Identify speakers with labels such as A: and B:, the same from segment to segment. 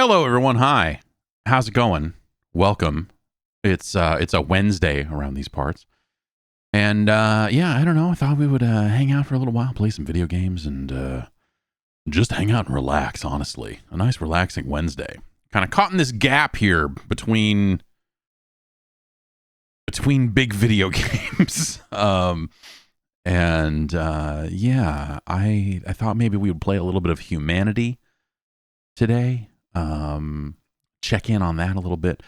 A: Hello, everyone. Hi. How's it going? Welcome. It's a Wednesday around these parts, and yeah, I don't know. I thought we would hang out for a little while, play some video games, and just hang out and relax. Honestly, a nice, relaxing Wednesday. Kind of caught in this gap here between big video games. And yeah, I thought maybe we would play a little bit of Humanity today. Check in on that a little bit.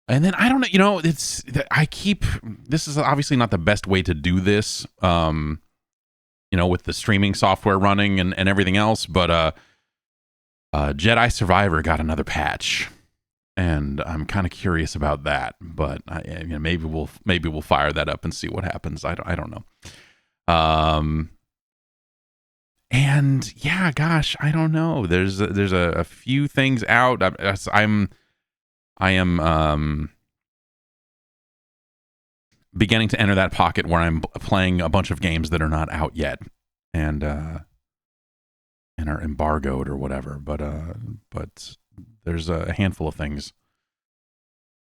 A: And then I don't know, this is obviously not the best way to do this, with the streaming software running and everything else, but Jedi Survivor got another patch, and I'm kind of curious about that. But maybe we'll fire that up and see what happens. I don't know. And yeah, gosh, I don't know. There's a few things out. I am beginning to enter that pocket where I'm playing a bunch of games that are not out yet and are embargoed or whatever. But there's a handful of things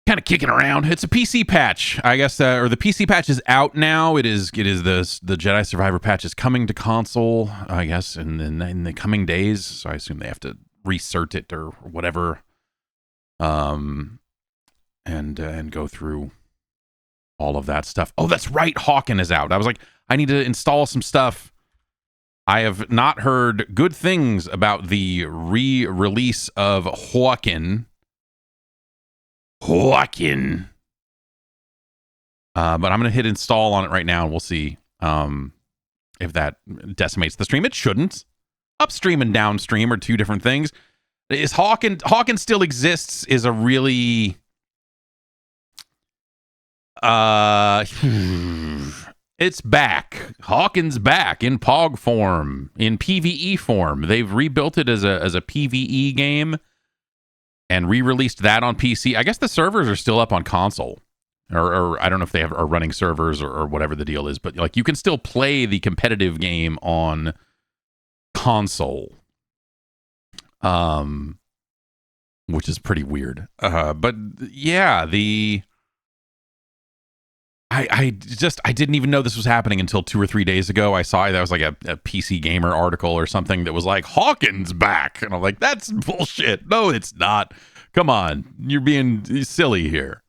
A: kind of kicking around. It's a PC patch, I guess, or the PC patch is out now. It is the Jedi Survivor patch is coming to console, I guess, in the coming days. So I assume they have to recert it or whatever, and go through all of that stuff. Oh, that's right, Hawken is out. I was like, I need to install some stuff. I have not heard good things about the re-release of Hawken. But I'm going to hit install on it right now, and we'll see if that decimates the stream. It shouldn't. Upstream and downstream are two different things. Is Hawken still exists is a really it's back. Hawken's back in POG form, in PvE form. They've rebuilt it as a PvE game and re-released that on PC. I guess the servers are still up on console, or I don't know if they are running servers or whatever the deal is, but like you can still play the competitive game on console, which is pretty weird. But yeah, I didn't even know this was happening until 2 or 3 days ago. I saw that was like a PC Gamer article or something that was like, Hawken's back. And I'm like, that's bullshit. No, it's not. Come on. You're being silly here.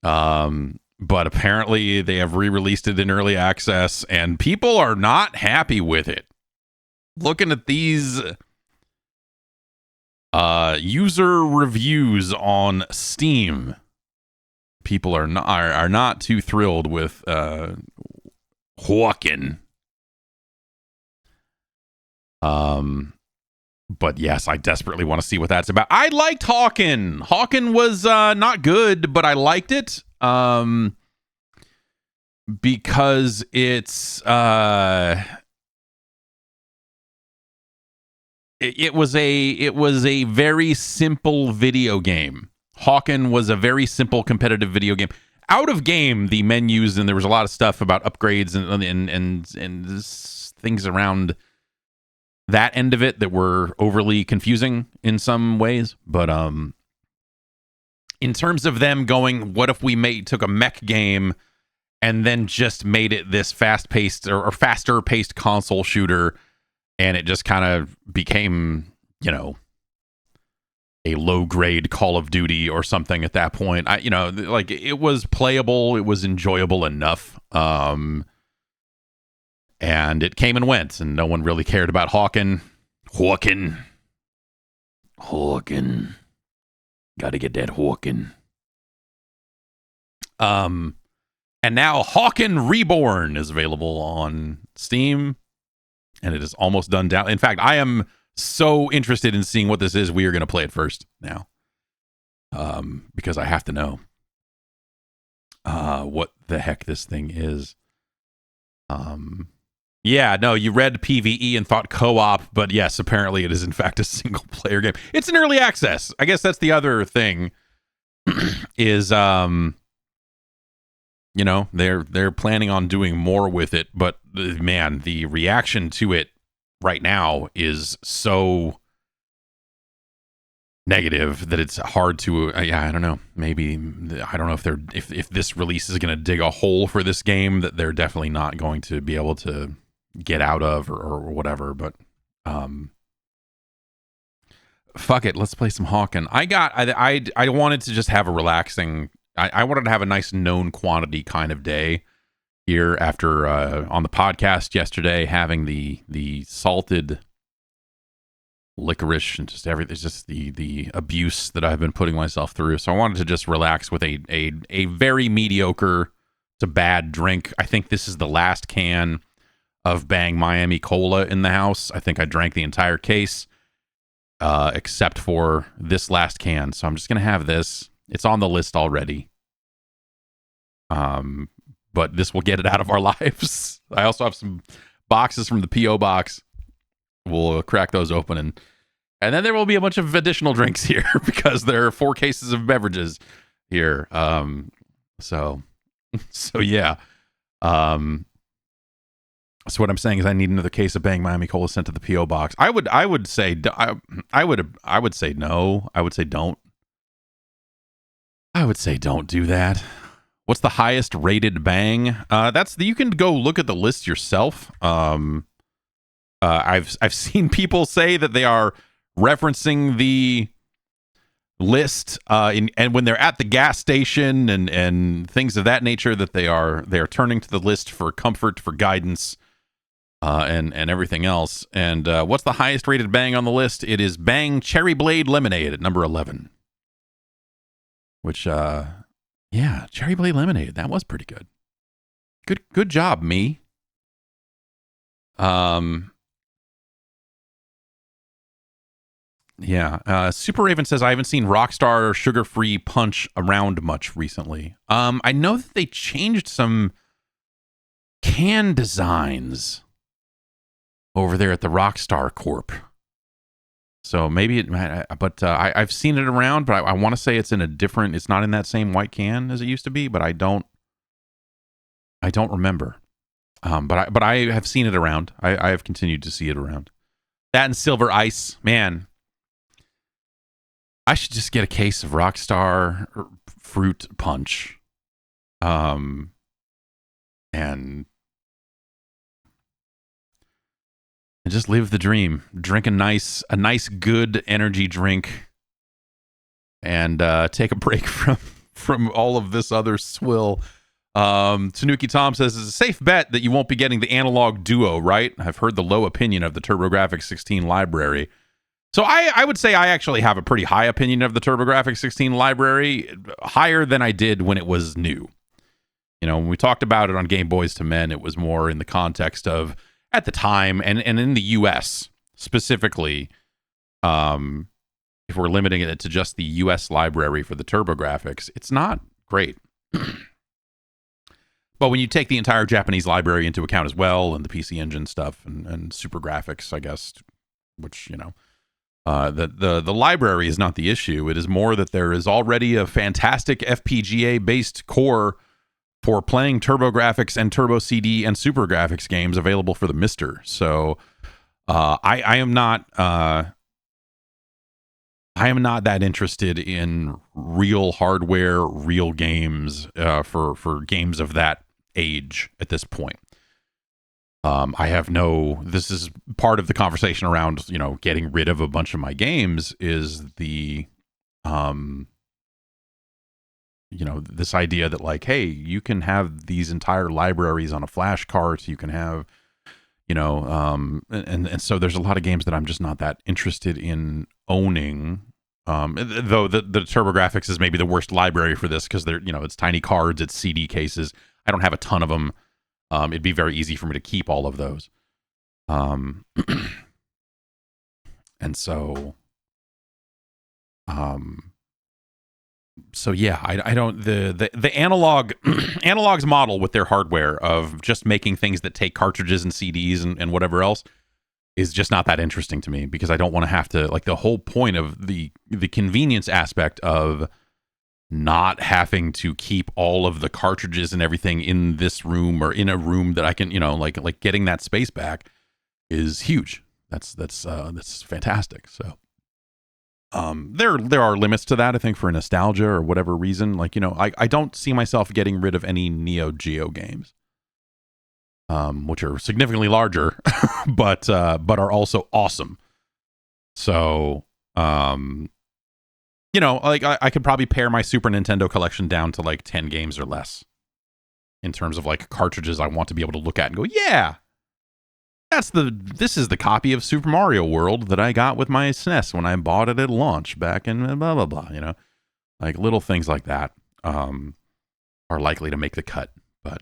A: But apparently they have re-released it in early access and people are not happy with it. Looking at these user reviews on Steam, people are not too thrilled with Hawken. But yes, I desperately want to see what that's about. I liked Hawken. Hawken was not good, but I liked it because it's it was a very simple video game. Hawken was a very simple competitive video game. Out of game, the menus, and there was a lot of stuff about upgrades and things around that end of it that were overly confusing in some ways. But in terms of them going, what if we took a mech game and then just made it this fast-paced or faster-paced console shooter, and it just kind of became, a low-grade Call of Duty or something at that point. Like it was playable, it was enjoyable enough, and it came and went, and no one really cared about Hawken. Gotta get that Hawken. And now Hawken Reborn is available on Steam, and it is almost done down. In fact, I am so interested in seeing what this is. We are going to play it first now, because I have to know what the heck this thing is. Yeah, no, you read PvE and thought co-op, but yes, apparently it is in fact a single player game. It's an early access. I guess that's the other thing is they're planning on doing more with it, but man, the reaction to it right now is so negative that it's hard to yeah, I don't know, maybe I don't know if they're if this release is going to dig a hole for this game that they're definitely not going to be able to get out of or whatever, but fuck it, let's play some Hawken. I wanted to just have a relaxing, I wanted to have a nice known quantity kind of day here after on the podcast yesterday, having the salted licorice and just everything, just the abuse that I've been putting myself through. So I wanted to just relax with a very mediocre to bad drink. I think this is the last can of Bang Miami Cola in the house. I think I drank the entire case except for this last can. So I'm just gonna have this. It's on the list already. But this will get it out of our lives. I also have some boxes from the P.O. box. We'll crack those open and then there will be a bunch of additional drinks here because there are 4 cases of beverages here. So yeah. So what I'm saying is I need another case of Bang Miami Cola sent to the P.O. box. I would say I would say no. I would say don't. I would say don't do that. What's the highest rated Bang? You can go look at the list yourself. I've seen people say that they are referencing the list and when they're at the gas station and things of that nature, that they are turning to the list for comfort, for guidance, and everything else. And what's the highest rated Bang on the list? It is Bang Cherry Blade Lemonade at number 11. Which yeah, Cherry Blade Lemonade, that was pretty good. Good job, me. Yeah. Super Raven says, I haven't seen Rockstar Sugar-Free Punch around much recently. I know that they changed some can designs over there at the Rockstar Corp. So maybe I've seen it around, but I want to say it's it's not in that same white can as it used to be, but I don't remember. But I have seen it around. I have continued to see it around. That and Silver Ice, man. I should just get a case of Rockstar Fruit Punch. And just live the dream. Drink a nice good energy drink and take a break from all of this other swill. Tanuki Tom says, it's a safe bet that you won't be getting the Analog Duo, right? I've heard the low opinion of the TurboGrafx 16 library. So I would say I actually have a pretty high opinion of the TurboGrafx 16 library, higher than I did when it was new. You know, when we talked about it on Game Boys to Men, it was more in the context of, at the time, and in the US specifically, if we're limiting it to just the US library for the TurboGrafx, it's not great. But when you take the entire Japanese library into account as well, and the PC Engine stuff and Super Graphics, I guess, which, you know, the library is not the issue. It is more that there is already a fantastic FPGA-based core for playing TurboGrafx and Turbo CD and Super Graphics games available for the Mister. So I am not that interested in real hardware, real games for games of that age at this point. This is part of the conversation around, you know, getting rid of a bunch of my games is the, you know, this idea that like, hey, you can have these entire libraries on a flash cart. You can have, you know, and so there's a lot of games that I'm just not that interested in owning. Though the TurboGrafx is maybe the worst library for this because they're, you know, it's tiny cards, it's CD cases. I don't have a ton of them. It'd be very easy for me to keep all of those. And so, so yeah, I don't, the analog, Analog's model with their hardware of just making things that take cartridges and CDs and whatever else is just not that interesting to me, because I don't want to have to, like, the whole point of the convenience aspect of not having to keep all of the cartridges and everything in this room or in a room that I can, you know, like getting that space back is huge. That's fantastic. So There are limits to that, I think, for nostalgia or whatever reason. Like, I don't see myself getting rid of any Neo Geo games, which are significantly larger, but are also awesome. So, like I could probably pare my Super Nintendo collection down to like 10 games or less in terms of like cartridges I want to be able to look at and go, yeah, this is the copy of Super Mario World that I got with my SNES when I bought it at launch back in blah, blah, blah, like little things like that, are likely to make the cut. But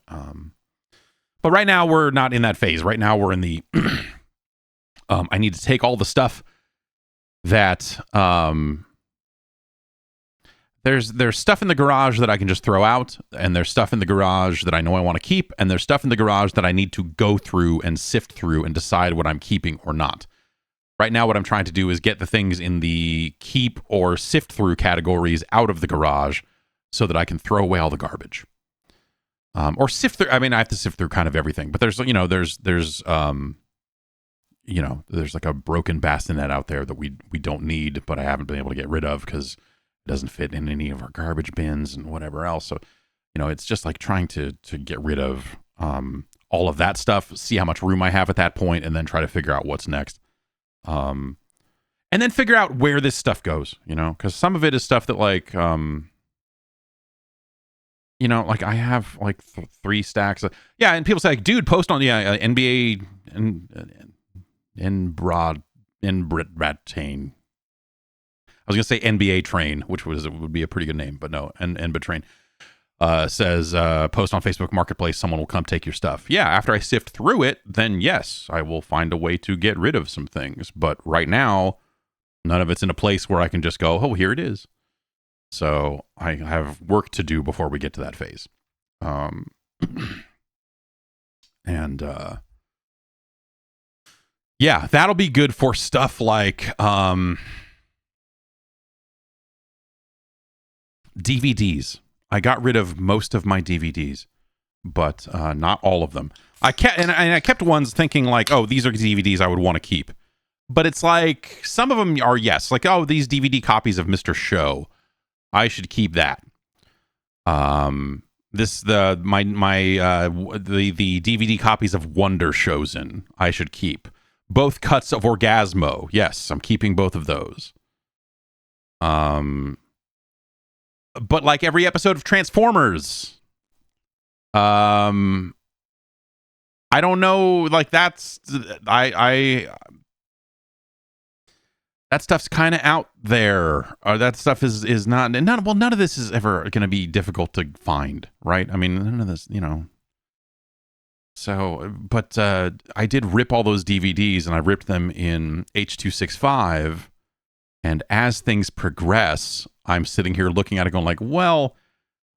A: right now we're not in that phase. Right now we're in the, I need to take all the stuff that, there's stuff in the garage that I can just throw out, and there's stuff in the garage that I know I want to keep, and there's stuff in the garage that I need to go through and sift through and decide what I'm keeping or not. Right now, what I'm trying to do is get the things in the keep or sift through categories out of the garage so that I can throw away all the garbage. Or sift through. I mean, I have to sift through kind of everything, but there's like a broken bassinet out there that we don't need, but I haven't been able to get rid of because doesn't fit in any of our garbage bins and whatever else. So, it's just like trying to get rid of all of that stuff, see how much room I have at that point, and then try to figure out what's next. And then figure out where this stuff goes, because some of it is stuff that like, like I have like 3 stacks. And people say, like, dude, post on NBA and Bratain. I was going to say NBA Train, which would be a pretty good name, but no, NBA Train says, post on Facebook Marketplace, someone will come take your stuff. Yeah, after I sift through it, then yes, I will find a way to get rid of some things. But right now, none of it's in a place where I can just go, oh, here it is. So I have work to do before we get to that phase. Yeah, that'll be good for stuff like... DVDs. I got rid of most of my DVDs, but not all of them. I kept ones thinking like, oh, these are DVDs I would want to keep. But it's like some of them are yes, like, oh, these DVD copies of Mr. Show, I should keep that. The DVD copies of Wonder Chosen, I should keep. Both cuts of Orgasmo, yes, I'm keeping both of those. But like every episode of Transformers, I don't know, like that stuff's kind of out there. That stuff is not, and none of this is ever going to be difficult to find, right? I mean, none of this, So, but I did rip all those DVDs, and I ripped them in H.265. And as things progress, I'm sitting here looking at it going like, well,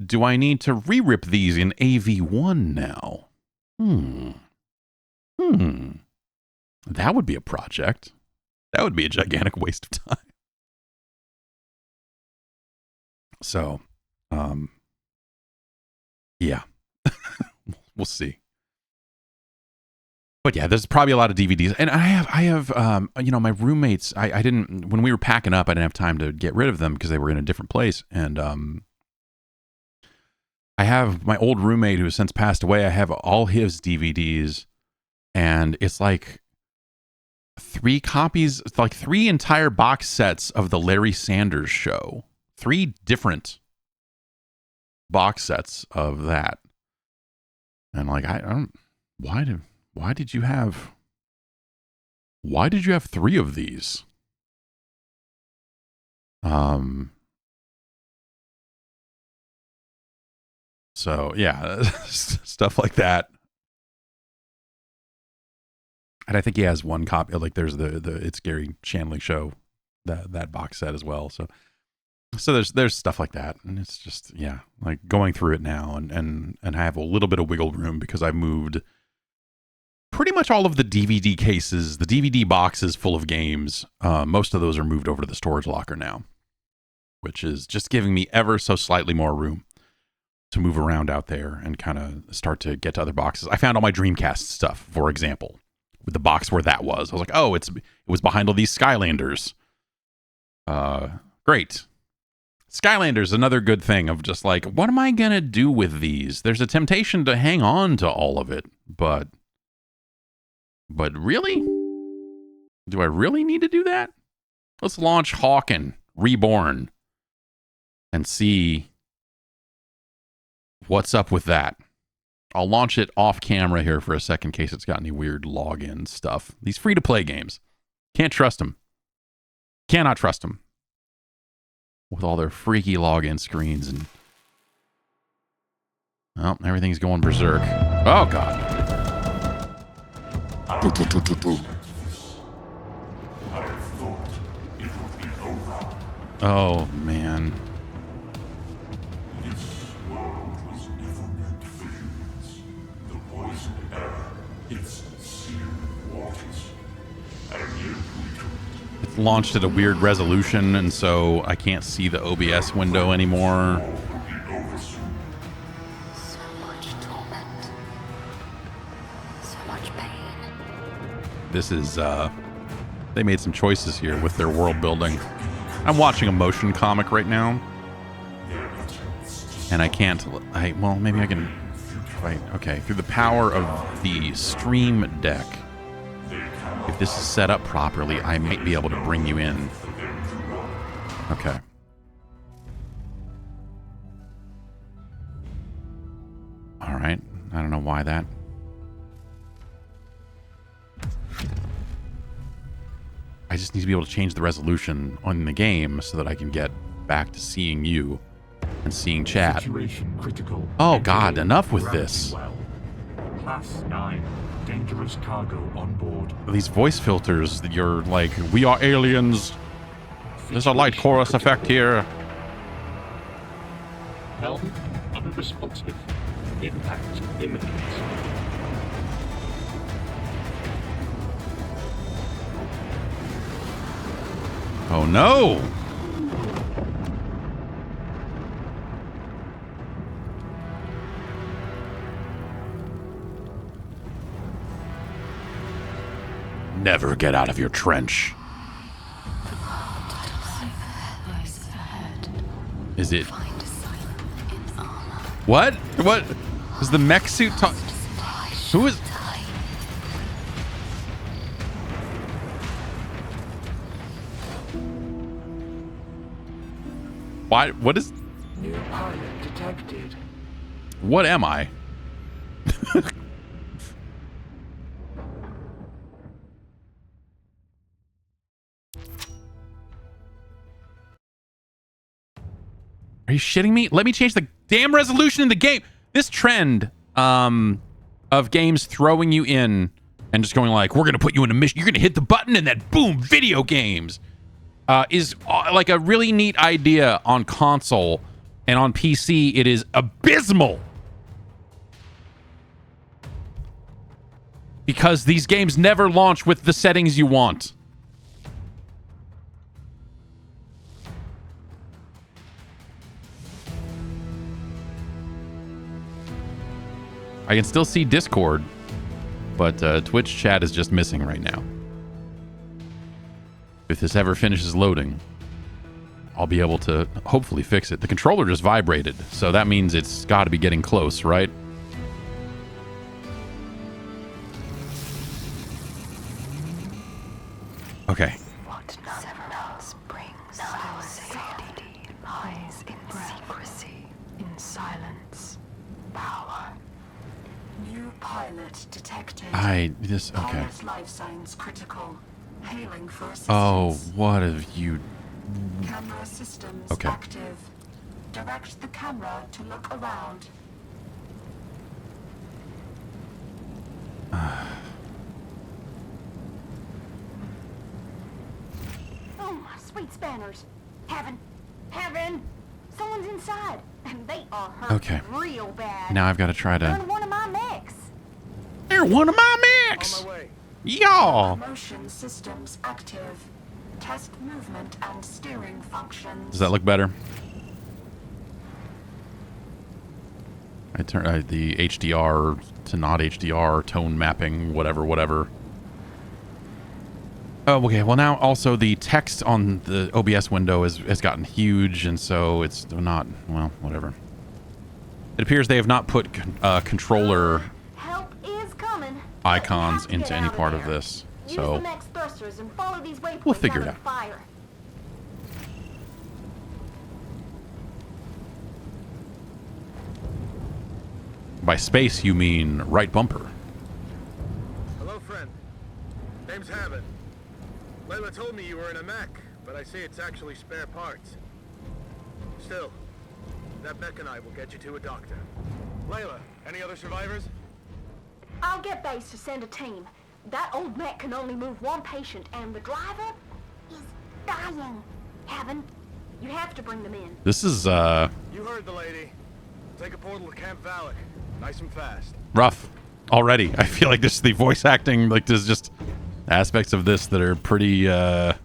A: do I need to re-rip these in AV1 now? That would be a project. That would be a gigantic waste of time. So, yeah, we'll see. But yeah, there's probably a lot of DVDs, and I have, my roommates. I didn't, when we were packing up, I didn't have time to get rid of them because they were in a different place. And I have my old roommate who has since passed away. I have all his DVDs, and it's like 3 copies, it's like 3 entire box sets of the Larry Sanders Show. 3 different box sets of that, and like I don't, why did you have 3 of these? So yeah, stuff like that. And I think he has 1 copy. Like there's the It's Gary Shandling Show, that box set as well. So there's stuff like that, and it's just, yeah, like going through it now, and I have a little bit of wiggle room because I moved pretty much all of the DVD cases, the DVD boxes full of games. Most of those are moved over to the storage locker now, which is just giving me ever so slightly more room to move around out there and kind of start to get to other boxes. I found all my Dreamcast stuff, for example, with the box where that was. I was like, oh, it was behind all these Skylanders. Great. Skylander's another good thing of just like, what am I going to do with these? There's a temptation to hang on to all of it, but really? Do I really need to do that? Let's launch Hawken Reborn and see what's up with that. I'll launch it off camera here for a second in case it's got any weird login stuff. These free-to-play games. Can't trust them. Cannot trust them. With all their freaky login screens and... Well, everything's going berserk. Oh, God. Oh, man.
B: This world was never meant for humans. The poison air, its sealed waters. And yet we took it.
A: It's launched at a weird resolution, and so I can't see the OBS window anymore.
C: So much torment. So much pain.
A: This is, they made some choices here with their world building. I'm watching a motion comic right now, and I can't, well, maybe I can, right, okay, through the power of the Stream Deck, if this is set up properly, I might be able to bring you in. Okay. All right, I don't know why that. I just need to be able to change the resolution on the game so that I can get back to seeing you and seeing chat. Oh God, enough with this.
B: Class 9, dangerous cargo on board.
A: These voice filters, you're like, we are aliens. There's a light chorus effect here.
B: Helm, unresponsive. Impact imminent.
A: Oh no! Never get out of your trench. Is it? What? What? Is the mech suit talk? Who is? Why? What is?
B: New pilot detected.
A: What am I? Are you shitting me? Let me change the damn resolution in the game. This trend of games throwing you in and just going like, we're going to put you in a mission. You're going to hit the button and then boom, video games is like a really neat idea on console, and on PC it is abysmal. Because these games never launch with the settings you want. I can still see Discord, but Twitch chat is just missing right now. If this ever finishes loading, I'll be able to hopefully fix it. The controller just vibrated, so that means it's got to be getting close, right? Okay.
C: What none brings no safety lies in secrecy, in silence, power.
D: New pilot detected.
A: Okay.
D: Pilot's life signs critical. Hailing for assistance.
A: Oh, what have you...
D: Camera systems
A: Okay.
D: active. Direct the camera to look around.
E: Oh, my sweet spanners. Heaven. Someone's inside, and they are hurt
A: Okay.
E: real bad.
A: Now I've got to try
E: They're
A: to...
E: in one of my mechs.
A: They're one of my mechs! Y'all!
D: Motion systems active. Test movement and steering functions.
A: Does that look better? I turn the HDR to not HDR, tone mapping, whatever. Oh, okay. Well, now also the text on the OBS window has gotten huge, and so it's not, well, whatever. It appears they have not put controller
E: Help is coming.
A: icons
E: We have
A: into
E: to get
A: any
E: out of
A: part of
E: there.
A: this,
E: Use
A: so
E: the max thrusters and follow these waypoints
A: we'll figure it
E: of
A: out.
E: Fire.
A: By space, you mean right bumper.
F: Hello, friend. Name's Hawken. Layla told me you were in a mech, but I see it's actually spare parts. Still, that mech and I will get you to a doctor. Layla, any other survivors?
E: I'll get base to send a team. That old mech can only move one patient, and the driver is dying. Haven, you have to bring them in.
A: This is
F: You heard the lady. Take a portal to Camp Valak. Nice and fast.
A: rough already. I feel like the voice acting, like there's just aspects of this that are pretty off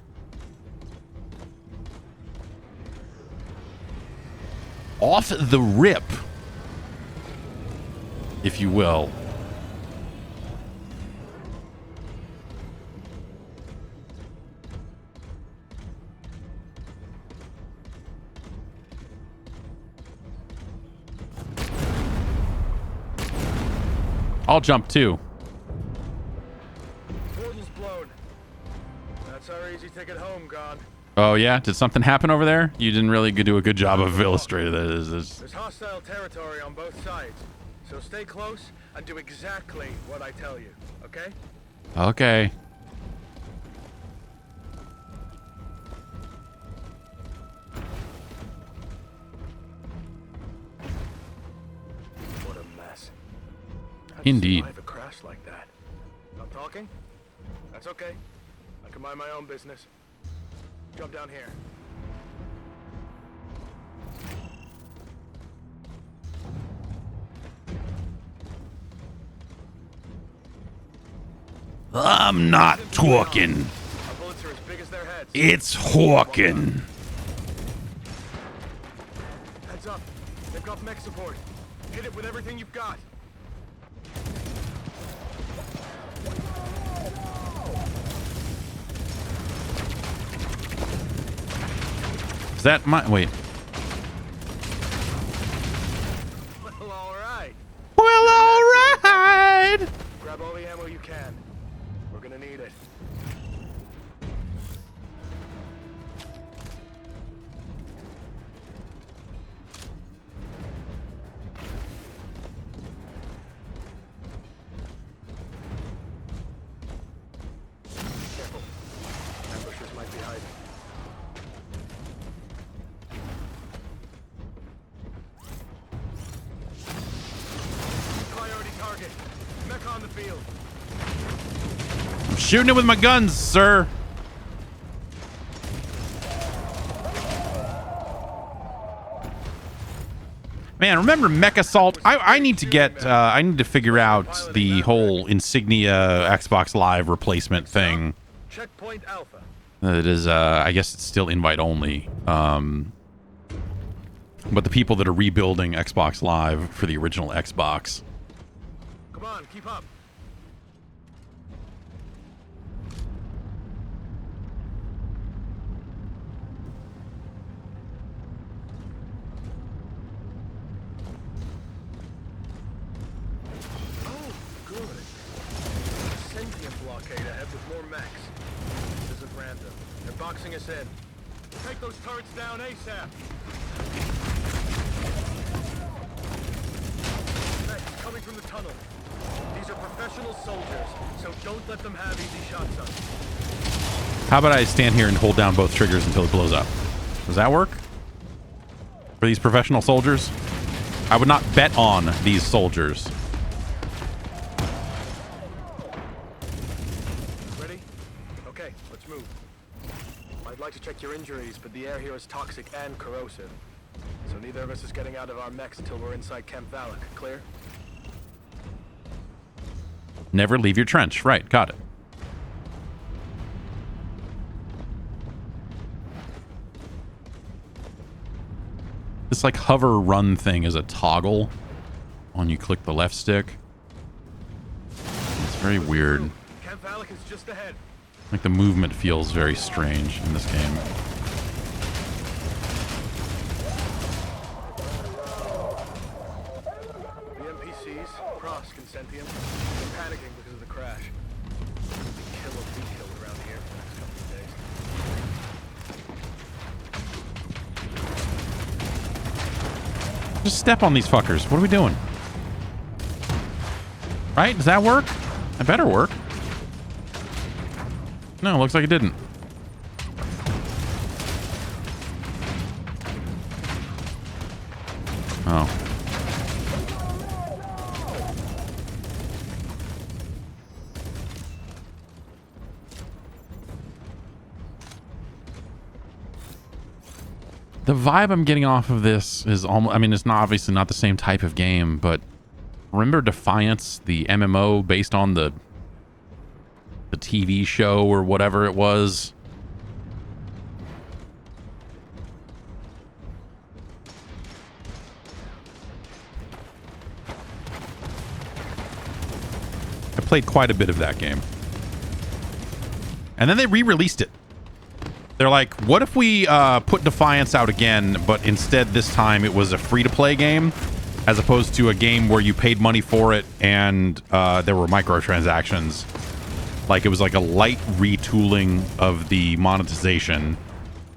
A: the rip, if you will. I'll jump too.
F: Portal's blown. That's our easy ticket home gone.
A: Oh yeah, did something happen over there? You didn't really do a good job of illustrating that.
F: There's hostile territory on both sides, so stay close and do exactly what I tell you, okay?
A: Okay.
F: What a mess. How'd
A: Indeed.
F: you survive a crash like that? Not talking? That's okay. I can mind my own business. Jump down here.
A: I'm not talking.
F: Our bullets are as big as their heads.
A: It's Hawken.
F: Heads up. They've got mech support. Hit it with everything you've got.
A: Is that my... Wait.
F: Well, all right.
A: Well, all right.
F: Grab all the ammo you can. We're gonna need it. Careful. Ambushers might be hiding. Priority target. Mech on the field.
A: I'm shooting it with my guns, sir. Man, remember Mech Assault? I need to get, I need to figure out the whole Insignia Xbox Live replacement thing.
F: Checkpoint Alpha.
A: It is, I guess it's still invite only. But the people that are rebuilding Xbox Live for the original Xbox.
F: Come on, keep up. Oh, good. Sentient blockade ahead with more mechs. This isn't random. They're boxing us in. Take those turrets down ASAP. Mechs coming from the tunnel. These are professional soldiers, so don't let them have easy shots on you.
A: How about I stand here and hold down both triggers until it blows up? Does that work? For these professional soldiers? I would not bet on these soldiers.
F: Ready? Okay, let's move. I'd like to check your injuries, but the air here is toxic and corrosive. So neither of us is getting out of our mechs until we're inside Camp Valak. Clear?
A: Never leave your trench. Right, got it. This like hover run thing is a toggle when you click the left stick. It's very weird.
F: Camp Valak is just ahead.
A: Like the movement feels very strange in this game.
F: The NPCs, Cross, Consentium, they're panicking because of the crash. Kill or be killed around here for the next couple of days.
A: Just step on these fuckers. What are we doing? Right? Does that work? That better work. No, looks like it didn't. Oh. The vibe I'm getting off of this is almost, I mean, it's not obviously not the same type of game, but remember Defiance, the MMO based on the TV show or whatever it was? I played quite a bit of that game. And then they re-released it. They're like, what if we put Defiance out again, but instead this time it was a free-to-play game, as opposed to a game where you paid money for it and there were microtransactions. Like, it was like a light retooling of the monetization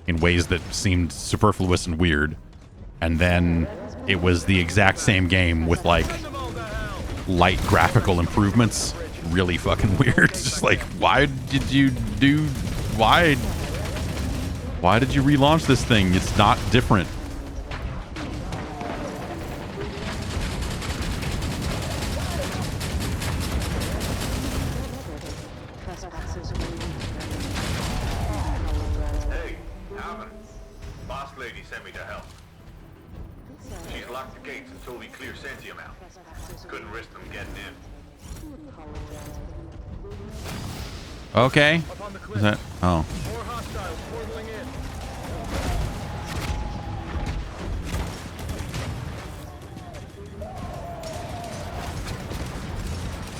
A: in ways that seemed superfluous and weird. And then it was the exact same game with, like, light graphical improvements. Really fucking weird. It's just like, why did you do... Why did you relaunch this thing? It's not different.
B: Hey, Hawken. Boss lady sent me to help. She's locked the gates until we clear Sentium out. Couldn't risk them getting in.
A: Okay.
F: Up on the cliff.
A: Is that... Oh.
F: More hostiles portaling in.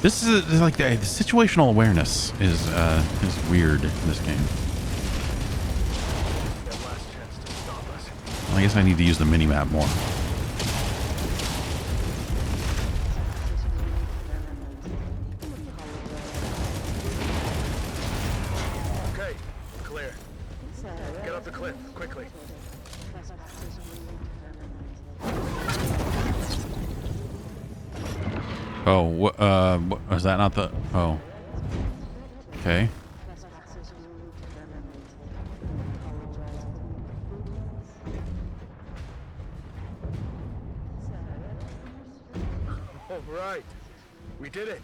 A: This is like the situational awareness is weird in this game.
F: Their last chance to stop us.
A: I guess I need to use the minimap more.
F: Okay, clear. Get up the cliff, quickly.
A: Oh, was that not the... Oh. Okay.
F: All right. We did it.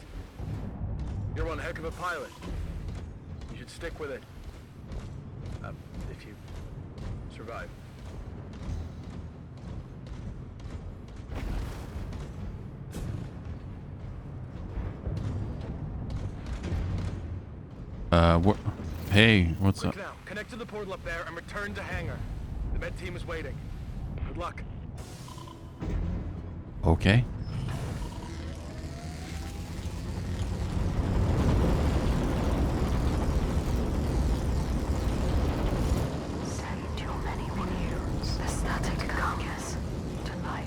F: You're one heck of a pilot. You should stick with it. If you survive.
A: What? Hey, what's
F: Quick
A: up?
F: now, connect to the portal up there and return to hangar. The med team is waiting. Good luck.
A: Okay.
C: Send your many renewals, aesthetic comes to life.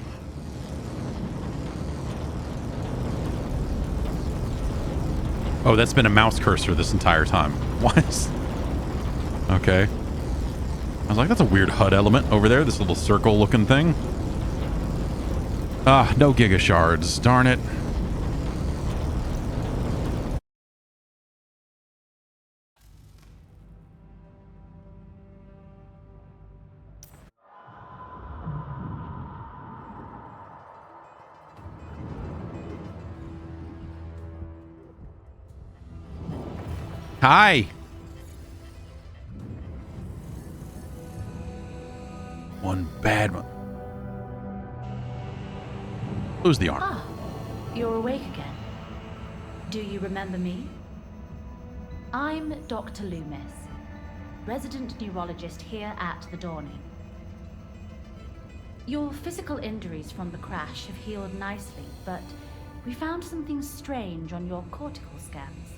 A: Oh, that's been a mouse cursor this entire time. What? Okay. I was like, that's a weird HUD element over there, this little circle-looking thing. Ah, no Giga Shards. Darn it. Hi. One bad one. Lose the arm.
G: Ah, you're awake again. Do you remember me? I'm Dr. Loomis, resident neurologist here at the Dawning. Your physical injuries from the crash have healed nicely, but we found something strange on your cortical scans.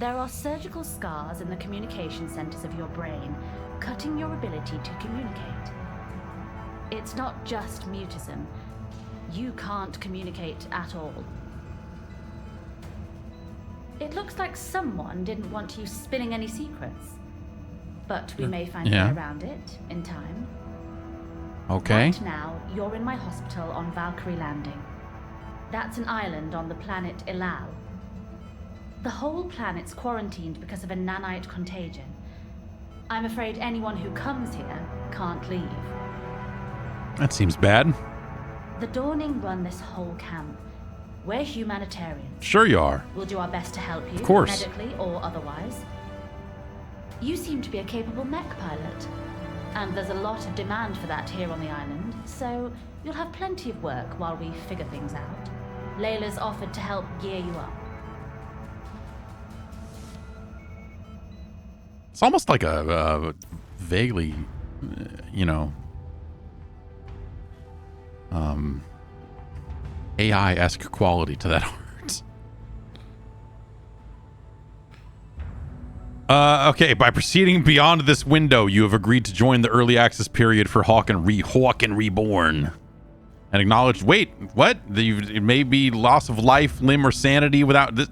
G: There are surgical scars in the communication centers of your brain, cutting your ability to communicate. It's not just mutism. You can't communicate at all. It looks like someone didn't want you spinning any secrets. But we may find a way around it in time.
A: Okay.
G: Right now, you're in my hospital on Valkyrie Landing. That's an island on the planet Ilal. The whole planet's quarantined because of a nanite contagion. I'm afraid anyone who comes here can't leave.
A: That seems bad.
G: The Dawning run this whole camp. We're humanitarians.
A: Sure you are.
G: We'll do our best to help you,
A: Of course.
G: medically or otherwise. You seem to be a capable mech pilot, and there's a lot of demand for that here on the island, so you'll have plenty of work while we figure things out. Layla's offered to help gear you up.
A: It's almost like a vaguely, you know, AI-esque quality to that art. Okay, by proceeding beyond this window, you have agreed to join the early access period for Hawken Reborn. And acknowledged, wait, what? It may be loss of life, limb, or sanity without this.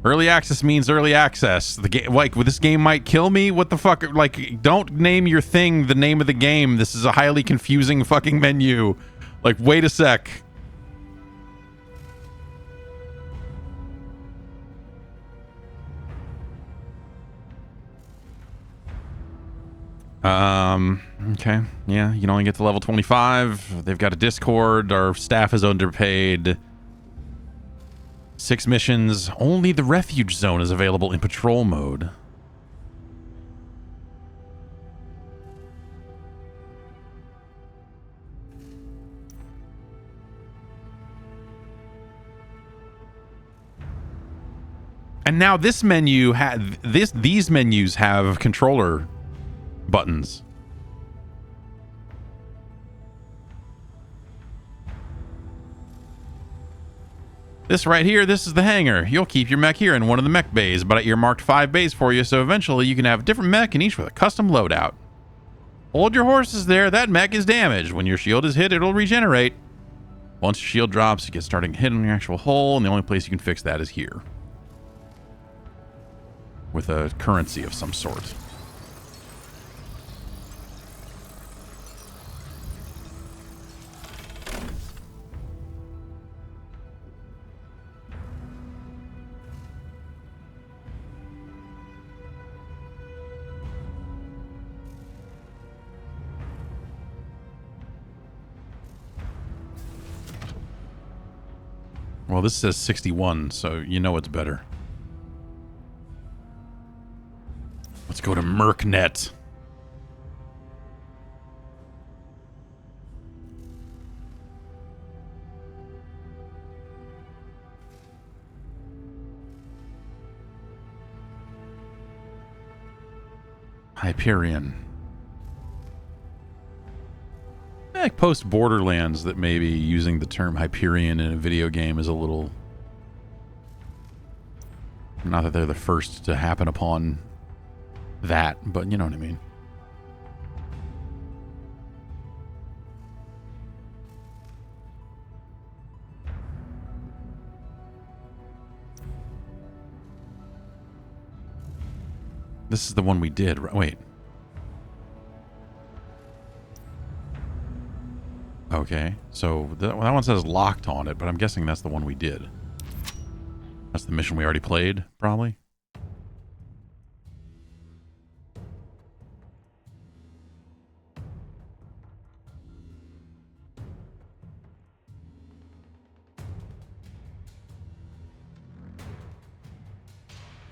A: Early access means early access. The game, like, this game might kill me. What the fuck? Like, don't name your thing the name of the game. This is a highly confusing fucking menu. Like, wait a sec. Okay. Yeah, you can only get to level 25. They've got a Discord. Our staff is underpaid. 6 missions. Only the refuge zone is available in patrol mode. And now this menu these menus have controller buttons. This right here, this is the hangar. You'll keep your mech here in one of the mech bays, but I earmarked 5 bays for you, so eventually you can have a different mech in each with a custom loadout. Hold your horses there. That mech is damaged. When your shield is hit, it'll regenerate. Once your shield drops, you get starting to hit on your actual hull, and the only place you can fix that is here. With a currency of some sort. Well, this says 61, so you know it's better. Let's go to Mercnet. Hyperion. Like post Borderlands that maybe using the term Hyperion in a video game is a little... Not that they're the first to happen upon that, but you know what I mean. This is the one we did, right? Wait. Okay, so that one says locked on it, but I'm guessing that's the one we did. That's the mission we already played, probably.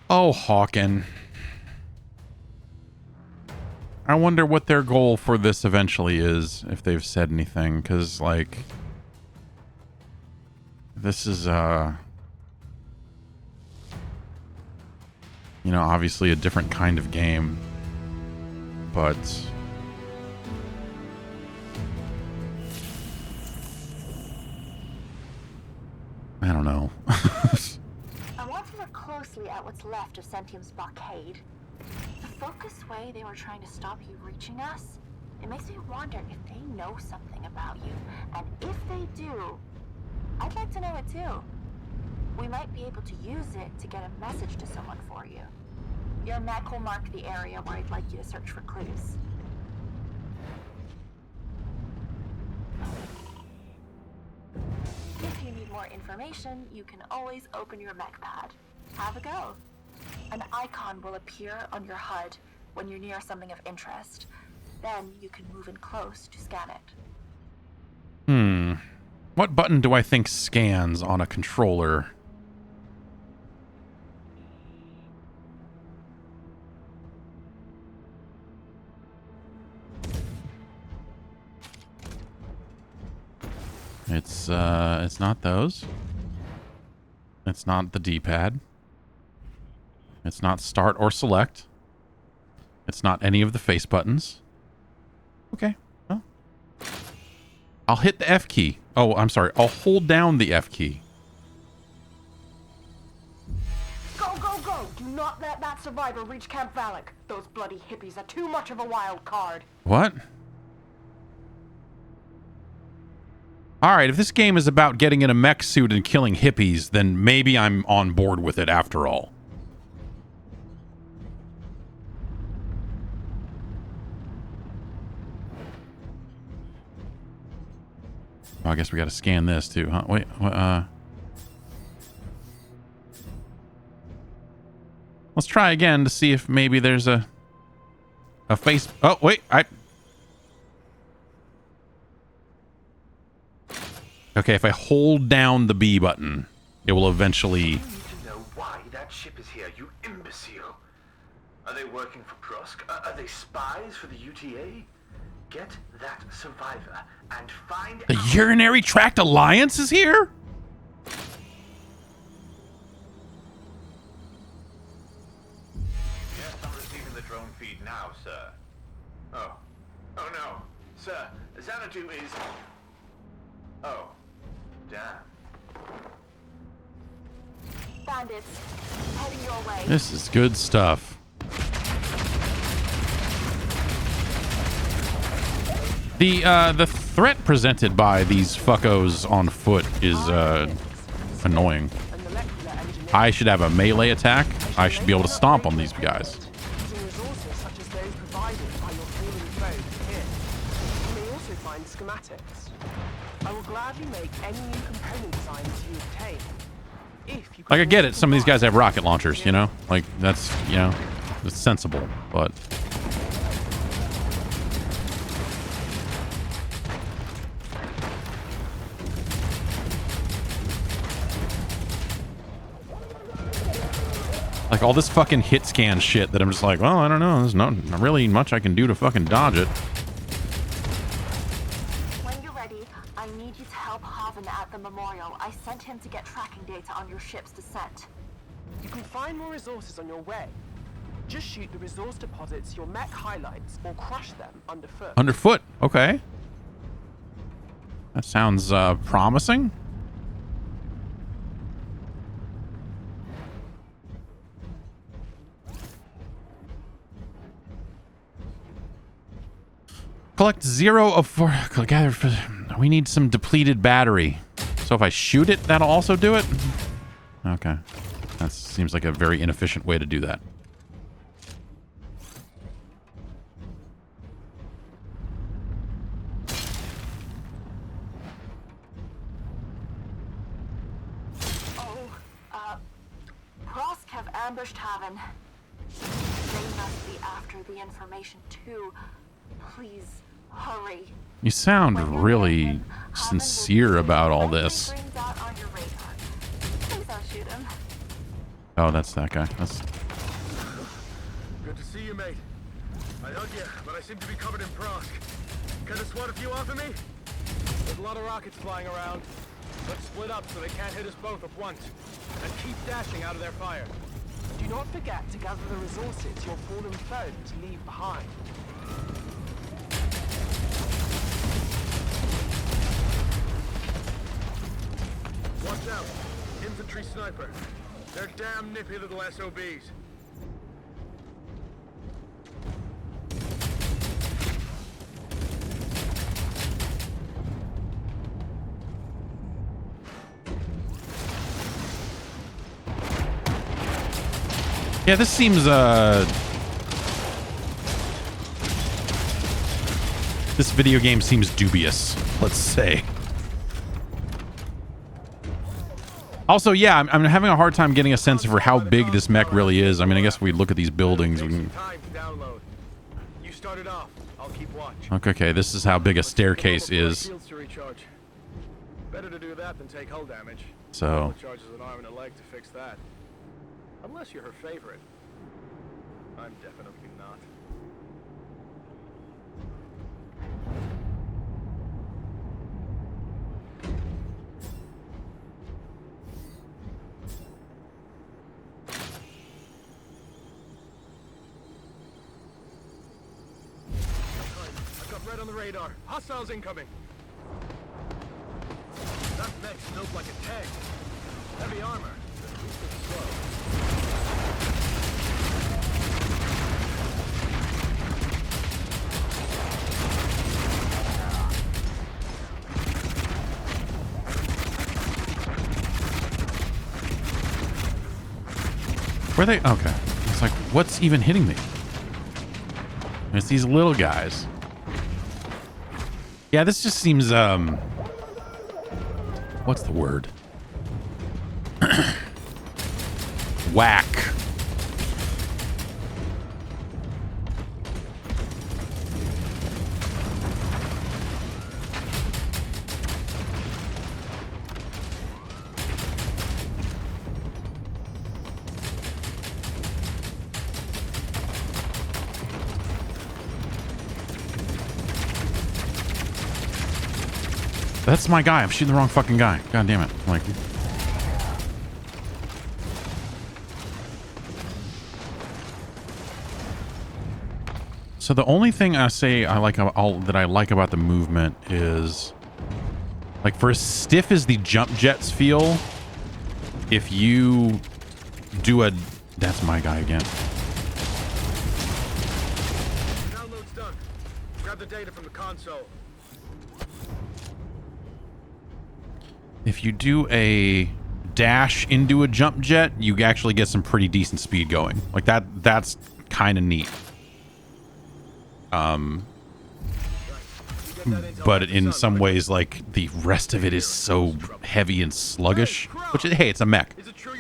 A: Oh, Hawken. I wonder what their goal for this eventually is, if they've said anything, because, like, this is, you know, obviously a different kind of game, but... I don't know.
E: I want to look closely at what's left of Sentium's blockade. The focused way they were trying to stop you reaching us, it makes me wonder if they know something about you. And if they do, I'd like to know it too. We might be able to use it to get a message to someone for you. Your mech will mark the area where I'd like you to search for clues. If you need more information, you can always open your mech pad. Have a go. An icon will appear on your HUD when you're near something of interest. Then you can move in close to scan it.
A: What button do I think scans on a controller? It's not those. It's not the D-pad. It's not start or select. It's not any of the face buttons. Okay. Well, I'll hit the F key. Oh, I'm sorry. I'll hold down the F key.
E: Go, go, go! Do not let that survivor reach Camp Valak. Those bloody hippies are too much of a wild card.
A: What? Alright, if this game is about getting in a mech suit and killing hippies, then maybe I'm on board with it after all. Oh, I guess we gotta scan this too, huh? Wait, let's try again to see if maybe there's a face... Oh, wait, Okay, if I hold down the B button, it will eventually...
F: You need to know why that ship is here, you imbecile. Are they working for Prosk? Are they spies for the UTA? Get that survivor and find
A: The Urinary Tract Alliance is here?
F: Yes, I'm receiving the drone feed now, sir. Oh no. Sir, Xanadu is... Oh. Damn.
E: Bandits, heading your way.
A: This is good stuff. The threat presented by these fuckos on foot is annoying. I should have a melee attack. I should be able to stomp on these guys.
H: Using resources such as those provided by your fallen foe here. You may also find schematics. I will gladly make any new component designs you obtain. If you
A: Like, I get it. Some of these guys have rocket launchers, you know? Like, that's, you know, it's sensible, but... Like, all this fucking hit scan shit that I'm just like, well, I don't know. There's not really much I can do to fucking dodge it.
E: When you're ready, I need you to help Haven at the memorial. I sent him to get tracking data on your ship's descent.
H: You can find more resources on your way. Just shoot the resource deposits your mech highlights or crush them underfoot.
A: Underfoot. Okay. That sounds promising. Collect 0 of 4. We need some depleted battery. So if I shoot it, that'll also do it? Okay. That seems like a very inefficient way to do that.
E: Prosk have ambushed Haven. They must be after the information too. Please, hurry.
A: You sound really sincere about all this.
E: Please don't shoot him.
A: Oh, that's that guy. That's...
F: Good to see you, mate. I hug you, but I seem to be covered in Prosk. Can I swat a few off of me? There's a lot of rockets flying around. Let's split up so they can't hit us both at once. And keep dashing out of their fire.
H: Do not forget to gather the resources your fallen foes leave behind.
F: Watch out. Infantry sniper. They're damn nippy little SOBs.
A: Yeah, this seems this video game seems dubious, let's say. Also, yeah, I'm having a hard time getting a sense for how big this mech really is. I mean, I guess if we look at these buildings, we can...
F: You start it off. I'll keep watch.
A: Okay, this is how big a staircase is.
F: Better to do that than take hull damage.
A: So
F: Charges an arm and a leg to fix that. Unless you're her favorite. I'm definitely not. I've got red on the radar. Hostiles incoming. That mech's built like a tank. Heavy armor. At least it's slow.
A: where they? Okay, it's like, what's even hitting me? It's these little guys. Yeah, this just seems what's the word? Whack. That's my guy. I'm shooting the wrong fucking guy. God damn it. Like, so the only thing I say I like that I like about the movement is, like, for as stiff as the jump jets feel, if you do a... That's my guy again.
F: Download's done. Grab the data from the console.
A: If you do a dash into a jump jet, you actually get some pretty decent speed going. Like that's kind of neat. But in some ways, like, the rest of it is so heavy and sluggish, which is, hey, it's a mech,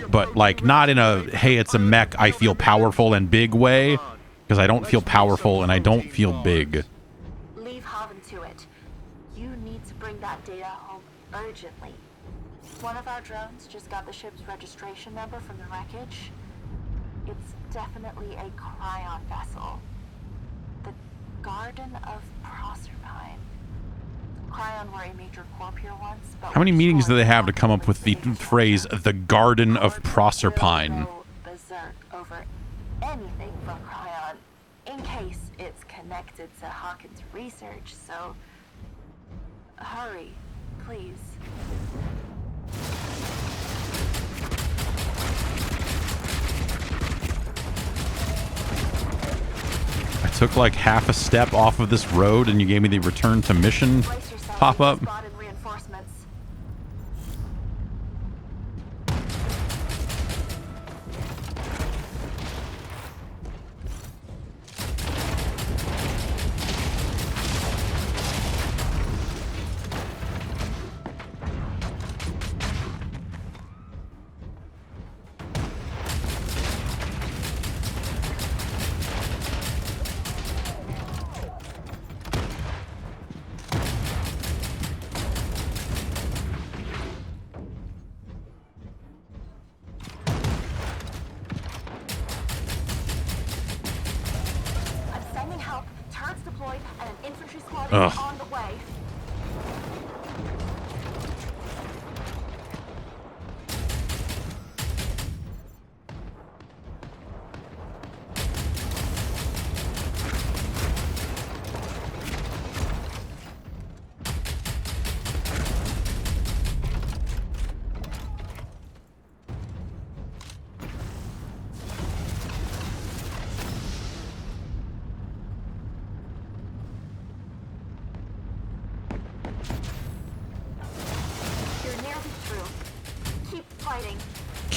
A: but like not in a, hey, it's a mech, I feel powerful and big way, because I don't feel powerful and I don't feel big.
E: Leave Hawken to it. You need to bring that data home urgently. One of our drones just got the ship's registration number from the wreckage. It's definitely a Cryon vessel. The Garden of Proserpine. Cryon were a major corp here once, but
A: how many meetings do they have to come up with the phrase "the Garden of Proserpine"?
E: Go berserk over anything from Cryon, in case it's connected to Hawken's research. So, hurry, please.
A: I took like half a step off of this road and you gave me the return to mission pop-up.
E: Reinforcements.
A: Ugh.
E: On the way.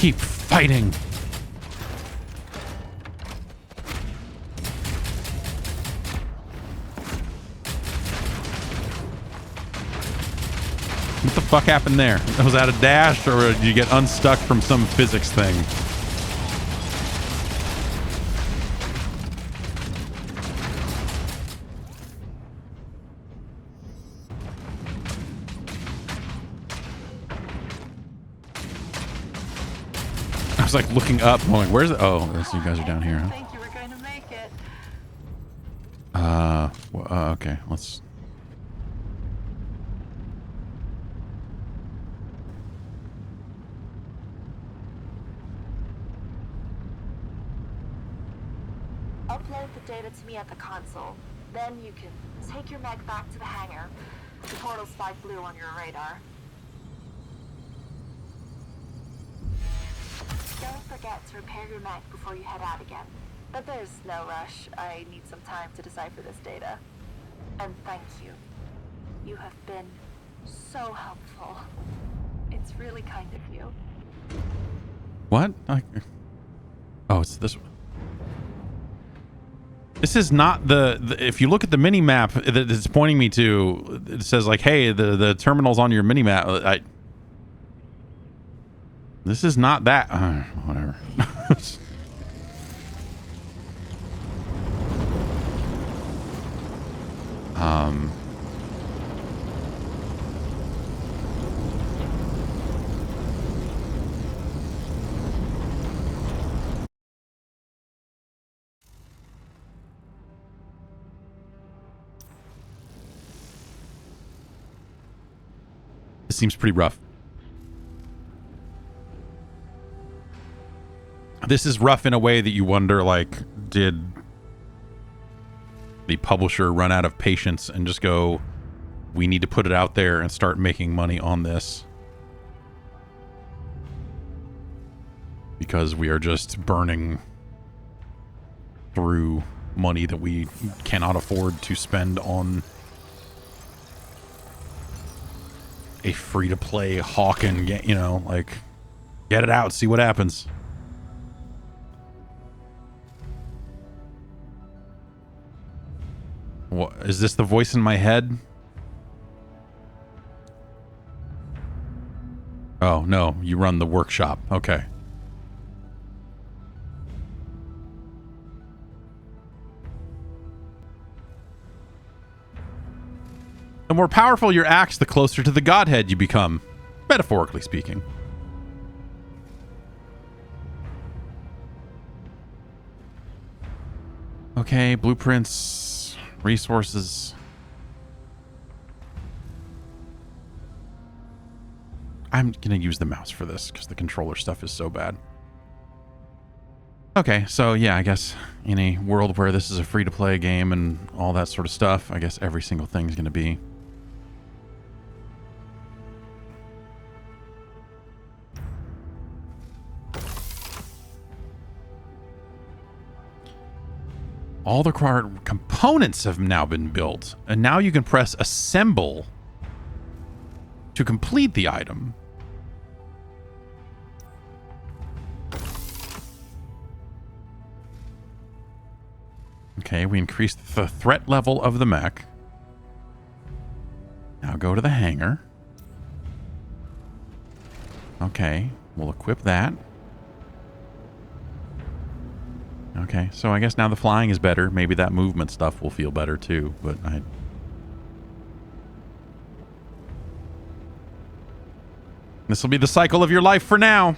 A: Keep fighting. What the fuck happened there? Was that a dash, or did you get unstuck from some physics thing? I was like looking up, going, "Where's the?" Oh, you guys are down here. Huh?
E: I think you were going to make it.
A: Well, okay. Let's.
E: Upload the data to me at the console. Then you can take your mech back to the hangar. The portal spike blue on your radar. Don't forget to repair your mech before you head out again. But there's no rush. I need some time to decipher this data. And thank you. You have been so helpful. It's really kind of you.
A: What? Oh, it's this one. This is not the if you look at the mini map that it's pointing me to, it says like, hey, the terminal's on your mini map. This is not that. Whatever. This seems pretty rough. This is rough in a way that you wonder, like, did the publisher run out of patience and just go, we need to put it out there and start making money on this? Because we are just burning through money that we cannot afford to spend on a free-to-play Hawken game, you know, like, get it out, see what happens. What, is this the voice in my head? Oh, no, you run the workshop. Okay. The more powerful your axe, the closer to the godhead you become, metaphorically speaking. Okay, blueprints, resources. I'm gonna use the mouse for this because the controller stuff is so bad. Okay, so yeah, I guess in a world where this is a free-to-play game and all that sort of stuff, I guess every single thing's gonna be all the required components have now been built, and now you can press assemble to complete the item. Okay, we increased the threat level of the mech. Now go to the hangar. Okay, we'll equip that. Okay, so I guess now the flying is better. Maybe that movement stuff will feel better too, but this will be the cycle of your life for now.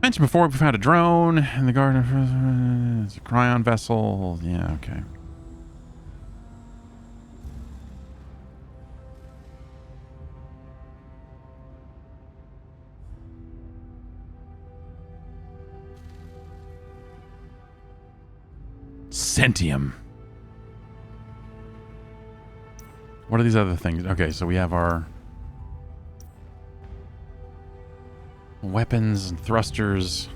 A: Mentioned before, we found a drone in the garden. It's a cryon vessel. Yeah, okay. Centium. What are these other things? Okay, so we have our weapons and thrusters.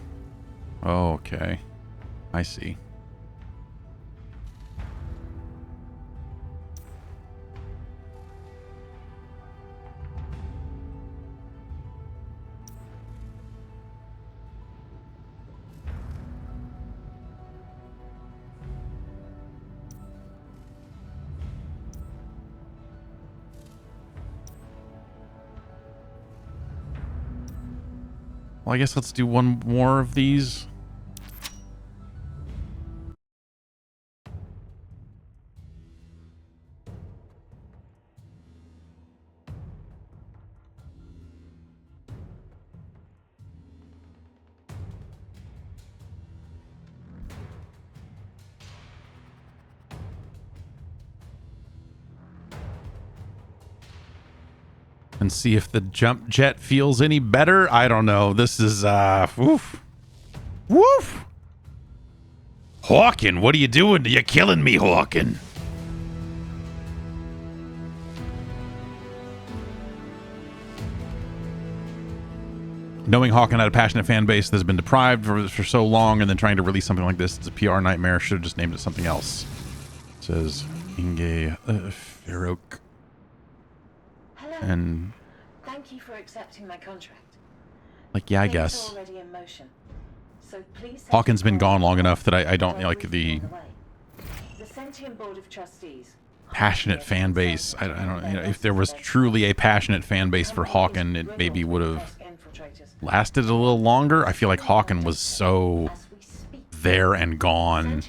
A: Oh, okay. I see. Well, I guess let's do one more of these. And see if the jump jet feels any better. I don't know. This is, woof. Woof! Hawken, what are you doing? You're killing me, Hawken. Knowing Hawken had a passionate fan base that's been deprived for so long, and then trying to release something like this, it's a PR nightmare. Should have just named it something else. It says Inge Farok.
I: Hello.
A: And
I: Thank you for accepting my contract.
A: like, yeah, I
I: Things
A: guess.
I: are already in motion. So please set
A: Hawken's been
I: your
A: gone long
I: mind
A: enough that I don't
I: for a
A: like
I: briefing
A: the
I: on the way. The Sentient Board of Trustees.
A: passionate fan base. I don't, you know, if there was truly a passionate fan base for Hawken, it maybe would have lasted a little longer. I feel like Hawken was so there and gone.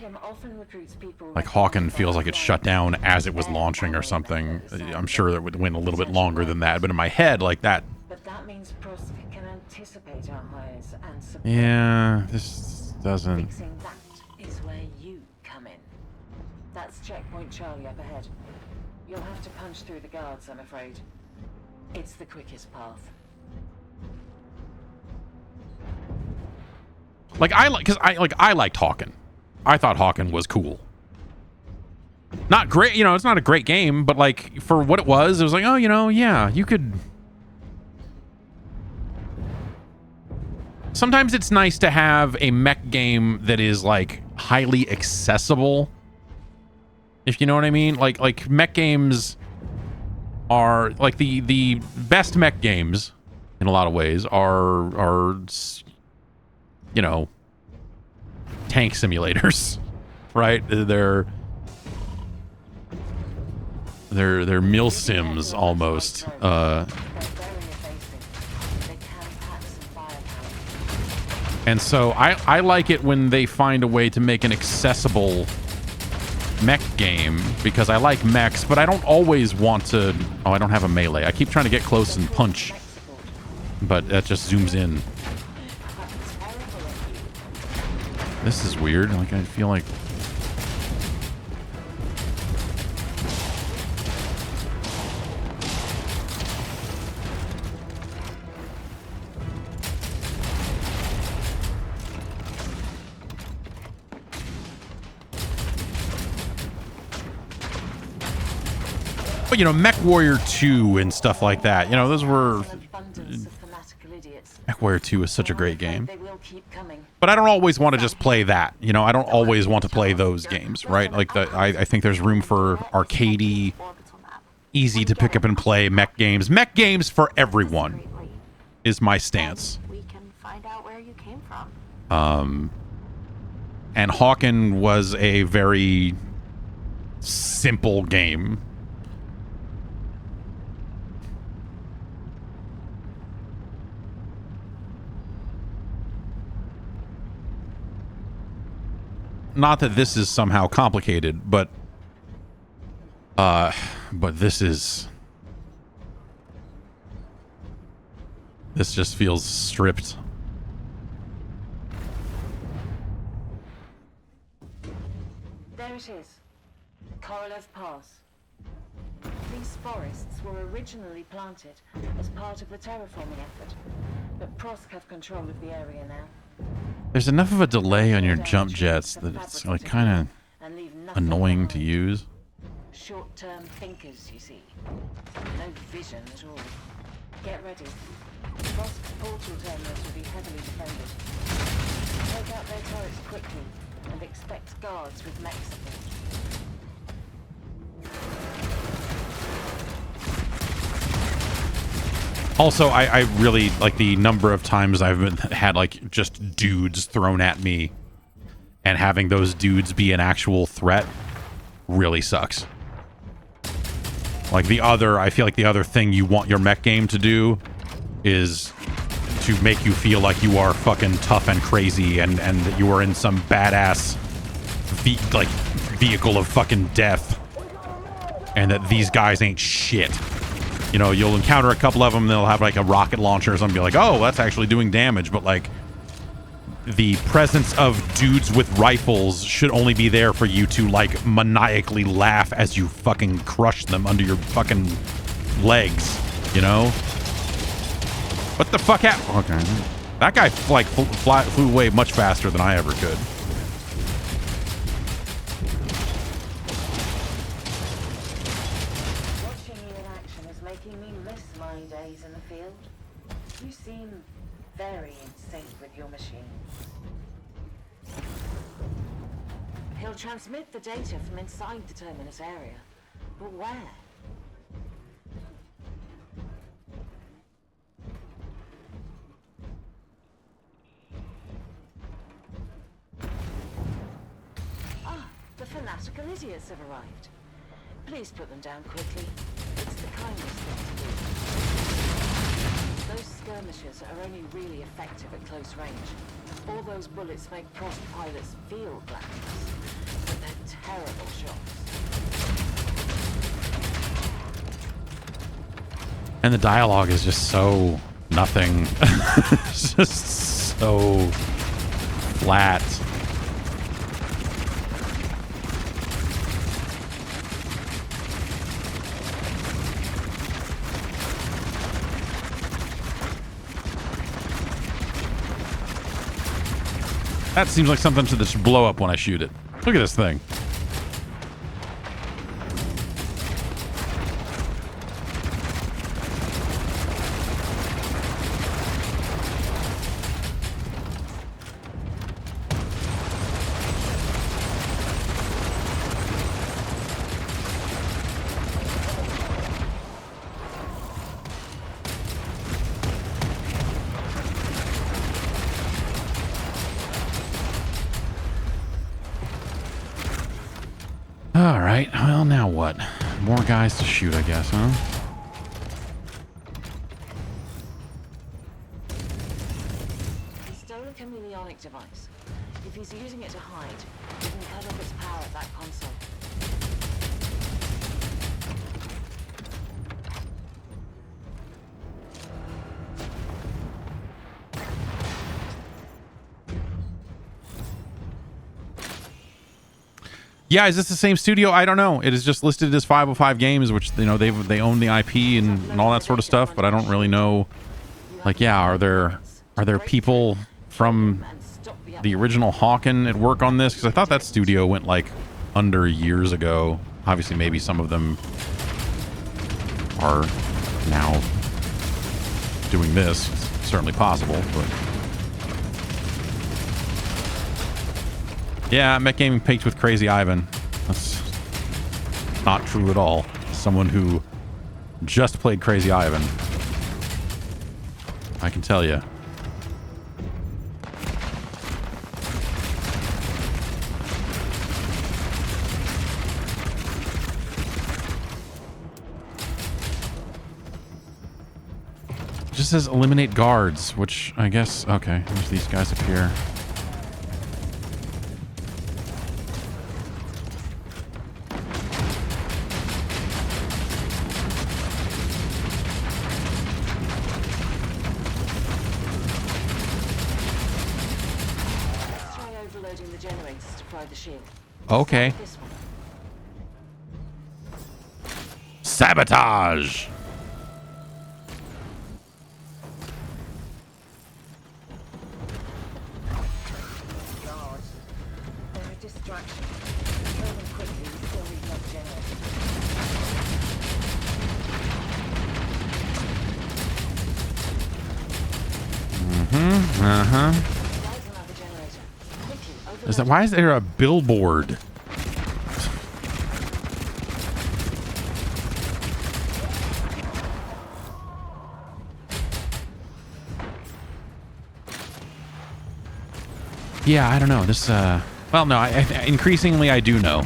A: Like Hawken feels like it shut down as it was launching or something. I'm sure that would win a little bit longer than that, but in my head, like that.
I: But that means Prosk can anticipate our hires and support.
A: Yeah, this doesn't.
I: Fixing that is where you come in. That's checkpoint Charlie up ahead. You'll have to punch through the guards, I'm afraid. It's the quickest path.
A: Like I liked Hawken. I thought Hawken was cool. Not great, you know, it's not a great game, but like for what it was like, oh, you know, yeah, you could. Sometimes it's nice to have a mech game that is like highly accessible. If you know what I mean? Like mech games are like the best mech games in a lot of ways are you know, tank simulators, right? They're mil sims almost. And so I like it when they find a way to make an accessible mech game, because I like mechs, but I don't always want to. Oh, I don't have a melee. I keep trying to get close and punch, but that just zooms in. This is weird. Like, I feel like... But, you know, Mech Warrior 2 and stuff like that. You know, those were... Mech Warrior 2 is such a great game. But I don't always want to just play that. You know, I don't always want to play those games, right? Like, I think there's room for arcadey, easy to pick up and play mech games. Mech games for everyone is my stance.
E: We can find out where you came from.
A: And Hawken was a very simple game. Not that this is somehow complicated, but this just feels stripped.
I: There it is. Korolev Pass. These forests were originally planted as part of the terraforming effort, but Prosk have control of the area now.
A: There's enough of a delay on your jump jets that it's like kind of annoying to use.
I: Short-term thinkers, you see. No vision at all. Get ready. Prosk's portal terminals will be heavily defended. Take out their turrets quickly and expect guards with mech support.
A: Also, I really like the number of times I've had like just dudes thrown at me, and having those dudes be an actual threat really sucks. Like I feel like the other thing you want your mech game to do is to make you feel like you are fucking tough and crazy and that you are in some badass vehicle of fucking death, and that these guys ain't shit. You know, you'll encounter a couple of them, they'll have like a rocket launcher or something, be like, oh, that's actually doing damage, but like the presence of dudes with rifles should only be there for you to like maniacally laugh as you fucking crush them under your fucking legs, you know? What the fuck happened? Okay. That guy like flew away much faster than I ever could.
I: Watching you in action is making me miss my days in the field. You seem very in sync with your machine. He'll transmit the data from inside the terminus area. But where? The fanatical idiots have arrived. Please put them down quickly. It's the kindest thing to do. Those skirmishers are only really effective at close range. All those bullets make Prost pilots feel blackness, but they're terrible shots.
A: And the dialogue is just so nothing. It's just so flat. That seems like something to just blow up when I shoot it. Look at this thing. All right, well, now what? More guys to shoot, I guess, huh?
I: He stole a chameleonic device. If he's using it to hide, he can cut off its power at that console.
A: Yeah, is this the same studio? I don't know. It is just listed as 505 Games, which, you know, they own the IP and all that sort of stuff, but I don't really know. Like, yeah, are there people from the original Hawken at work on this? Because I thought that studio went like under years ago. Obviously, maybe some of them are now doing this. It's certainly possible, but yeah, Met Gaming peaked with Crazy Ivan. That's not true at all. Someone who just played Crazy Ivan, I can tell you. Just says eliminate guards, which I guess, okay, there's these guys up here. Okay. Sabotage.
I: God, they're a distraction. Kill them quickly. We still need another generator.
A: Is that, why is there a billboard? Yeah, I don't know. This, well, no, increasingly I do know.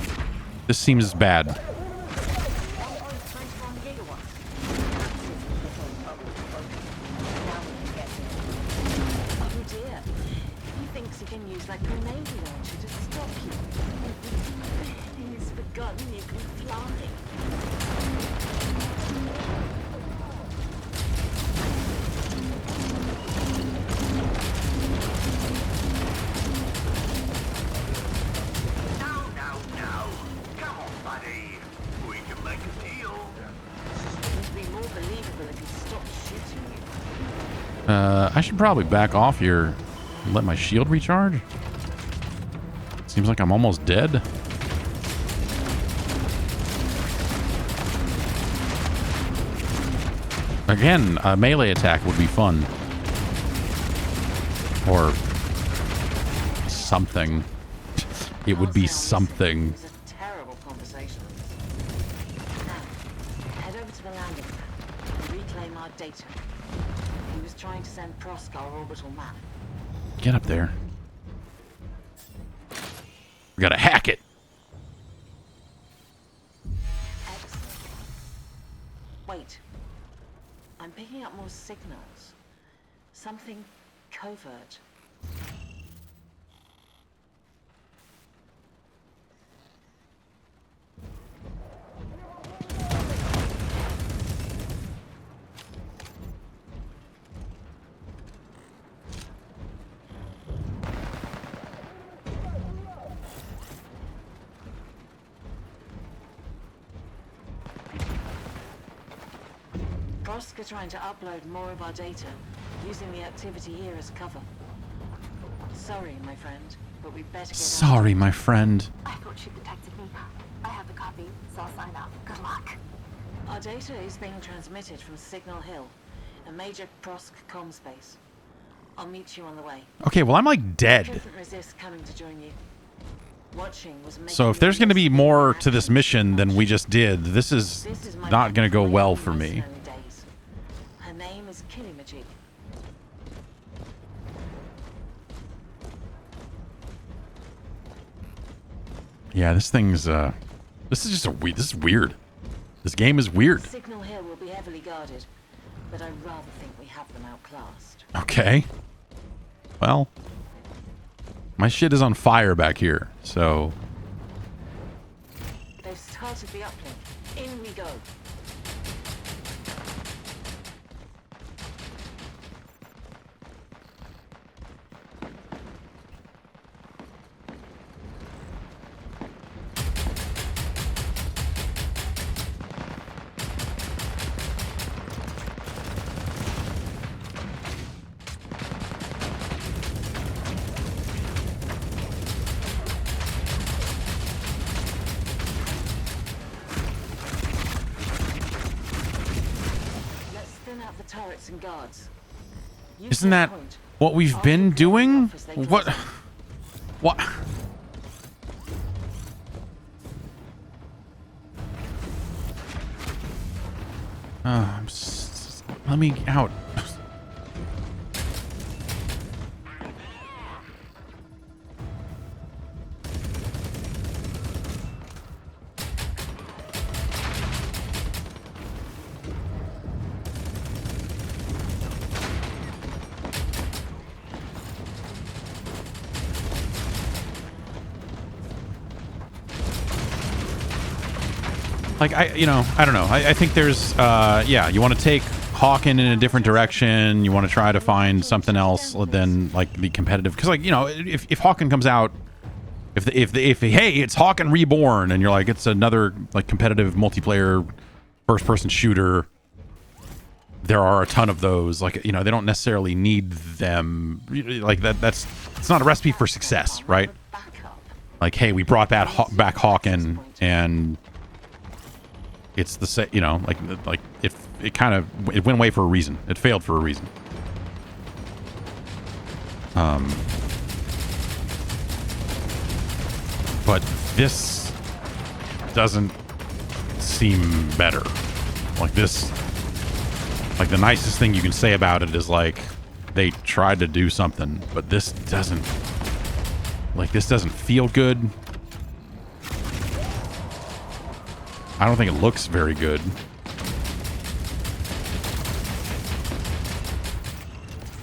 A: This seems bad. I should probably back off here and let my shield recharge. Seems like I'm almost dead. Again, a melee attack would be fun. Or something. It would be something.
I: It was a terrible conversation. Now, head over to the landing pad and reclaim our data. He was trying to send Prosk our orbital map.
A: Get up there. We gotta hack it.
I: Excellent. Wait. I'm picking up more signals. Something covert. Prosk are trying to upload more of our data, using the activity here as cover. Sorry, my friend, but we better get
A: Sorry, my friend.
D: I thought she detected me. I have the copy, so I'll sign up. Good luck.
I: Our data is being transmitted from Signal Hill, a major Prosk comms base. I'll meet you on the way.
A: Okay, well, I'm like dead.
I: Couldn't resist coming to join you. Watching was making
A: So if there's going to be more to this mission than we just did, this is
I: my
A: not going to go well
I: in
A: for
I: my
A: me.
I: snowy days. Her name is Kilimajig.
A: Yeah, this thing's, this is just a weird, this is weird. This game is weird.
I: Signal Hill will be heavily guarded, but I'd rather think we have them outclassed.
A: Okay. Well, my shit is on fire back here, so...
I: They've started the uplink. In we go. Turrets and guards.
A: Isn't that what we've been doing? What? What? Let me out. Like, I don't know. I think there's, yeah, you want to take Hawken in a different direction. You want to try to find something else than, like, the competitive. Because, like, if Hawken comes out, if hey, it's Hawken Reborn, and you're like, it's another, like, competitive multiplayer first-person shooter, there are a ton of those. Like, they don't necessarily need them. Like, it's not a recipe for success, right? Like, hey, we brought back Hawken, and... it's the same, like it kind of, it went away for a reason. It failed for a reason. But this doesn't seem better. Like this, like the nicest thing you can say about it is like they tried to do something, but this doesn't feel good. I don't think it looks very good.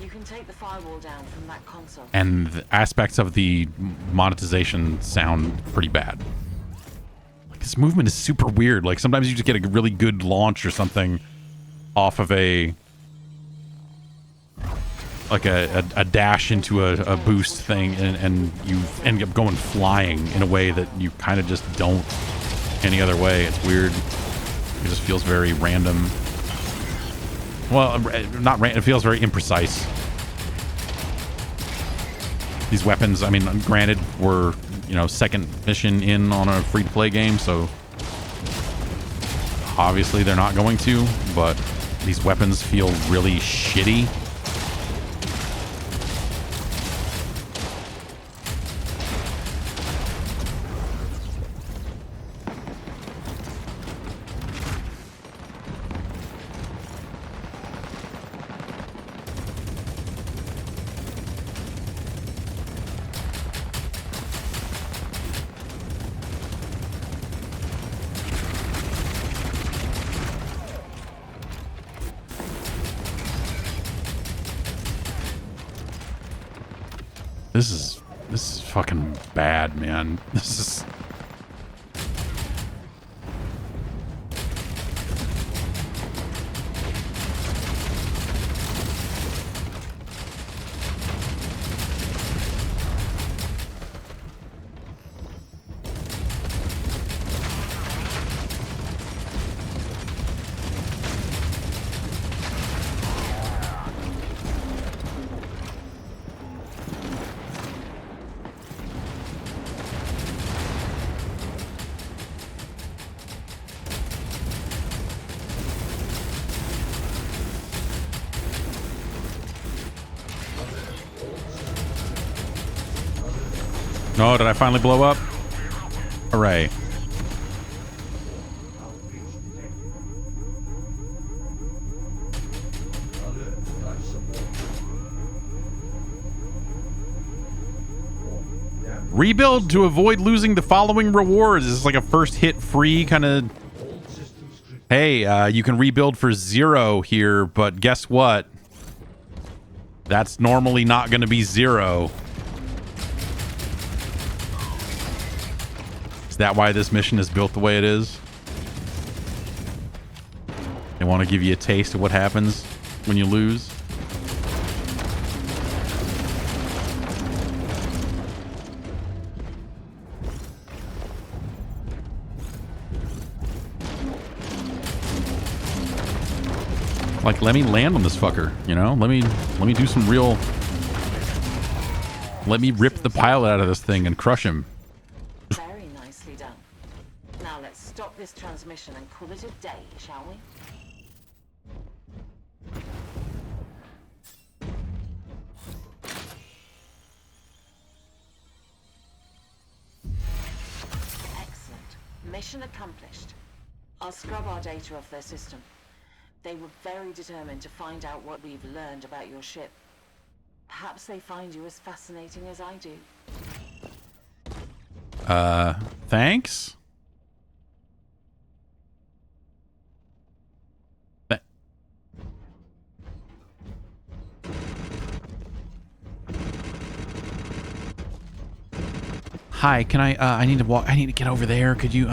I: You can take the firewall down from that console.
A: And the aspects of the monetization sound pretty bad. Like, this movement is super weird. Like, sometimes you just get a really good launch or something off of a dash into a boost thing, and you end up going flying in a way that you kind of just don't any other way. It's weird. It just feels very random. Well, not it feels very imprecise. These weapons, I mean, granted, we're, you know, second mission in on a free-to-play game, so obviously they're not going to, but these weapons feel really shitty. This is fucking bad, man. This is... Oh, did I finally blow up? Hooray. Rebuild to avoid losing the following rewards. This is like a first hit free kind of... Hey, you can rebuild for 0 here, but guess what? That's normally not going to be 0. Is that why this mission is built the way it is? They want to give you a taste of what happens when you lose. Like, let me land on this fucker, you know? Let me do some real... Let me rip the pilot out of this thing and crush him.
I: Very nicely done. Now let's stop this transmission and call it a day, shall we? Excellent. Mission accomplished. I'll scrub our data off their system. They were very determined to find out what we've learned about your ship. Perhaps they find you as fascinating as I do.
A: Thanks? Hi, can I need to walk, I need to get over there. Could you,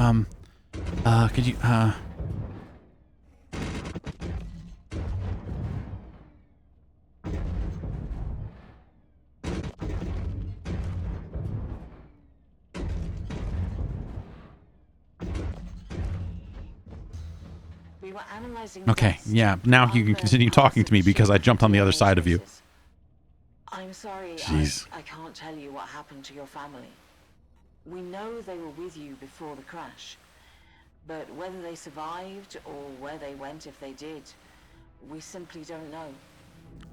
I: We were analyzing
A: Okay,
I: dust,
A: yeah, now you can continue talking to me because I jumped on the other side of you.
I: I'm sorry,
A: Jeez.
I: I can't tell you what happened to your family. We know they were with you before the crash, but whether they survived or where they went if they did, we simply don't know.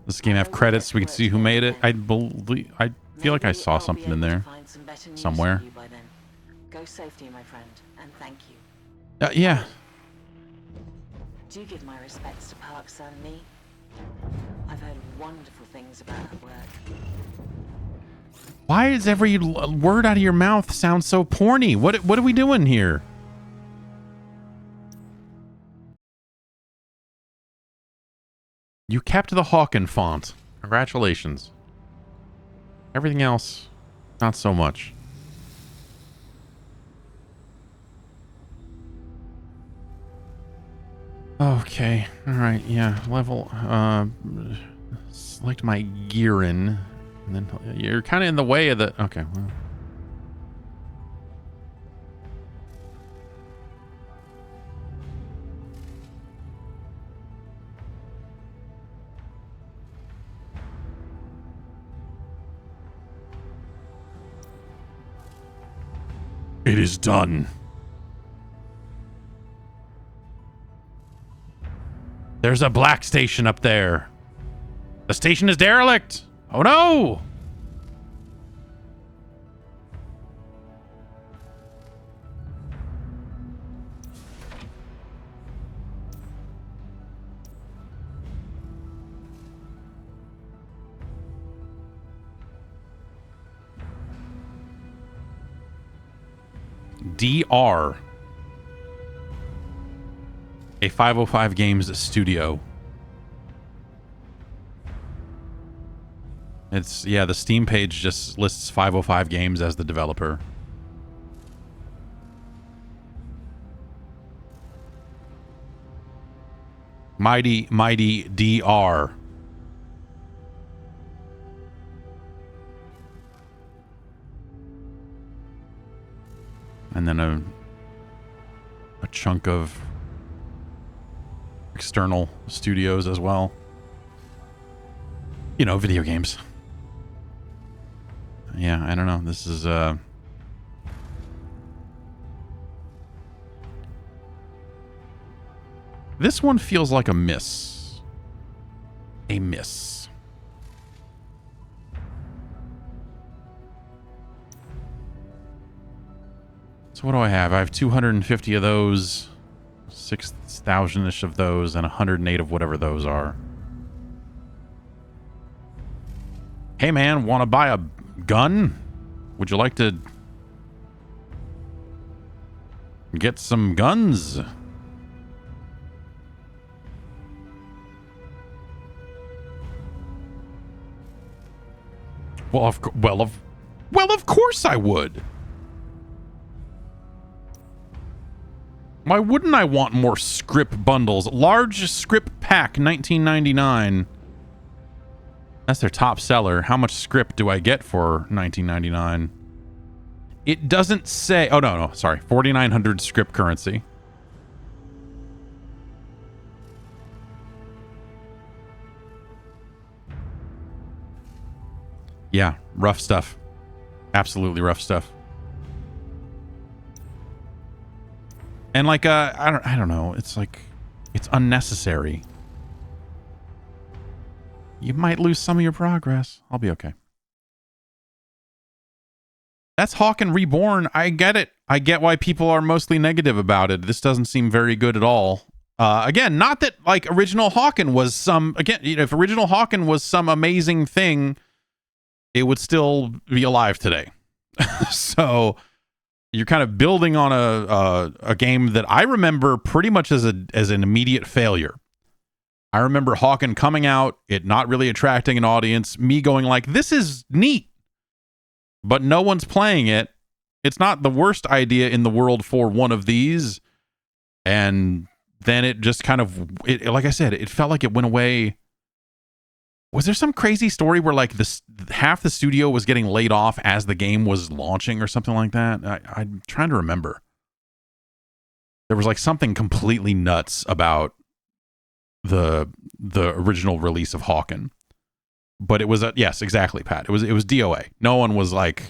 A: Does this game have credits so we can see who made it? I feel like I saw something in there somewhere.
I: Go safety, my friend, and thank you.
A: Yeah.
I: Do give my respects to Park's son, Nee. I've heard wonderful things about her work.
A: Why does every word out of your mouth sound so porny? What are we doing here? You kept the Hawken font. Congratulations. Everything else, not so much. Okay. All right. Yeah. Level. Select my gear in. And then you're kind of in the way of the... Okay. Well. It is done. There's a black station up there. The station is derelict. Oh no! DR. A 505 Games studio. It's, yeah, the Steam page just lists 505 Games as the developer. Mighty DR. And then a chunk of external studios as well. You know, video games. Yeah, I don't know. This is this one feels like a miss. A miss. So what do I have? I have 250 of those, 6,000-ish of those, and 108 of whatever those are. Hey man, want to buy a gun? Would you like to get some guns? Well, of course I would. Why wouldn't I want more script bundles? Large script pack, $19.99. That's their top seller. How much script do I get for $19.99? It doesn't say. Oh, no, sorry. 4,900 script currency. Yeah, rough stuff. Absolutely rough stuff. And like, I don't know. It's like, it's unnecessary. You might lose some of your progress. I'll be okay. That's Hawken Reborn. I get it. I get why people are mostly negative about it. This doesn't seem very good at all. Again, not that like original Hawken was some, again, you know, if original Hawken was some amazing thing, it would still be alive today. So you're kind of building on a game that I remember pretty much as an immediate failure. I remember Hawken coming out, it not really attracting an audience, me going like, this is neat, but no one's playing it. It's not the worst idea in the world for one of these. And then it just kind of, like I said, it felt like it went away. Was there some crazy story where like half the studio was getting laid off as the game was launching or something like that? I'm trying to remember. There was like something completely nuts about the original release of Hawken. But it was yes, exactly, Pat. It was DOA. No one was like,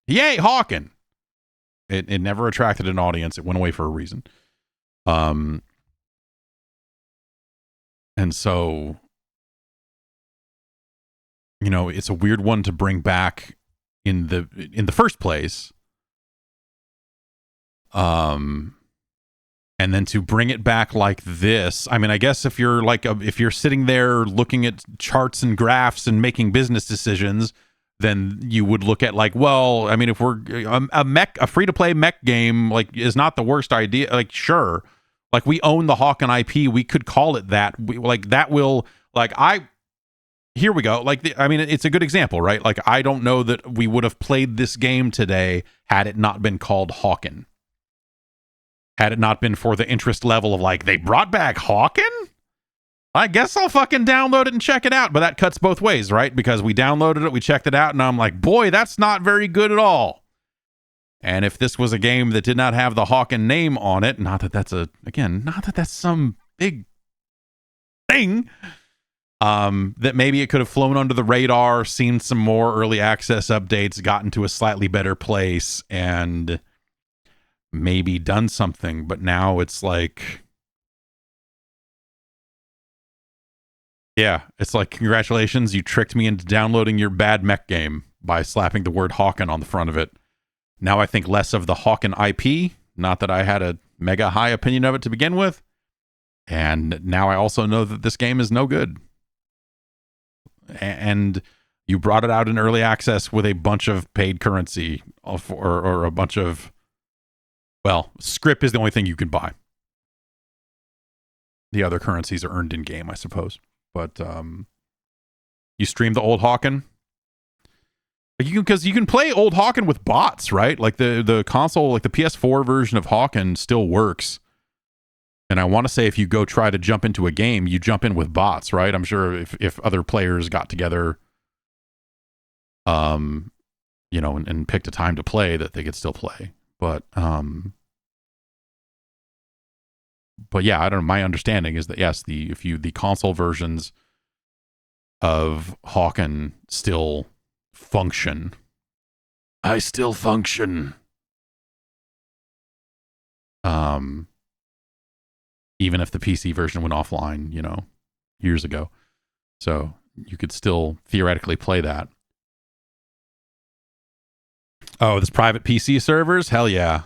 A: yay, Hawken. It never attracted an audience. It went away for a reason. And so, you know, it's a weird one to bring back in the first place. And then to bring it back like this, I mean, I guess if you're like if you're sitting there looking at charts and graphs and making business decisions, then you would look at like, well, I mean, if we're a free-to-play mech game, like, is not the worst idea. Like, sure, like we own the Hawken IP, we could call it that. Here we go. Like, I mean, it's a good example, right? Like, I don't know that we would have played this game today had it not been called Hawken. Had it not been for the interest level of like, they brought back Hawken? I guess I'll fucking download it and check it out. But that cuts both ways, right? Because we downloaded it, we checked it out, and I'm like, boy, that's not very good at all. And if this was a game that did not have the Hawken name on it, not that that's some big thing, that maybe it could have flown under the radar, seen some more early access updates, gotten to a slightly better place, and maybe done something, but now it's like, yeah, it's like, congratulations, you tricked me into downloading your bad mech game by slapping the word Hawken on the front of it. Now I think less of the Hawken IP, not that I had a mega high opinion of it to begin with, and now I also know that this game is no good. And you brought it out in early access with a bunch of paid currency, or a bunch of, well, script is the only thing you can buy. The other currencies are earned in game, I suppose. But you stream the old Hawken. Because you can play old Hawken with bots, right? Like the console, like the PS4 version of Hawken still works. And I want to say if you go try to jump into a game, you jump in with bots, right? I'm sure if other players got together, and picked a time to play, that they could still play. But yeah, I don't know. My understanding is that yes, the console versions of Hawken still function. I still function. Even if the PC version went offline, years ago. So you could still theoretically play that. Oh, this private PC servers? Hell yeah.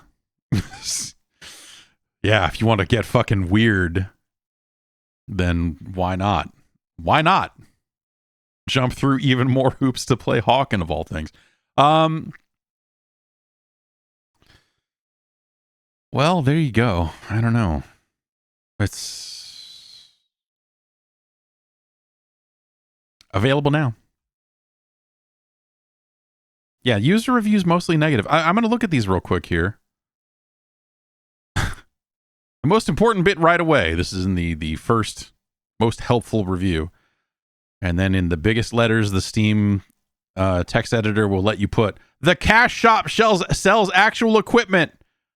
A: Yeah, if you want to get fucking weird, then why not? Why not? Jump through even more hoops to play Hawken of all things. Well, there you go. I don't know. It's available now. Yeah, user reviews mostly negative. I'm going to look at these real quick here. The most important bit right away. This is in the first most helpful review. And then in the biggest letters, the Steam text editor will let you put, the cash shop sells actual equipment.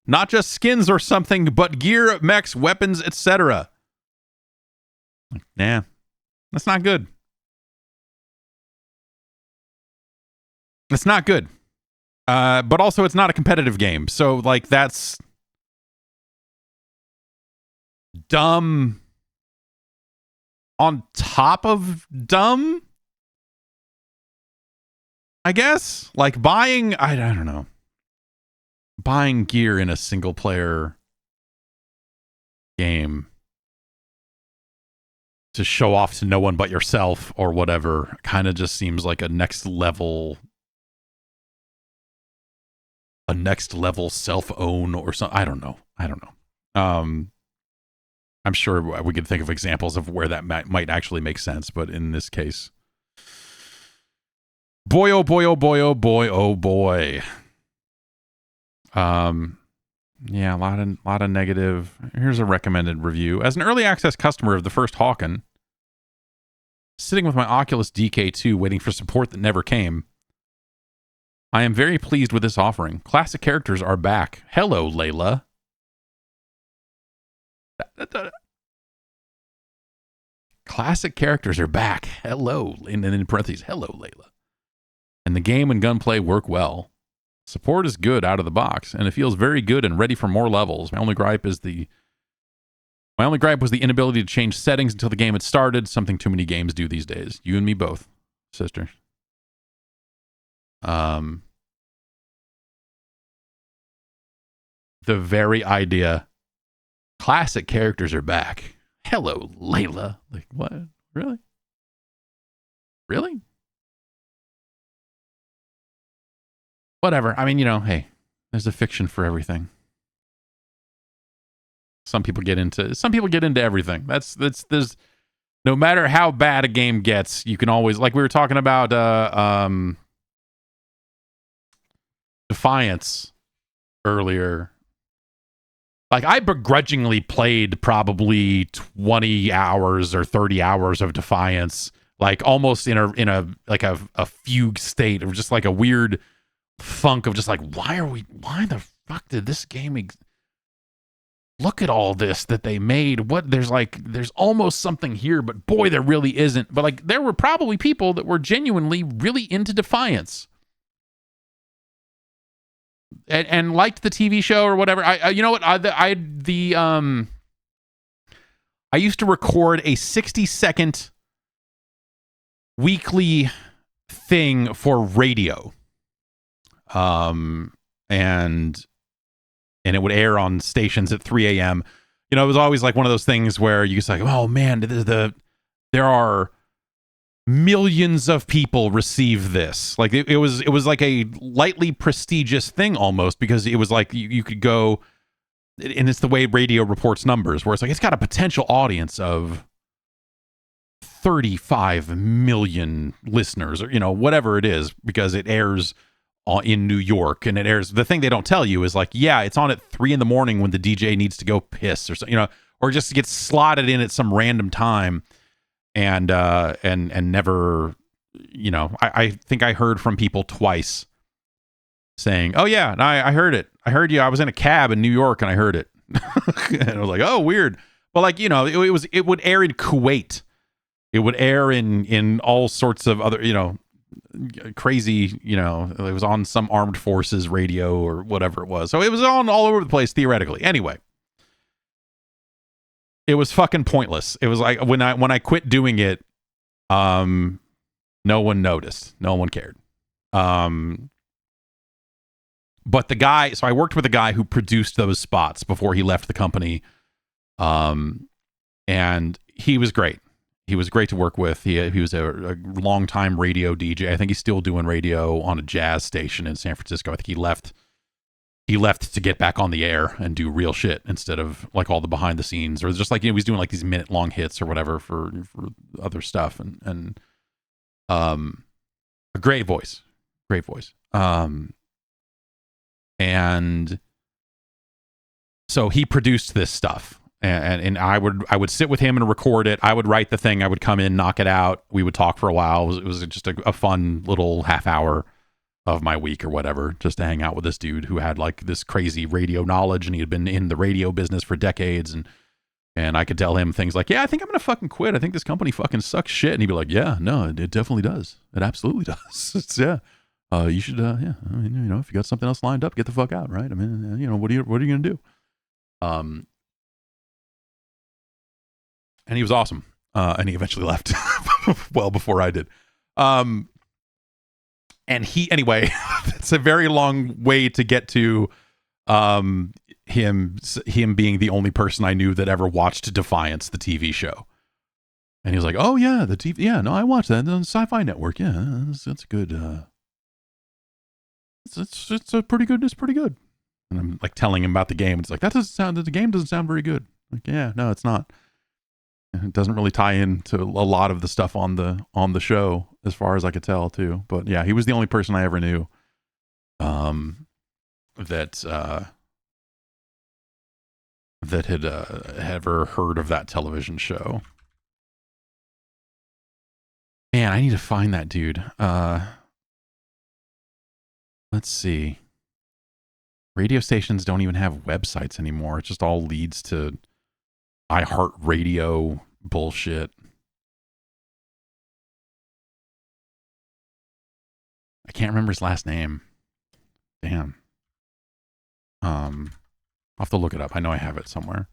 A: Not just skins or something, but gear, mechs, weapons, etc. Nah, that's not good. It's not good. But also it's not a competitive game. So, like, that's dumb on top of dumb, I guess. Like, buying, I don't know. Buying gear in a single player game to show off to no one but yourself or whatever kind of just seems like a next level self-own or something. I don't know. I'm sure we could think of examples of where that might actually make sense, but in this case, boy, oh boy, oh boy, oh boy, oh boy. Yeah, a lot of negative. Here's a recommended review. As an early access customer of the first Hawken, sitting with my Oculus DK2 waiting for support that never came, I am very pleased with this offering. Classic characters are back. Hello, Layla. Classic characters are back. Hello. And then in parentheses, hello, Layla. And the game and gunplay work well. Support is good out of the box, and it feels very good and ready for more levels. My only gripe was the inability to change settings until the game had started, something too many games do these days. You and me both, sister. The very idea, classic characters are back. Hello, Layla. Like, what? Really? Really? Whatever. I mean, hey, there's a fiction for everything. Some people get into everything. There's no matter how bad a game gets, you can always, like we were talking about Defiance earlier. Like, I begrudgingly played probably 20 hours or 30 hours of Defiance, like almost in a fugue state of just like a weird funk of just like, why the fuck did this game look at all this that they made? What, there's almost something here, but boy, there really isn't. But like, there were probably people that were genuinely really into Defiance. and liked the TV show or whatever. I you know what? I used to record a 60-second weekly thing for radio. And it would air on stations at 3 a.m. You know, it was always like one of those things where you just like, oh man, there are millions of people receive this. Like it was like a lightly prestigious thing almost, because it was like you could go, and it's the way radio reports numbers, where it's like it's got a potential audience of 35 million listeners, or, you know, whatever it is, because it airs in New York, and it airs. The thing they don't tell you is like, yeah, it's on at 3 a.m. when the DJ needs to go piss or something, you know, or just gets slotted in at some random time, and never, you know, I think I heard from people twice saying, oh yeah, I heard it. I heard you. I was in a cab in New York and I heard it. And I was like, oh, weird. But like, you know, it would air in Kuwait. It would air in all sorts of other, you know, crazy, you know, it was on some armed forces radio or whatever it was. So it was on all over the place theoretically. Anyway, it was fucking pointless. It was like when I quit doing it, no one noticed. No one cared. But the guy, so I worked with a guy who produced those spots before he left the company. And he was great. He was great to work with. He was a longtime radio DJ. I think he's still doing radio on a jazz station in San Francisco. I think he left to get back on the air and do real shit instead of like all the behind the scenes, or just like, you know, he's doing like these minute long hits or whatever for other stuff. And a great voice. And so he produced this stuff. And I would sit with him and record it. I would write the thing. I would come in, knock it out. We would talk for a while. It was just a fun little half hour of my week or whatever, just to hang out with this dude who had like this crazy radio knowledge, and he had been in the radio business for decades. And I could tell him things like, yeah, I think I'm going to fucking quit. I think this company fucking sucks shit. And he'd be like, yeah, no, it definitely does. It absolutely does. Yeah. You should, yeah. I mean, you know, if you got something else lined up, get the fuck out, right? I mean, you know, what are you going to do? And he was awesome. And he eventually left well before I did. And anyway, it's a very long way to get to him being the only person I knew that ever watched Defiance, the TV show. And he was like, oh yeah, the TV. Yeah, no, I watched that on Sci-Fi Network. Yeah, that's good. It's pretty good. It's pretty good. And I'm like telling him about the game. It's like, the game doesn't sound very good. Like, yeah, no, it's not. It doesn't really tie into a lot of the stuff on the show, as far as I could tell, too. But yeah, he was the only person I ever knew that had ever heard of that television show. Man, I need to find that dude. Let's see. Radio stations don't even have websites anymore. It just all leads to iHeartRadio bullshit. I can't remember his last name. Damn. I'll have to look it up. I know I have it somewhere.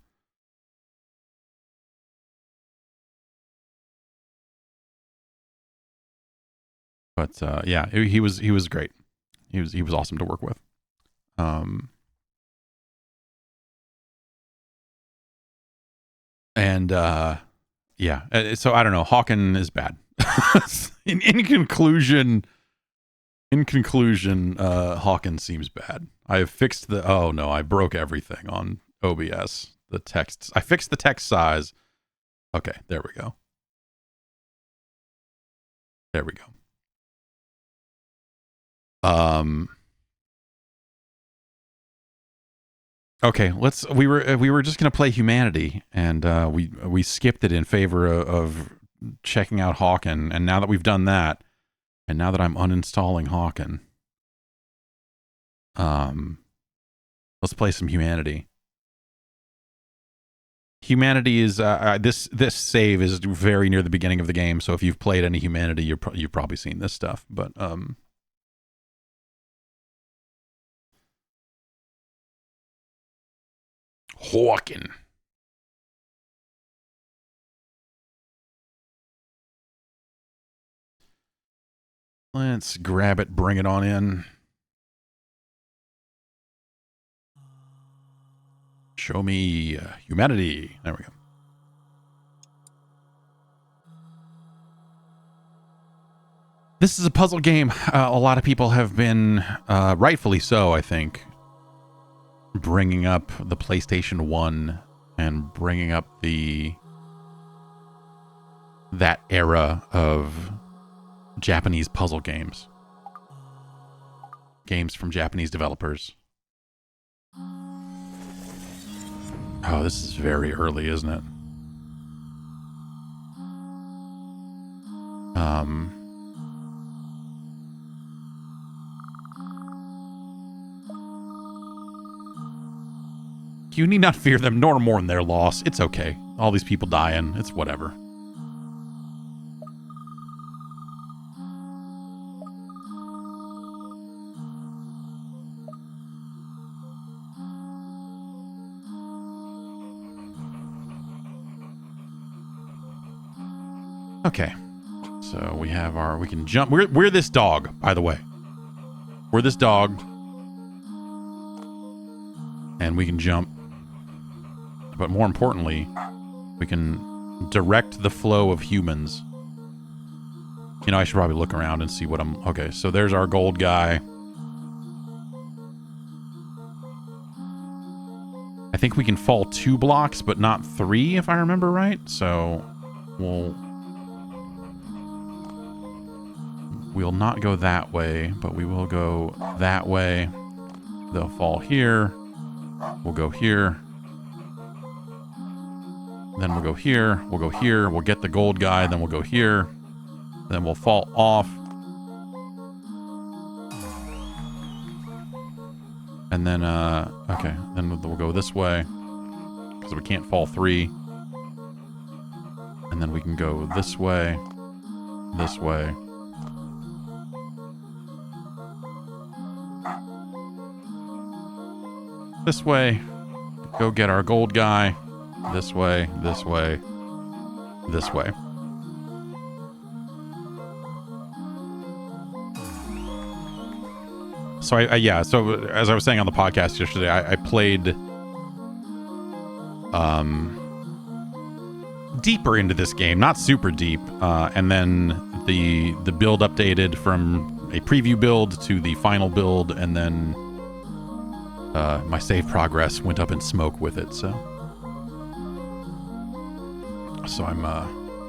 A: But yeah, he was great. He was awesome to work with. Yeah, so I don't know. Hawken is bad. in conclusion, Hawken seems bad. I have fixed I broke everything on OBS. The texts. I fixed the text size. Okay, there we go. Okay, we were just gonna play Humanity, and we skipped it in favor of checking out Hawken. And now that we've done that, and now that I'm uninstalling Hawken, let's play some Humanity. Humanity is this save is very near the beginning of the game, so if you've played any Humanity, you've probably seen this stuff. But Hawken. Let's grab it, bring it on in. Show me humanity. There we go. This is a puzzle game. A lot of people have been, rightfully so, I think, bringing up the PlayStation 1 and bringing up that era of Japanese puzzle games. Games from Japanese developers. Oh, this is very early, isn't it? You need not fear them nor mourn their loss. It's okay. All these people dying. It's whatever. Okay. So we have we can jump. We're this dog, by the way. We're this dog. And we can jump. But more importantly, we can direct the flow of humans. You know, I should probably look around and see what I'm... Okay, so there's our gold guy. I think we can fall 2 blocks, but not 3, if I remember right. So we'll not go that way, but we will go that way. They'll fall here. We'll go here. Then we'll go here. We'll go here. We'll get the gold guy. Then we'll go here. Then we'll fall off. And then, okay. Then we'll go this way. Because we can't fall 3. And then we can go this way. This way. This way. Go get our gold guy. This way, this way, this way. So yeah, so as I was saying on the podcast yesterday, I played deeper into this game, not super deep, and then the build updated from a preview build to the final build, and then my save progress went up in smoke with it, so I'm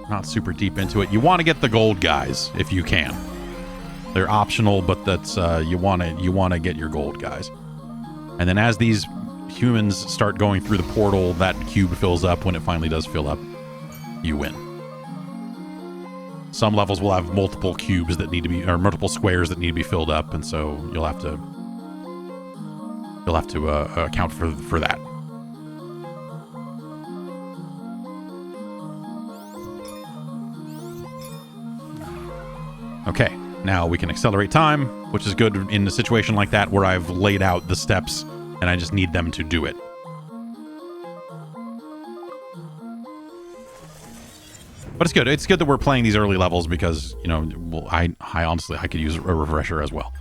A: not super deep into it. You want to get the gold guys if you can. They're optional, but that's you want to get your gold guys. And then as these humans start going through the portal, that cube fills up. When it finally does fill up, you win. Some levels will have multiple cubes that need to be, or multiple squares that need to be filled up, and so you'll have to account for that. Okay, now we can accelerate time, which is good in a situation like that where I've laid out the steps and I just need them to do it. But it's good. It's good that we're playing these early levels because, you know, well, I honestly, I could use a refresher as well.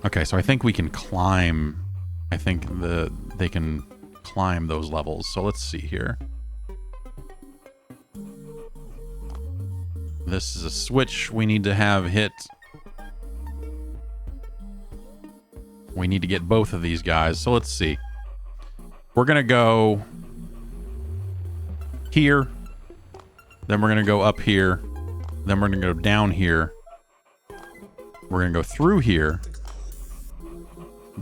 A: Okay, so I think we can climb. I think they can climb those levels. So let's see here. This is a switch we need to have hit. We need to get both of these guys. So let's see. We're going to go here. Then we're going to go up here. Then we're going to go down here. We're going to go through here.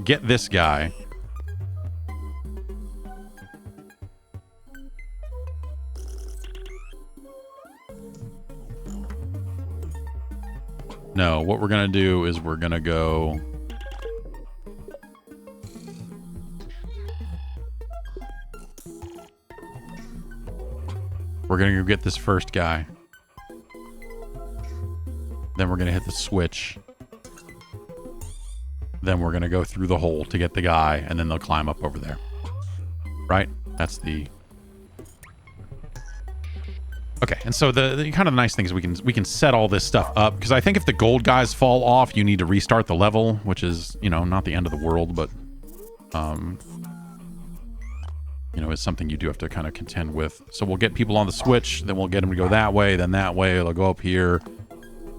A: Get this guy. No, what we're going to do is we're going to go... We're going to go get this first guy. Then we're going to hit the switch. Then we're going to go through the hole to get the guy, and then they'll climb up over there. right? That's the... Okay, and so the kind of nice thing is we can set all this stuff up, because I think if the gold guys fall off, you need to restart the level, which is, you know, not the end of the world, but you know, it's something you do have to kind of contend with. So we'll get people on the switch, then we'll get them to go that way, then that way. They'll go up here.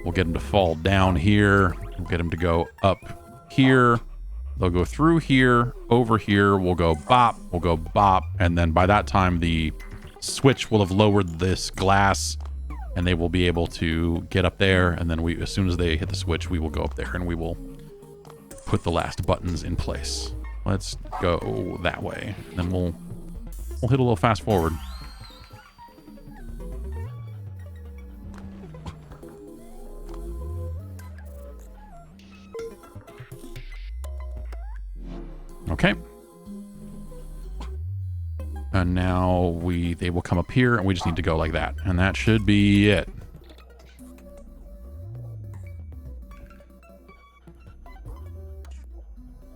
A: We'll get them to fall down here. We'll get them to go up here. They'll go through here, over here. We'll go bop, and then by that time the switch will have lowered this glass, and they will be able to get up there. And then as soon as they hit the switch, we will go up there and we will put the last buttons in place. Let's go that way. Then we'll hit a little fast forward. Okay. And now they will come up here, and we just need to go like that. And that should be it.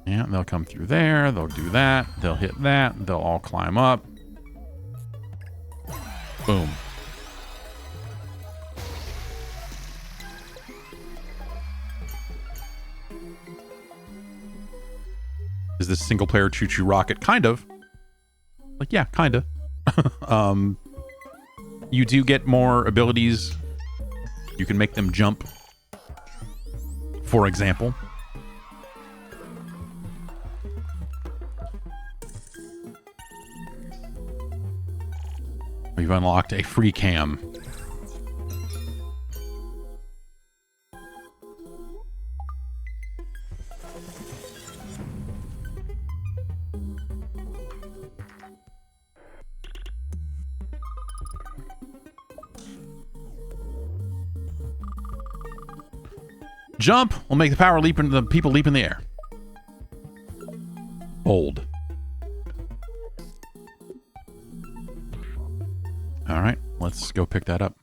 A: Yeah, they'll come through there. They'll do that. They'll hit that. They'll all climb up. Boom. Is this single player choo-choo rocket? Kind of. Like, yeah, kind of. You do get more abilities. You can make them jump. For example. We've unlocked a free cam. Jump will make the power leap into the people leap in the air. Bold. All right, let's go pick that up.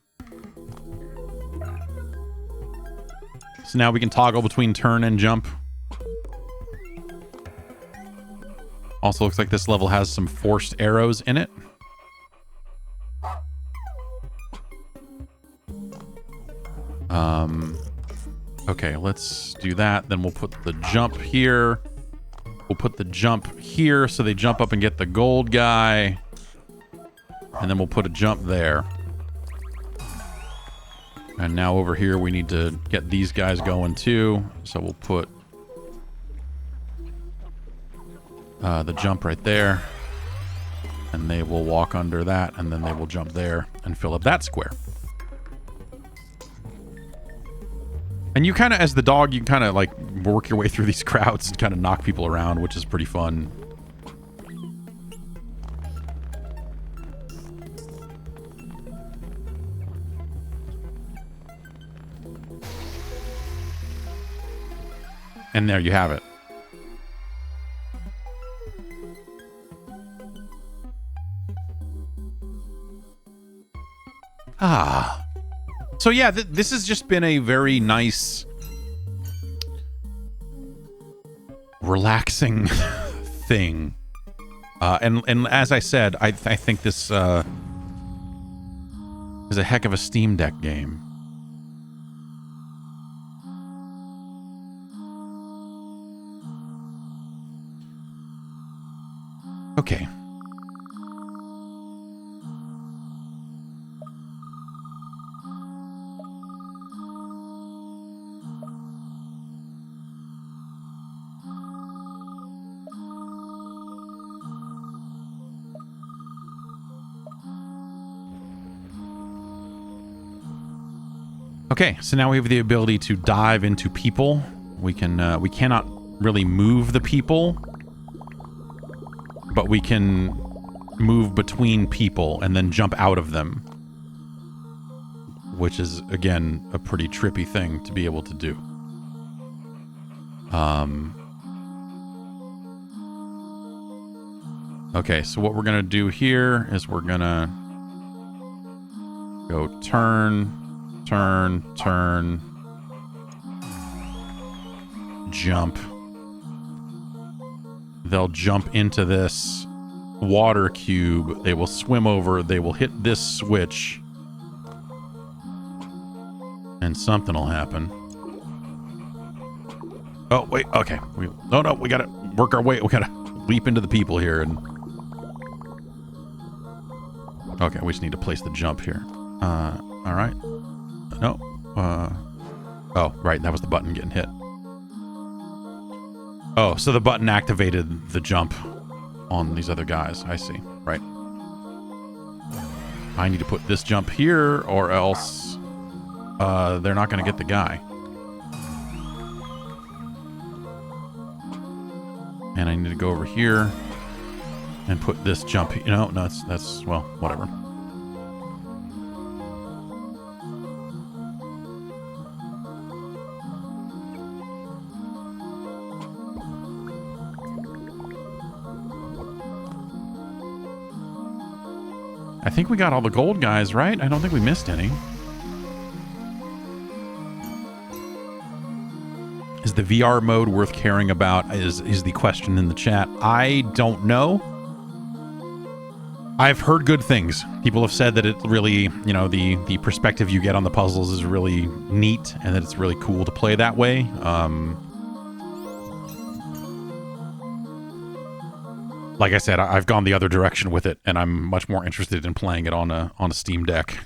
A: So now we can toggle between turn and jump. Also looks like this level has some forced arrows in it. Okay, let's do that. Then we'll put the jump here. We'll put the jump here so they jump up and get the gold guy. And then we'll put a jump there. And now over here we need to get these guys going too. So we'll put the jump right there. And they will walk under that, and then they will jump there and fill up that square. And you kind of, as the dog, you kind of like work your way through these crowds and kind of knock people around, which is pretty fun. And there you have it. Ah. So yeah, this has just been a very nice, relaxing thing. And as I said, I think this is a heck of a Steam Deck game. Okay. Okay, so now we have the ability to dive into people. We cannot really move the people, but we can move between people and then jump out of them, which is, again, a pretty trippy thing to be able to do. Okay, so what we're going to do here is we're going to go turn, jump. They'll jump into this, water cube. They will swim over. They will hit this switch. And something will happen. Oh, wait. Okay. No, we got to work our way. We got to leap into the people here. And okay, we just need to place the jump here. All right. No. Oh, right. That was the button getting hit. Oh, so the button activated the jump on these other guys. I see. Right. I need to put this jump here or else they're not going to get the guy. And I need to go over here and put this jump. You know, no, that's well, whatever. I think we got all the gold guys, right? I don't think we missed any. Is the VR mode worth caring about? Is the question in the chat. I don't know. I've heard good things. People have said that it really, you know, the perspective you get on the puzzles is really neat and that it's really cool to play that way. Like I said, I've gone the other direction with it, and I'm much more interested in playing it on a Steam Deck.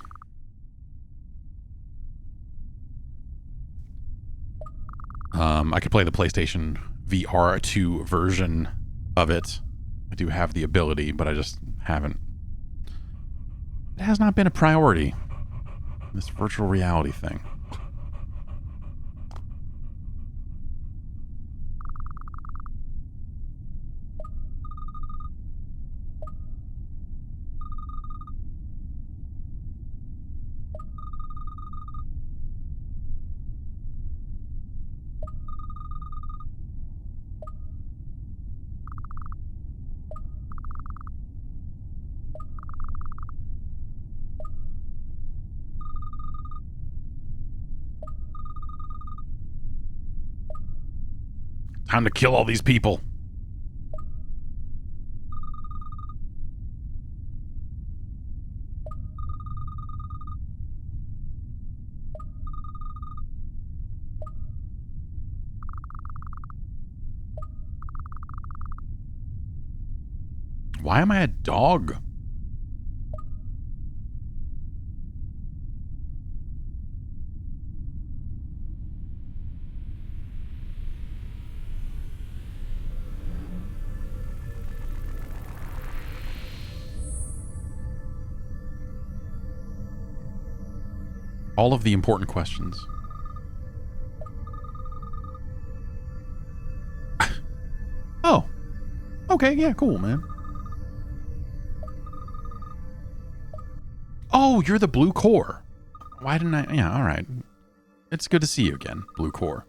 A: I could play the PlayStation VR 2 version of it. I do have the ability, but I just haven't. It has not been a priority, this virtual reality thing. Time to kill all these people. Why am I a dog? All of the important questions. Oh. Okay, yeah, cool, man. Oh, you're the blue core. Why didn't I? Yeah, all right. It's good to see you again, blue core.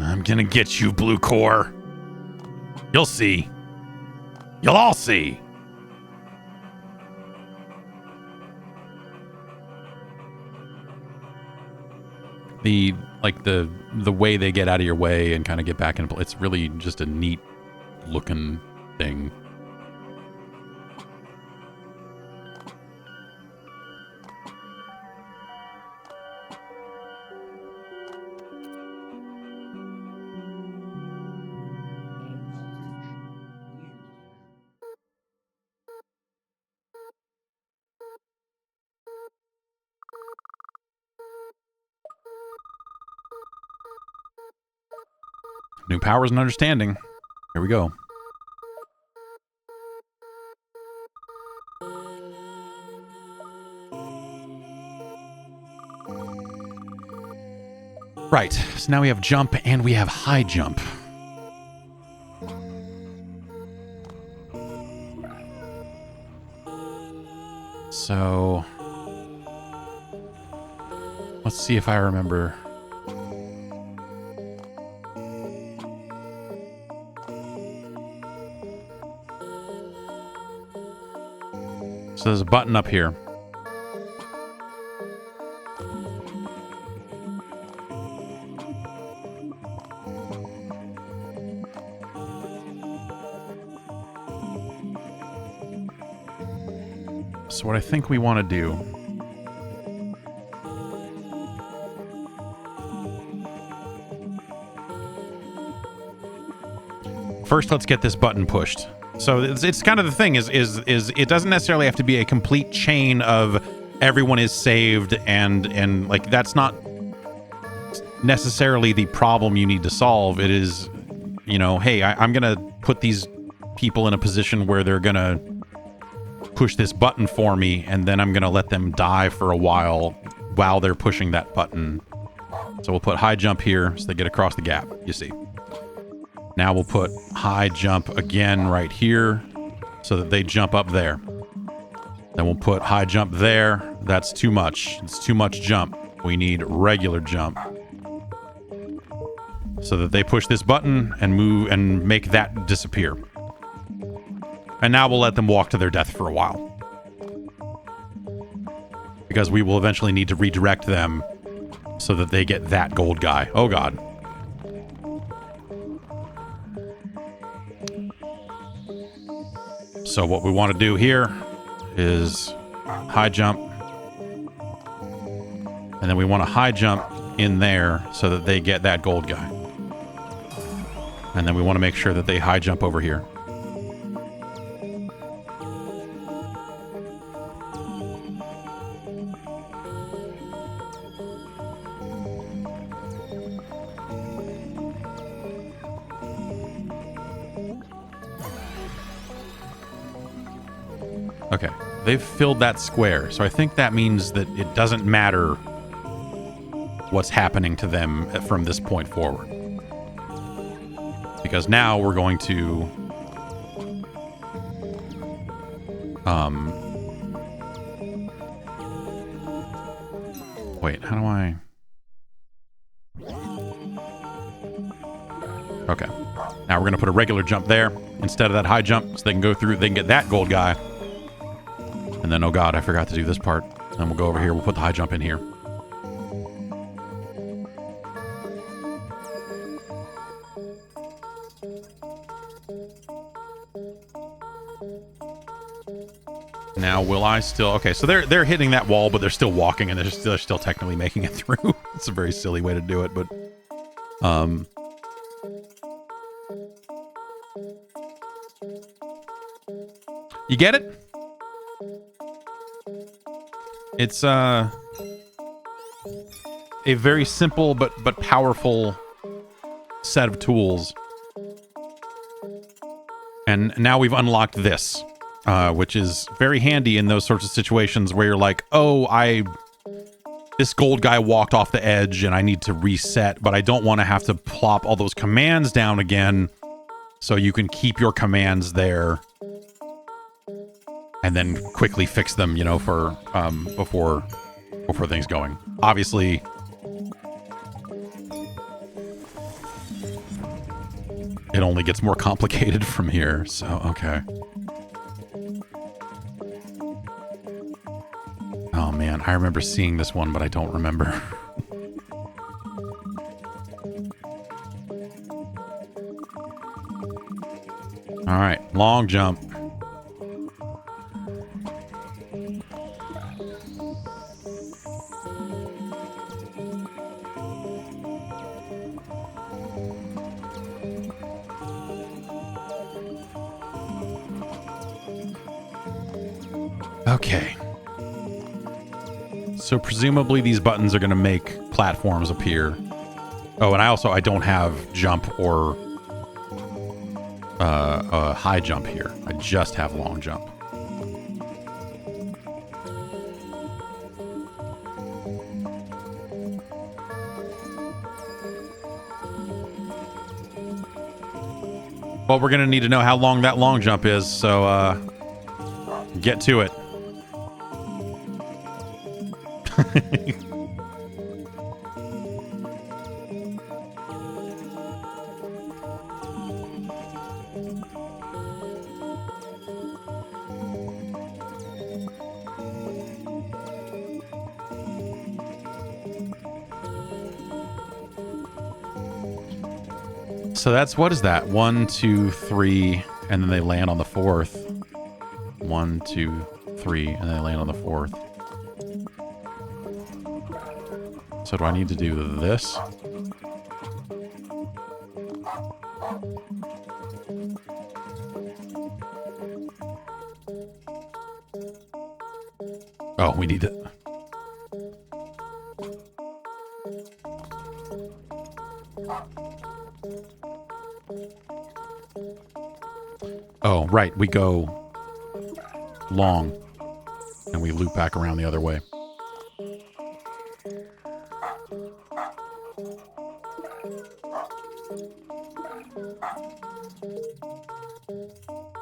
A: I'm gonna get you, blue core. You'll see. You'll all see. The way they get out of your way and kind of get back in, it's really just a neat looking thing. New powers and understanding. Here we go. Right, so now we have jump and we have high jump. So let's see if I remember. So there's a button up here. So what I think we want to do first, let's get this button pushed. So it's kind of the thing is it doesn't necessarily have to be a complete chain of everyone is saved and like that's not necessarily the problem you need to solve. It is, you know, hey, I'm gonna put these people in a position where they're gonna push this button for me, and then I'm gonna let them die for a while they're pushing that button. So we'll put high jump here so they get across the gap, you see. Now we'll put high jump again right here so that they jump up there. Then we'll put high jump there. That's too much. It's too much jump. We need regular jump so that they push this button and move and make that disappear. And now we'll let them walk to their death for a while, because we will eventually need to redirect them so that they get that gold guy. Oh god. So what we want to do here is high jump, and then we want to high jump in there so that they get that gold guy. And then we want to make sure that they high jump over here. Okay, they've filled that square, so I think that means that it doesn't matter what's happening to them from this point forward. Because now we're going to wait, how do I... Okay, now we're going to put a regular jump there instead of that high jump so they can go through, they can get that gold guy. And then, oh god, I forgot to do this part. And we'll go over here, we'll put the high jump in here. Now, will I still... Okay, so they're hitting that wall, but they're still walking, and they're still technically making it through. It's a very silly way to do it, but... You get it? It's a very simple but powerful set of tools. And now we've unlocked this, which is very handy in those sorts of situations where you're like, oh, this gold guy walked off the edge and I need to reset, but I don't want to have to plop all those commands down again. So you can keep your commands there and then quickly fix them, you know, for before things going. Obviously, it only gets more complicated from here. So, okay. Oh man, I remember seeing this one, but I don't remember. All right, long jump. Okay. So presumably these buttons are going to make platforms appear. Oh, and I don't have jump or high jump here. I just have long jump. Well, we're going to need to know how long that long jump is, so get to it. So that's, what is that? 1, 2, 3, and then they land on the 4th. 1, 2, 3, and then they land on the 4th. So do I need to do this? Oh, we need to... Oh, right. We go long and we loop back around the other way.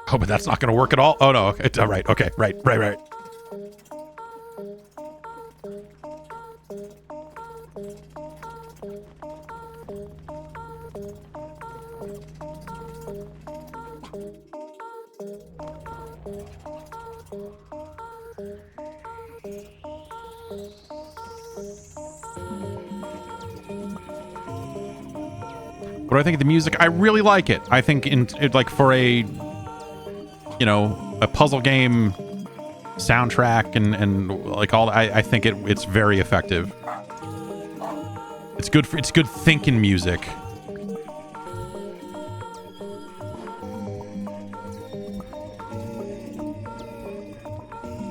A: Oh, but that's not going to work at all? Oh, no. Okay. Right. Okay. Right. What do I think of the music? I really like it. I think like for a, you know, a puzzle game soundtrack and like all, I think it's very effective. It's good thinking music.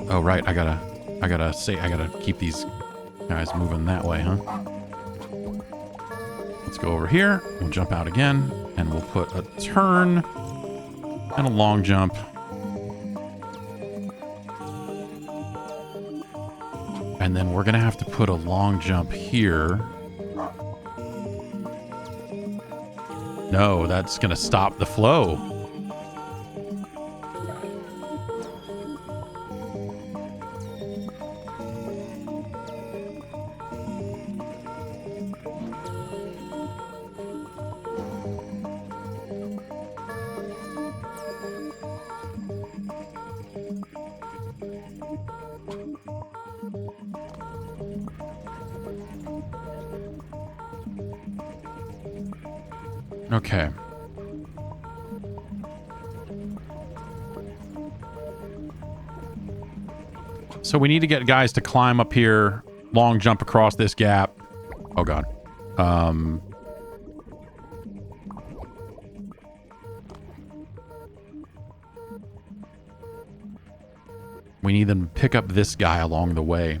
A: Oh right, I gotta keep these guys moving that way, huh? Let's go over here. We'll jump out again, and we'll put a turn and a long jump. And then we're gonna have to put a long jump here. No, that's gonna stop the flow. Okay. So we need to get guys to climb up here, long jump across this gap. Oh god. We need them to pick up this guy along the way.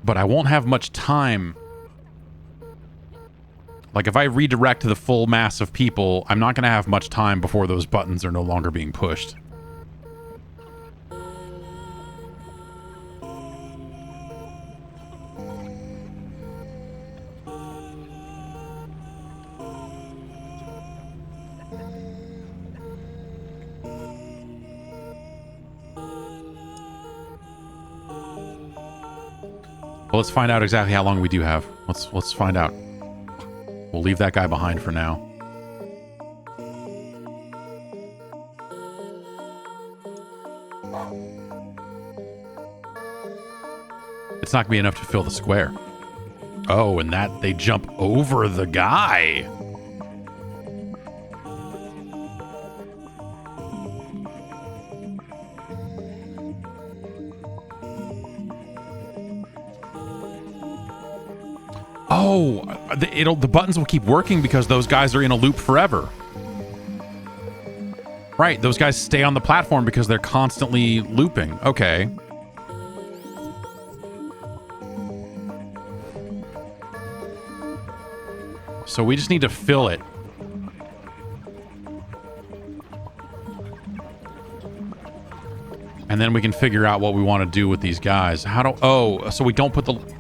A: But I won't have much time. Like, if I redirect the full mass of people, I'm not going to have much time before those buttons are no longer being pushed. Well, let's find out exactly how long we do have. Let's find out. We'll leave that guy behind for now. It's not gonna be enough to fill the square. Oh, and that they jump over the guy. Oh, the buttons will keep working because those guys are in a loop forever. Right, those guys stay on the platform because they're constantly looping. Okay. So we just need to fill it. And then we can figure out what we want to do with these guys. So we don't put the...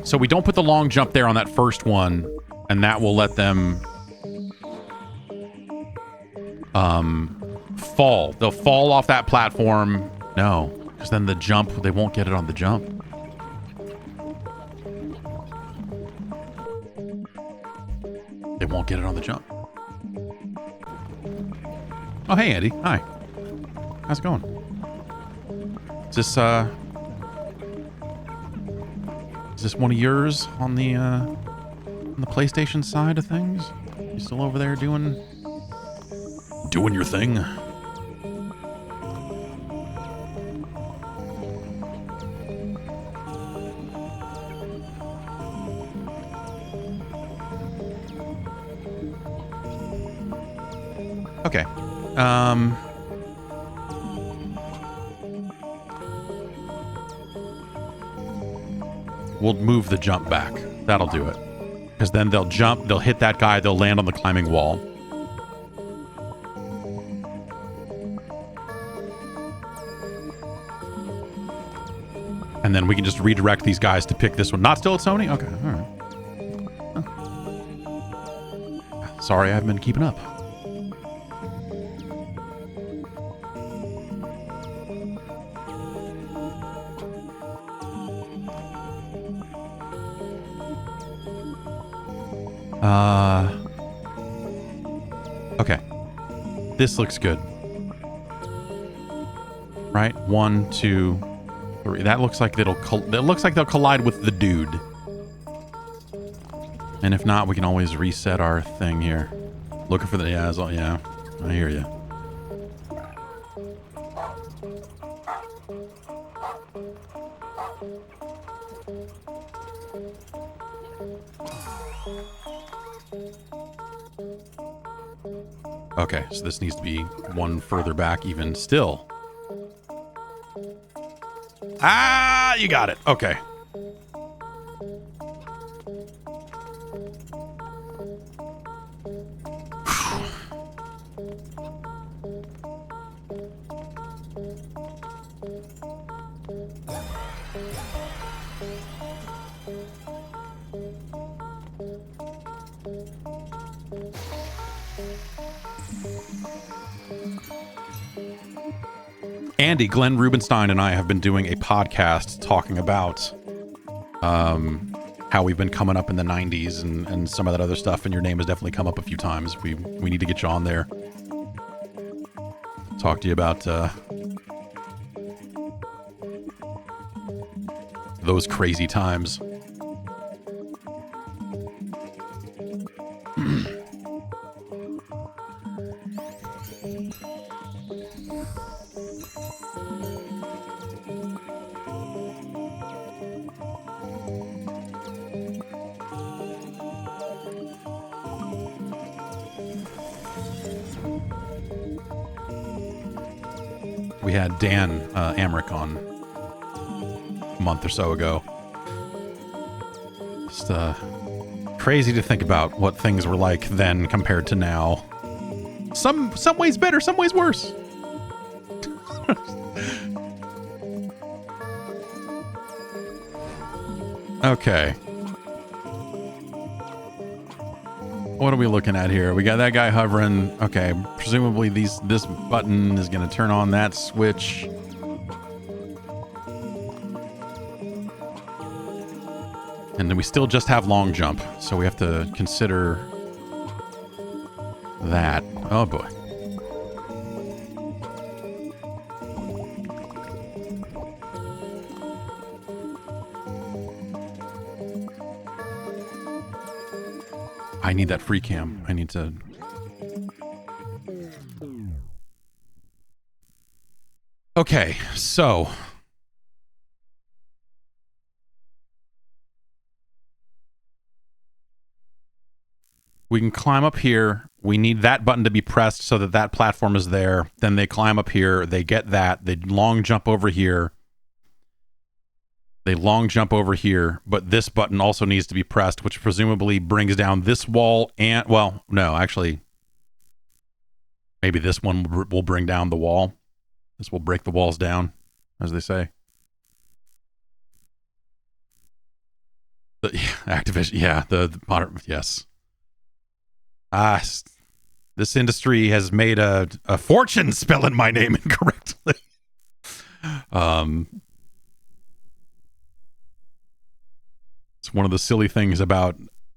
A: So we don't put the long jump there on that first one, and that will let them fall. They'll fall off that platform. No, because then the jump, they won't get it on the jump. They won't get it on the jump. Oh, hey, Andy. Hi. How's it going? Is this one of yours on the PlayStation side of things? You still over there doing your thing? Okay. We'll move the jump back. That'll do it. Because then they'll jump, they'll hit that guy, they'll land on the climbing wall. And then we can just redirect these guys to pick this one. Not still at Sony? Okay, all right. Oh. Sorry, I haven't been keeping up. Okay. This looks good. Right? 1, 2, 3. That looks like they'll collide with the dude. And if not, we can always reset our thing here. Looking for the yeah, I hear you. Okay, so this needs to be one further back even still. Ah, you got it. Okay. Andy, Glenn Rubenstein, and I have been doing a podcast talking about how we've been coming up in the 90s and some of that other stuff, and your name has definitely come up a few times. We need to get you on there. Talk to you about those crazy times. We had Dan Amrick on a month or so ago. Just crazy to think about what things were like then compared to now. Some ways better, some ways worse. Okay. What are we looking at here? We got that guy hovering. Okay, presumably this button is going to turn on that switch. And then we still just have long jump, so we have to consider that. Oh boy. I need that free cam. I need to... Okay, so... we can climb up here. We need that button to be pressed so that that platform is there. Then they climb up here. They get that. They long jump over here. They long jump over here, but this button also needs to be pressed, which presumably brings down this wall and, well, no, actually, maybe this one will bring down the wall. This will break the walls down, as they say. The Activision, yeah, the modern, yes. This industry has made a fortune spelling my name incorrectly. It's one of the silly things about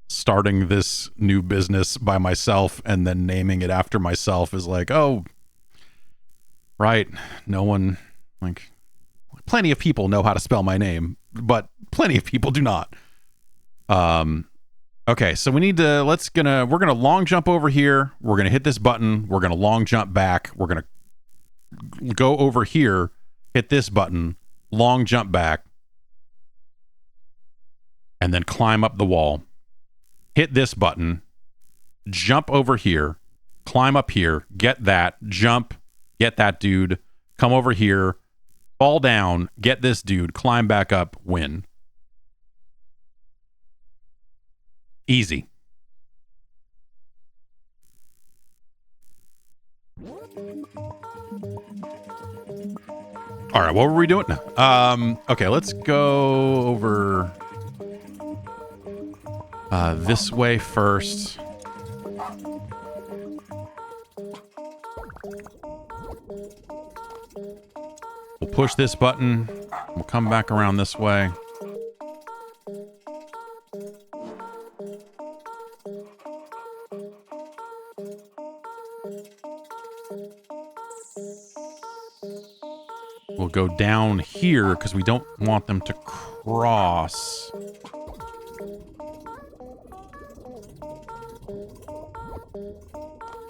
A: starting this new business by myself and then naming it after myself is like, oh, right. No one, like, plenty of people know how to spell my name, but plenty of people do not. Okay, so we need to, we're gonna long jump over here. We're gonna hit this button. We're gonna long jump back. We're gonna go over here, hit this button, long jump back, and then climb up the wall. Hit this button, jump over here, climb up here, get that, jump, get that dude, come over here, fall down, get this dude, climb back up, win. Easy. All right, what were we doing? Okay, let's go over this way first. We'll push this button. We'll come back around this way. We'll go down here because we don't want them to cross.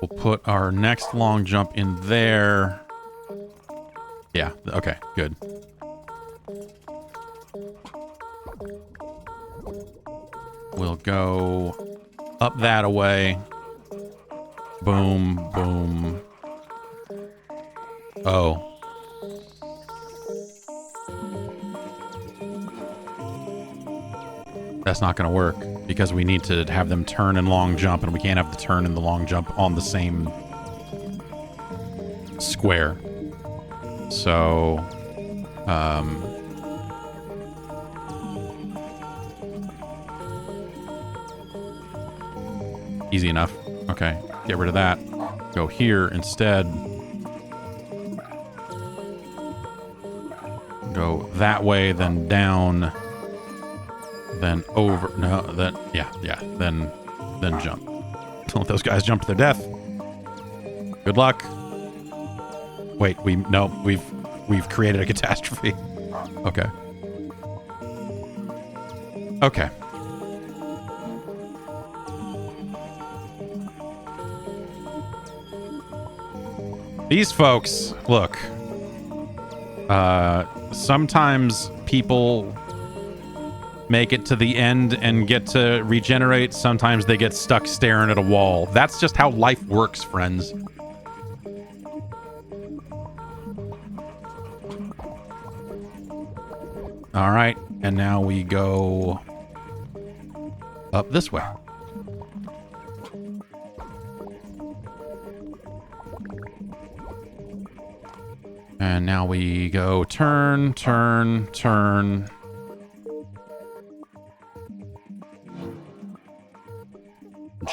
A: We'll put our next long jump in there. Yeah, okay, good. We'll go up that away. Boom, boom. Oh. That's not going to work because we need to have them turn and long jump, and we can't have the turn and the long jump on the same square. So, easy enough. Okay, get rid of that. Go here instead. Go that way, then down. Then over, no, then, yeah, then jump. Don't let those guys jump to their death. Good luck. Wait, we've created a catastrophe. Okay. Okay. These folks, look, sometimes people make it to the end and get to regenerate. Sometimes they get stuck staring at a wall. That's just how life works, friends. All right, and now we go up this way. And now we go turn, turn, turn.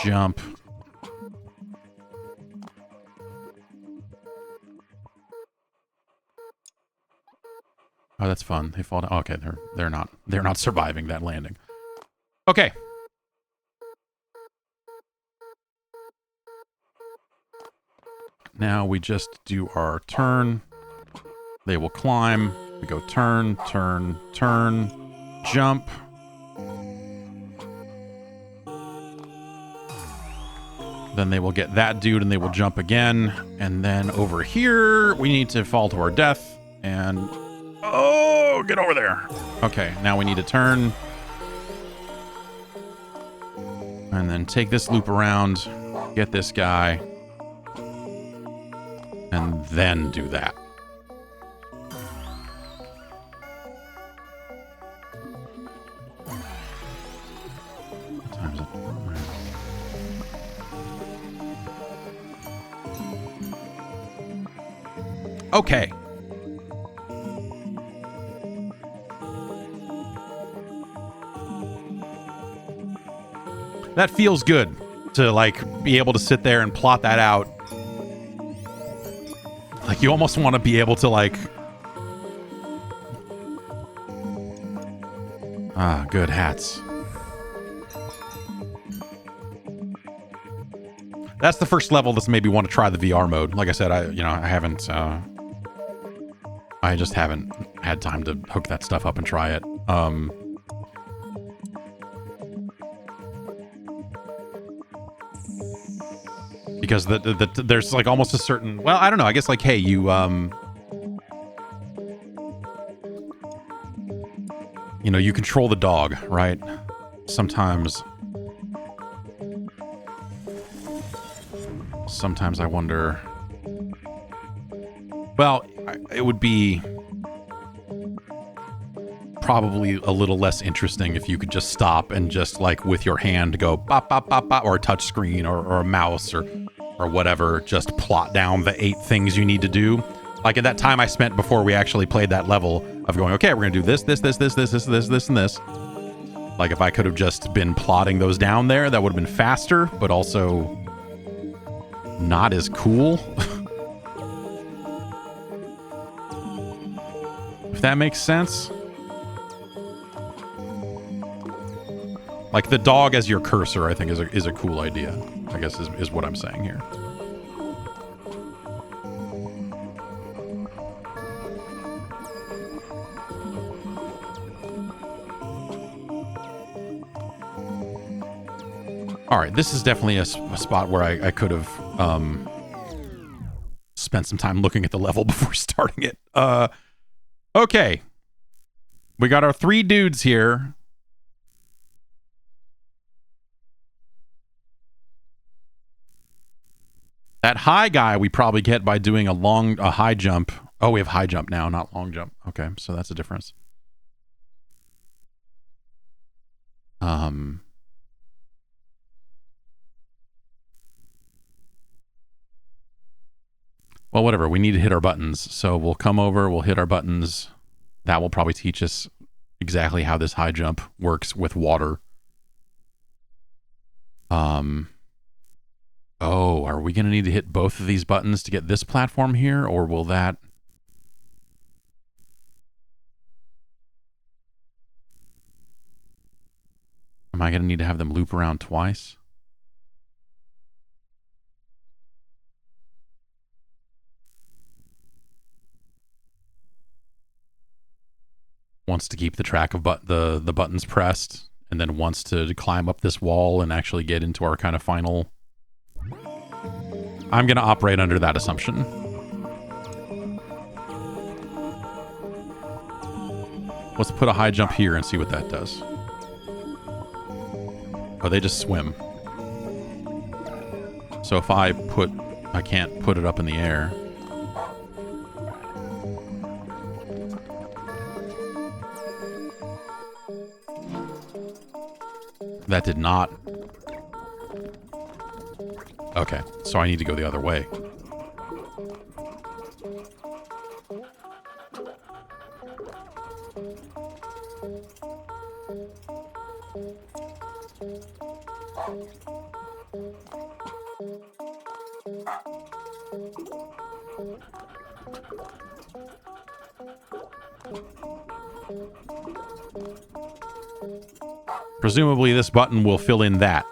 A: Jump. Oh, that's fun. They fall down. Okay, they're not surviving that landing. Okay. Now we just do our turn. They will climb. We go turn, turn, turn, jump. Then they will get that dude and they will jump again. And then over here, we need to fall to our death. And, oh, get over there. Okay, now we need to turn. And then take this loop around, get this guy. And then do that. What time is it? Okay. That feels good. to like be able to sit there and plot that out. Like you almost want to be able to like, good hats. That's the first level that's made me want to try the VR mode. Like I said, I just haven't had time to hook that stuff up and try it. Because there's like almost a certain, well, I don't know. I guess like, hey, you know, you control the dog, right? Sometimes I wonder, well, it would be probably a little less interesting if you could just stop and just like with your hand go bop, bop, bop, bop, or a touch screen or a mouse or whatever, just plot down the 8 things you need to do. Like at that time I spent before we actually played that level of going, okay, we're going to do this, and this. Like if I could have just been plotting those down there, that would have been faster, but also not as cool. If that makes sense. Like the dog as your cursor, I think is a cool idea, I guess is what I'm saying here. All right, this is definitely a spot where I could have spent some time looking at the level before starting it. Okay. We got our 3 dudes here. That high guy we probably get by doing a high jump. Oh, we have high jump now, not long jump. Okay, so that's a difference. Well, whatever. We need to hit our buttons. So we'll come over, we'll hit our buttons. That will probably teach us exactly how this high jump works with water. Oh, are we going to need to hit both of these buttons to get this platform here? Or will that... Am I going to need to have them loop around twice? Wants to keep the track of the buttons pressed, and then wants to climb up this wall and actually get into our kind of final... I'm going to operate under that assumption. Let's put a high jump here and see what that does. Oh, they just swim. So if I can't put it up in the air. That did not. Okay, so I need to go the other way. Presumably this button will fill in that.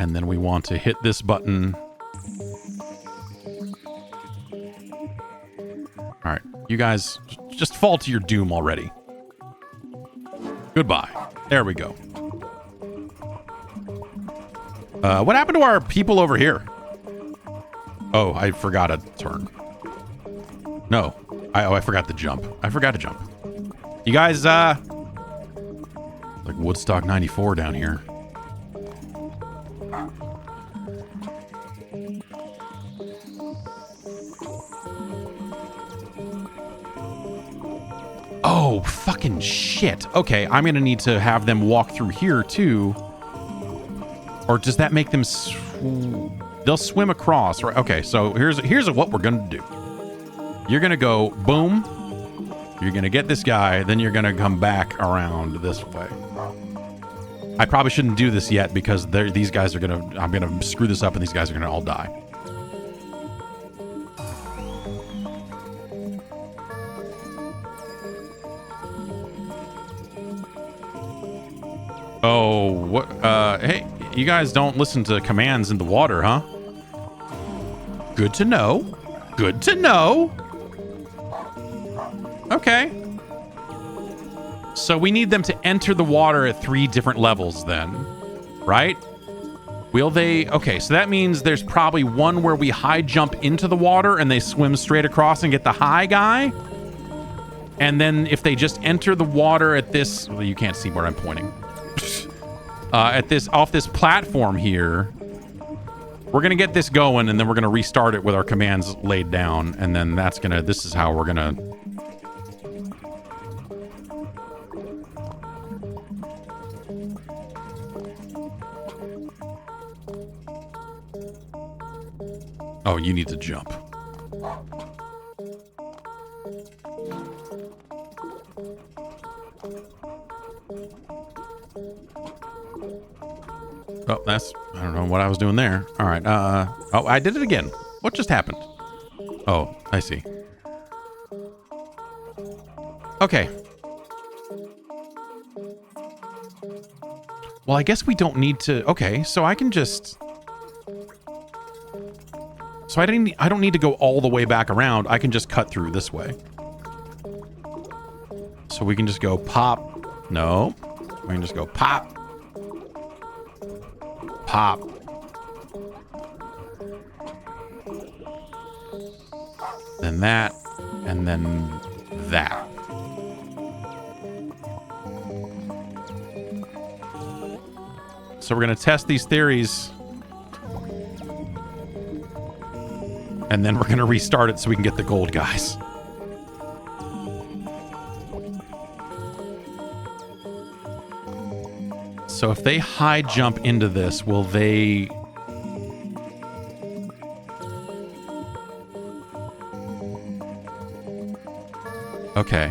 A: And then we want to hit this button. All right, you guys just fall to your doom already. Goodbye. There we go. What happened to our people over here? Oh, I forgot a turn. No. I forgot to jump. I forgot to jump. You guys, like Woodstock 94 down here. Oh, fucking shit. Okay, I'm gonna need to have them walk through here, too. Or does that make them... They'll swim across, right? Okay, so here's what we're gonna do. You're gonna go boom. You're gonna get this guy, then you're gonna come back around this way. I probably shouldn't do this yet because these guys are gonna. I'm gonna screw this up, and these guys are gonna all die. Oh, what? Hey, you guys don't listen to commands in the water, huh? Good to know. Good to know. Okay. So we need them to enter the water at 3 different levels then, right? Will they? Okay, so that means there's probably one where we high jump into the water and they swim straight across and get the high guy. And then if they just enter the water at this, well, you can't see where I'm pointing. Off this platform here, we're gonna get this going, and then we're gonna restart it with our commands laid down, and then this is how we're gonna. Oh, you need to jump. Oh, I don't know what I was doing there. All right. Oh, I did it again. What just happened? Oh, I see. Okay. Well, I guess we don't need to. Okay, so I can just. So I don't need to go all the way back around. I can just cut through this way. So we can just go pop. No. We can just go pop. Pop. Then that. And then that. So we're going to test these theories. And then we're going to restart it so we can get the gold guys. So if they high jump into this, will they... Okay.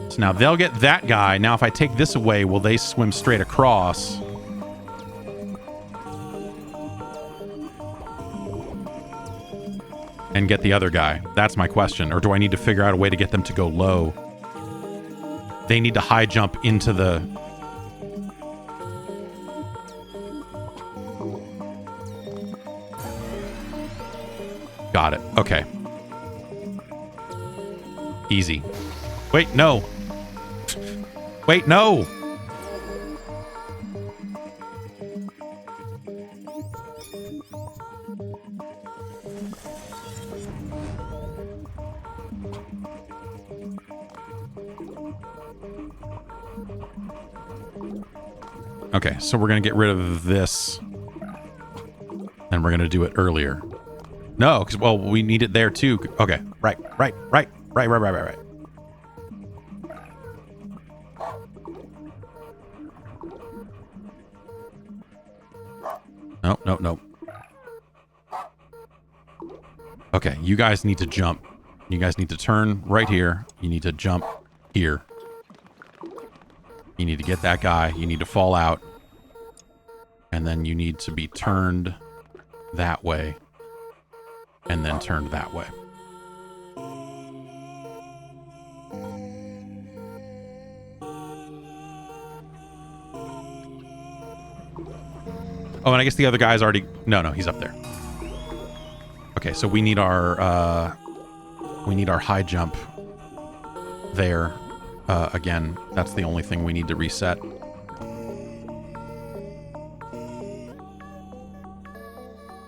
A: So now they'll get that guy. Now if I take this away, will they swim straight across? And get the other guy? That's my question. Or do I need to figure out a way to get them to go low? They need to high jump into the... Got it. Okay. Easy. Wait, no. Wait, no. Okay, so we're going to get rid of this. And we're going to do it earlier. No, because, well, we need it there too. Okay, right. Nope. Okay, you guys need to jump. You guys need to turn right here. You need to jump here. You need to get that guy. You need to fall out. And then you need to be turned that way. And then turned that way. Oh, and I guess the other guy's already... No, he's up there. Okay, so we need our high jump there. Again, that's the only thing we need to reset.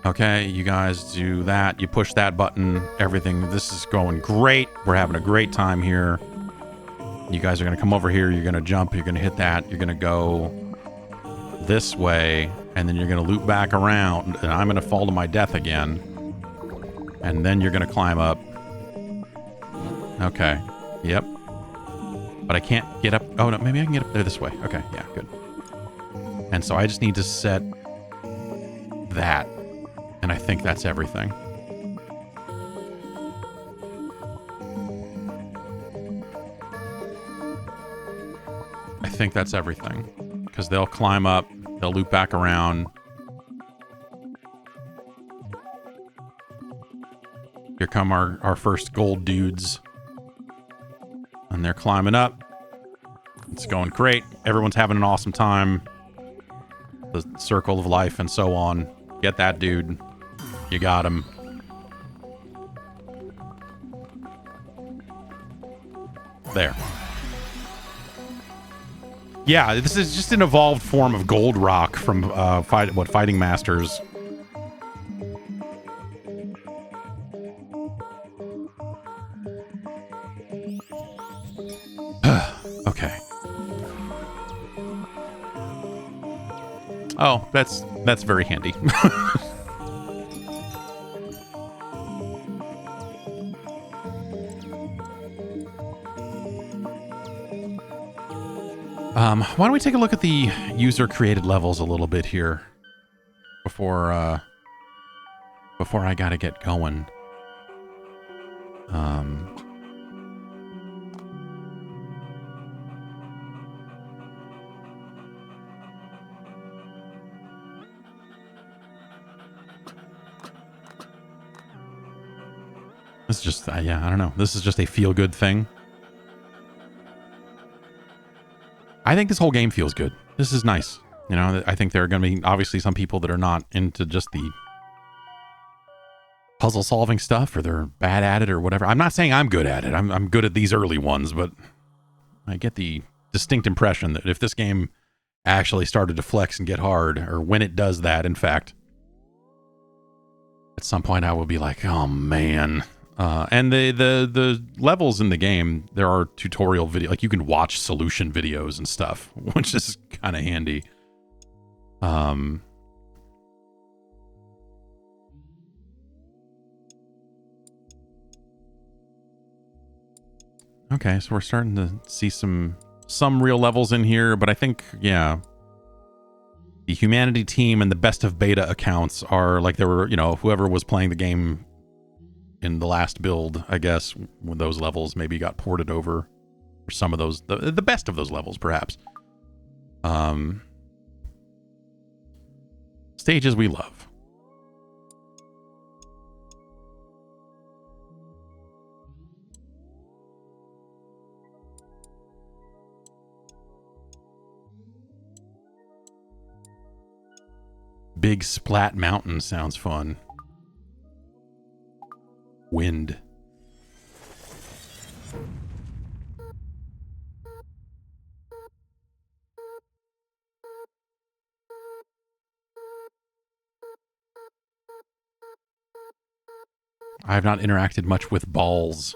A: Okay, you guys do that. You push that button. Everything. This is going great. We're having a great time here. You guys are going to come over here. You're going to jump. You're going to hit that. You're going to go this way. And then you're going to loop back around. And I'm going to fall to my death again. And then you're going to climb up. Okay. Yep. But I can't get up. Oh, no. Maybe I can get up there this way. Okay. Yeah, good. And so I just need to set that. And I think that's everything. I think that's everything. Because they'll climb up, they'll loop back around. Here come our first gold dudes. And they're climbing up. It's going great. Everyone's having an awesome time. The circle of life and so on. Get that dude. You got him. There. Yeah, this is just an evolved form of gold rock from Fighting Masters. Okay. Oh, that's very handy. Why don't we take a look at the user-created levels a little bit here before I gotta get going. This is just, yeah, I don't know. This is just a feel-good thing. I think this whole game feels good. This is nice. You know, I think there are going to be obviously some people that are not into just the puzzle solving stuff, or they're bad at it or whatever. I'm not saying I'm good at it. I'm good at these early ones, but I get the distinct impression that if this game actually started to flex and get hard, or when it does that, in fact, at some point I will be like, oh man. And the levels in the game, there are tutorial video, like you can watch solution videos and stuff, which is kind of handy. Okay, so we're starting to see some real levels in here, but I think, yeah, the Humanity team and the best of beta accounts are like, there were, you know, whoever was playing the game in the last build, I guess, when those levels maybe got ported over, or some of those, the best of those levels, perhaps. Stages we love. Big Splat Mountain sounds fun. Wind. I have not interacted much with balls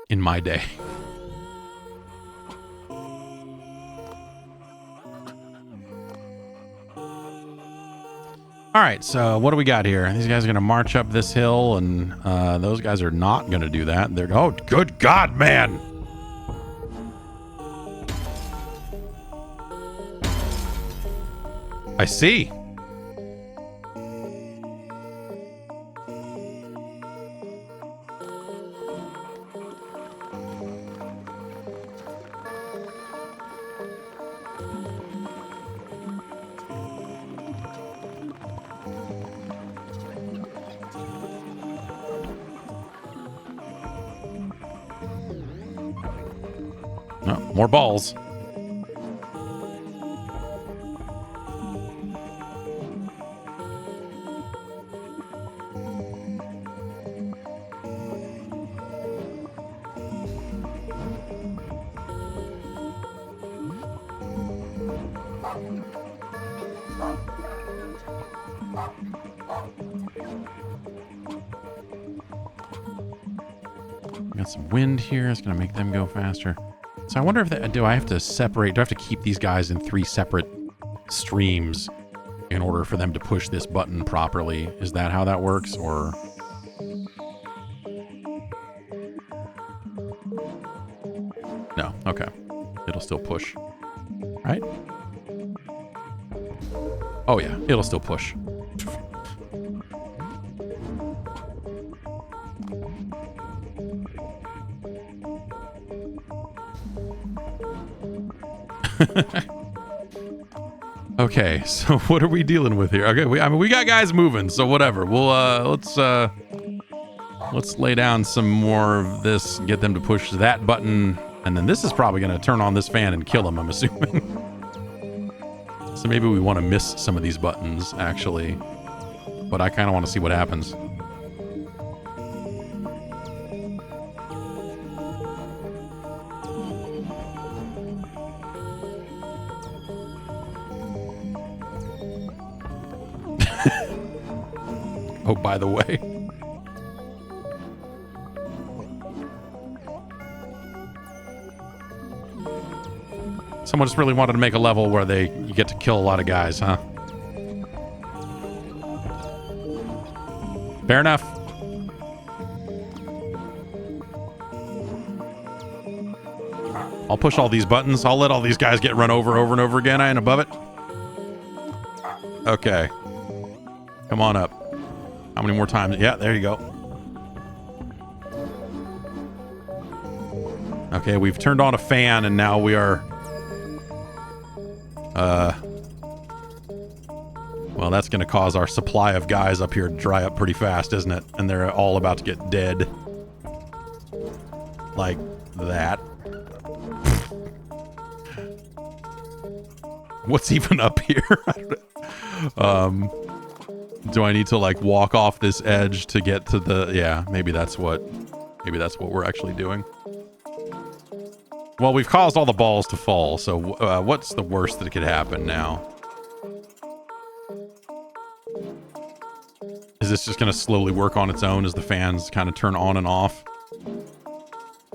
A: in my day. All right, so what do we got here? These guys are going to march up this hill, and those guys are not going to do that. They're, oh, good God, man! I see. More balls. Got some wind here. It's going to make them go faster. So I wonder if do I have to separate? Do I have to keep these guys in 3 separate streams in order for them to push this button properly? Is that how that works, or? No. Okay. It'll still push. Right? Oh yeah, it'll still push. Okay, so what are we dealing with here? Okay, we got guys moving, so whatever. We'll let's lay down some more of this, get them to push that button, and then this is probably going to turn on this fan and kill them, I'm assuming. So maybe we want to miss some of these buttons, actually. But I kind of want to see what happens. Oh, by the way. Someone just really wanted to make a level where you get to kill a lot of guys, huh? Fair enough. I'll push all these buttons. I'll let all these guys get run over and over again. I ain't above it. Okay. Come on up. How many more times? Yeah, there you go. Okay, we've turned on a fan and now we are... Well, that's going to cause our supply of guys up here to dry up pretty fast, isn't it? And they're all about to get dead. Like that. What's even up here? Do I need to like walk off this edge to get to the... Yeah, maybe that's what we're actually doing. Well, we've caused all the balls to fall, so what's the worst that could happen now? Is this just going to slowly work on its own as the fans kind of turn on and off?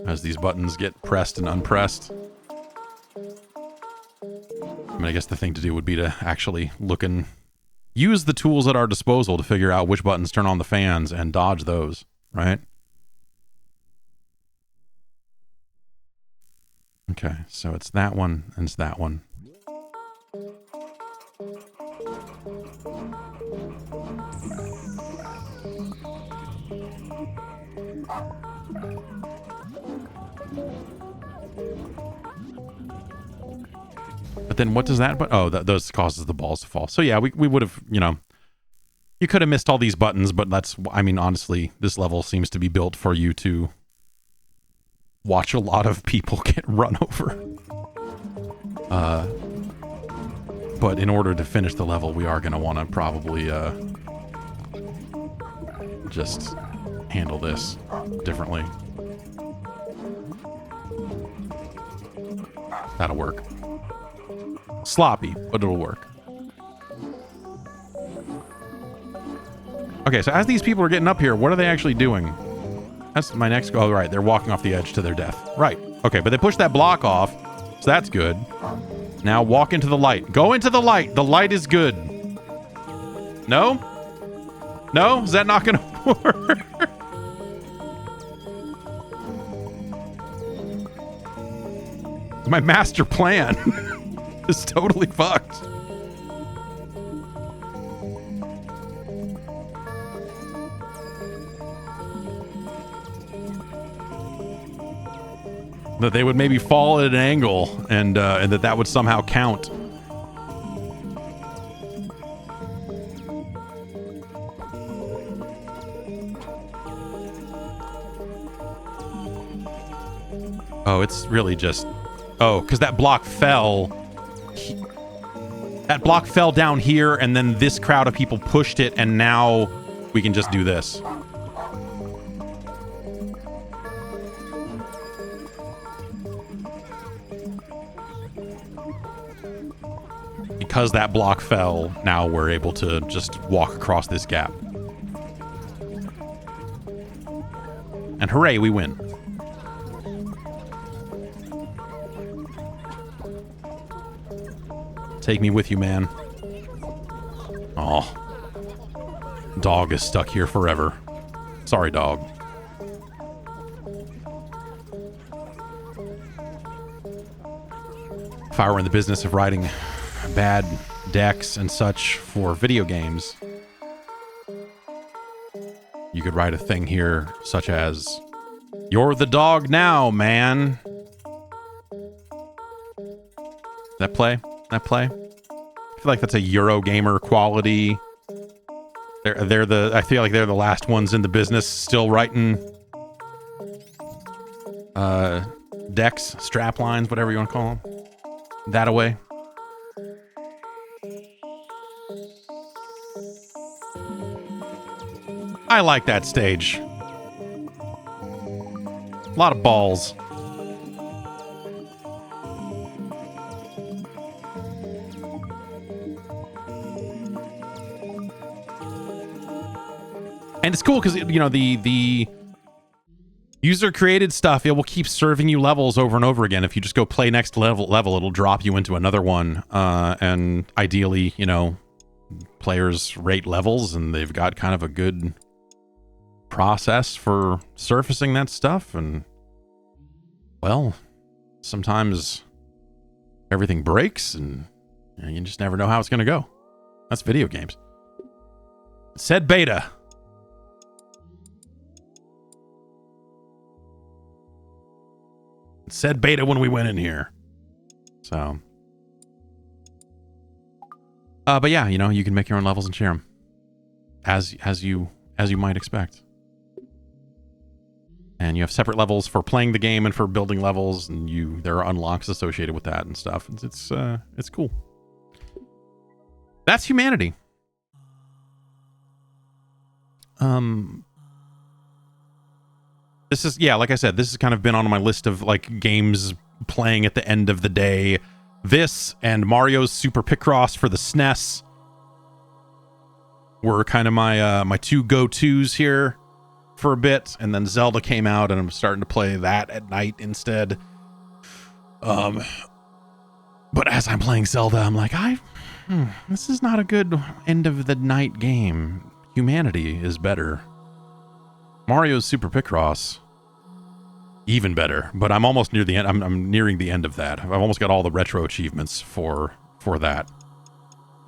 A: As these buttons get pressed and unpressed? I mean, I guess the thing to do would be to actually look and use the tools at our disposal to figure out which buttons turn on the fans and dodge those, right? Okay, so it's that one and it's that one. But then what does that... Oh, those causes the balls to fall. So yeah, we would have, you know... You could have missed all these buttons, but that's... I mean, honestly, this level seems to be built for you to watch a lot of people get run over. But in order to finish the level, we are going to want to probably just handle this differently. That'll work. Sloppy, but it'll work. Okay, so as these people are getting up here, what are they actually doing? That's my next goal. Oh, right, they're walking off the edge to their death. Right. Okay, but they pushed that block off, so that's good. Now walk into the light. Go into the light. The light is good. No? No? Is that not going to work? My master plan is totally fucked. That they would maybe fall at an angle and that would somehow count. Oh, it's really just... Oh, because that block fell... That block fell down here, and then this crowd of people pushed it, and now we can just do this. Because that block fell, now we're able to just walk across this gap. And hooray, we win. Take me with you, man. Oh. Dog is stuck here forever. Sorry, dog. If I were in the business of writing bad decks and such for video games, you could write a thing here such as, "You're the dog now, man." That play? I feel like that's a Eurogamer quality. I feel like they're the last ones in the business still writing decks, strap lines, whatever you want to call them. That away. I like that stage. A lot of balls. And it's cool because, you know, the user-created stuff, it will keep serving you levels over and over again. If you just go play next level, it'll drop you into another one. And ideally, you know, players rate levels, and they've got kind of a good process for surfacing that stuff. And, well, sometimes everything breaks, and you just never know how it's going to go. That's video games. Said beta. Said beta when we went in here. So. But yeah, you know, you can make your own levels and share them. As you might expect. And you have separate levels for playing the game and for building levels, and there are unlocks associated with that and stuff. It's cool. That's humanity. This is, yeah, like I said, this has kind of been on my list of like games playing at the end of the day. This and Mario's Super Picross for the SNES were kind of my two go-tos here for a bit, and then Zelda came out, and I'm starting to play that at night instead. But as I'm playing Zelda, I'm like, this is not a good end of the night game. Humanity is better. Mario's Super Picross, even better. But I'm almost near the end. I'm nearing the end of that. I've almost got all the retro achievements for that.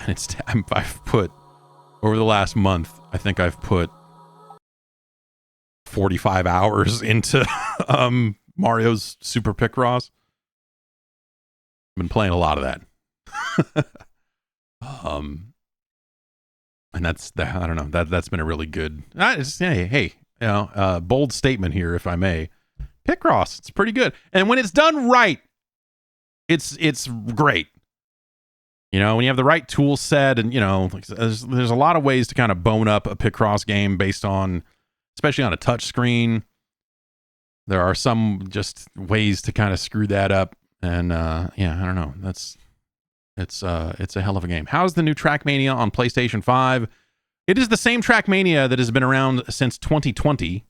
A: And I've put, over the last month, I think I've put 45 hours into Mario's Super Picross. I've been playing a lot of that. And I don't know, that's been a really good, hey, you know, bold statement here, if I may. Picross, it's pretty good. And when it's done right, it's great. You know, when you have the right tool set, and, you know, there's a lot of ways to kind of bone up a Picross game based on, especially on a touch screen. There are some just ways to kind of screw that up. And yeah, I don't know. It's a hell of a game. How's the new Trackmania on PlayStation 5? It is the same Trackmania that has been around since 2020.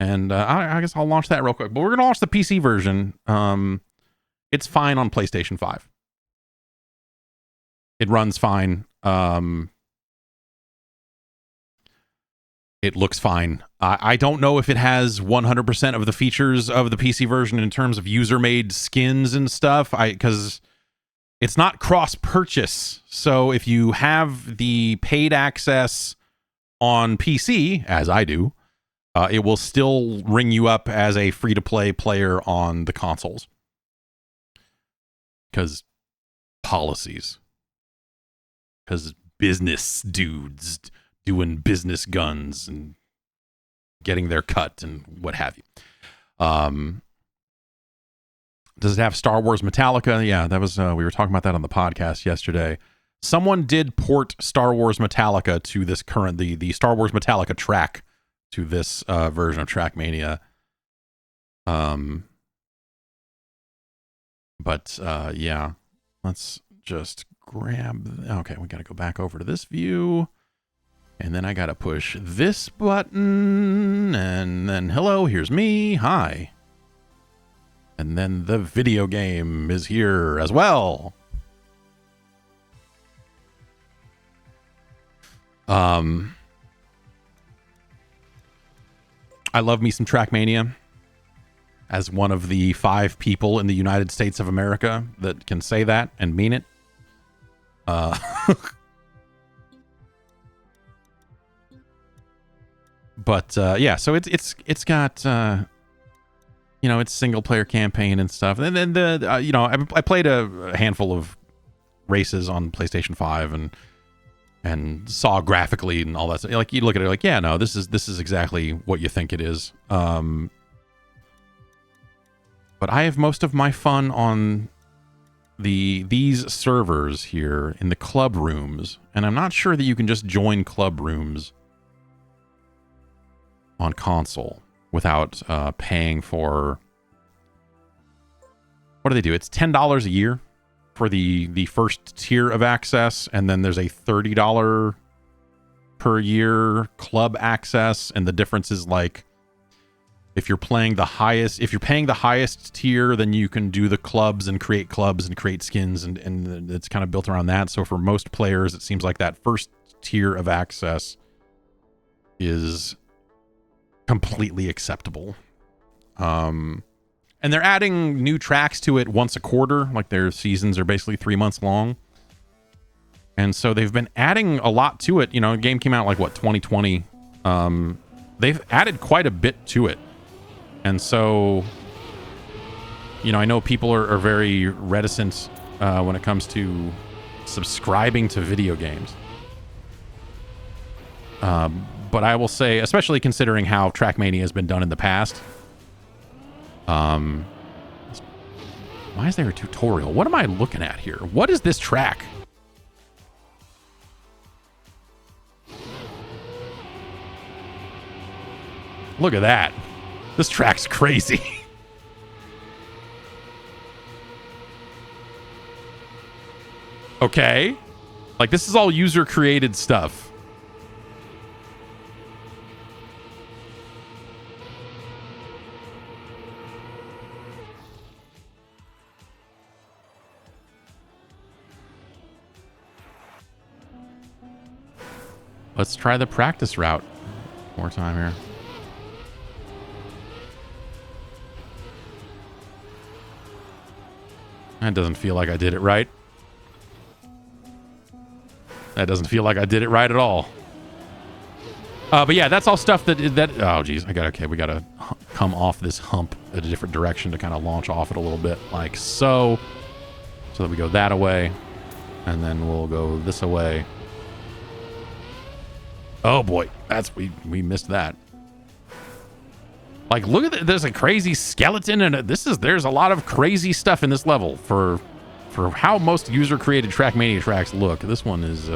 A: And I guess I'll launch that real quick. But we're going to launch the PC version. It's fine on PlayStation 5. It runs fine. It looks fine. I don't know if it has 100% of the features of the PC version in terms of user-made skins and stuff. Because it's not cross-purchase. So if you have the paid access on PC, as I do, it will still ring you up as a free-to-play player on the consoles. Because policies. Because business dudes doing business guns and getting their cut and what have you. Does it have Star Wars Metallica? Yeah, that was we were talking about that on the podcast yesterday. Someone did port Star Wars Metallica to this current the Star Wars Metallica track to this version of Trackmania. But yeah, let's just grab. Okay, we got to go back over to this view. And then I got to push this button. And then, hello, here's me. Hi. And then the video game is here as well. I love me some Trackmania. As one of the 5 people in the United States of America that can say that and mean it. Uh, but yeah, so it's got it's single player campaign and stuff. And then I played a handful of races on PlayStation 5 and saw graphically and all that stuff. Like you look at it like, yeah, no, this is exactly what you think it is. But I have most of my fun on these servers here in the club rooms, and I'm not sure that you can just join club rooms on console without paying for, what do they do? It's $10 a year for the first tier of access, and then there's a $30 per year club access, and the difference is like, if you're paying the highest tier, then you can do the clubs and create skins, and it's kind of built around that. So for most players, it seems like that first tier of access is completely acceptable. And they're adding new tracks to it once a quarter. Like their seasons are basically 3 months long. And so they've been adding a lot to it. The game came out like 2020. They've added quite a bit to it. And so, I know people are very reticent when it comes to subscribing to video games. But I will say, especially considering how Trackmania has been done in the past. Why is there a tutorial? What am I looking at here? What is this track? Look at that. This track's crazy. Okay. Like, this is all user-created stuff. Let's try the practice route. More time here. That doesn't feel like I did it right. That doesn't feel like I did it right at all. But yeah, that's all stuff that oh geez, we gotta come off this hump at a different direction to kind of launch off it a little bit, like so that we go that away, and then we'll go this away. Oh boy, we missed that. Like, look at that. There's a crazy skeleton, and there's a lot of crazy stuff in this level for how most user-created Trackmania tracks look. This one is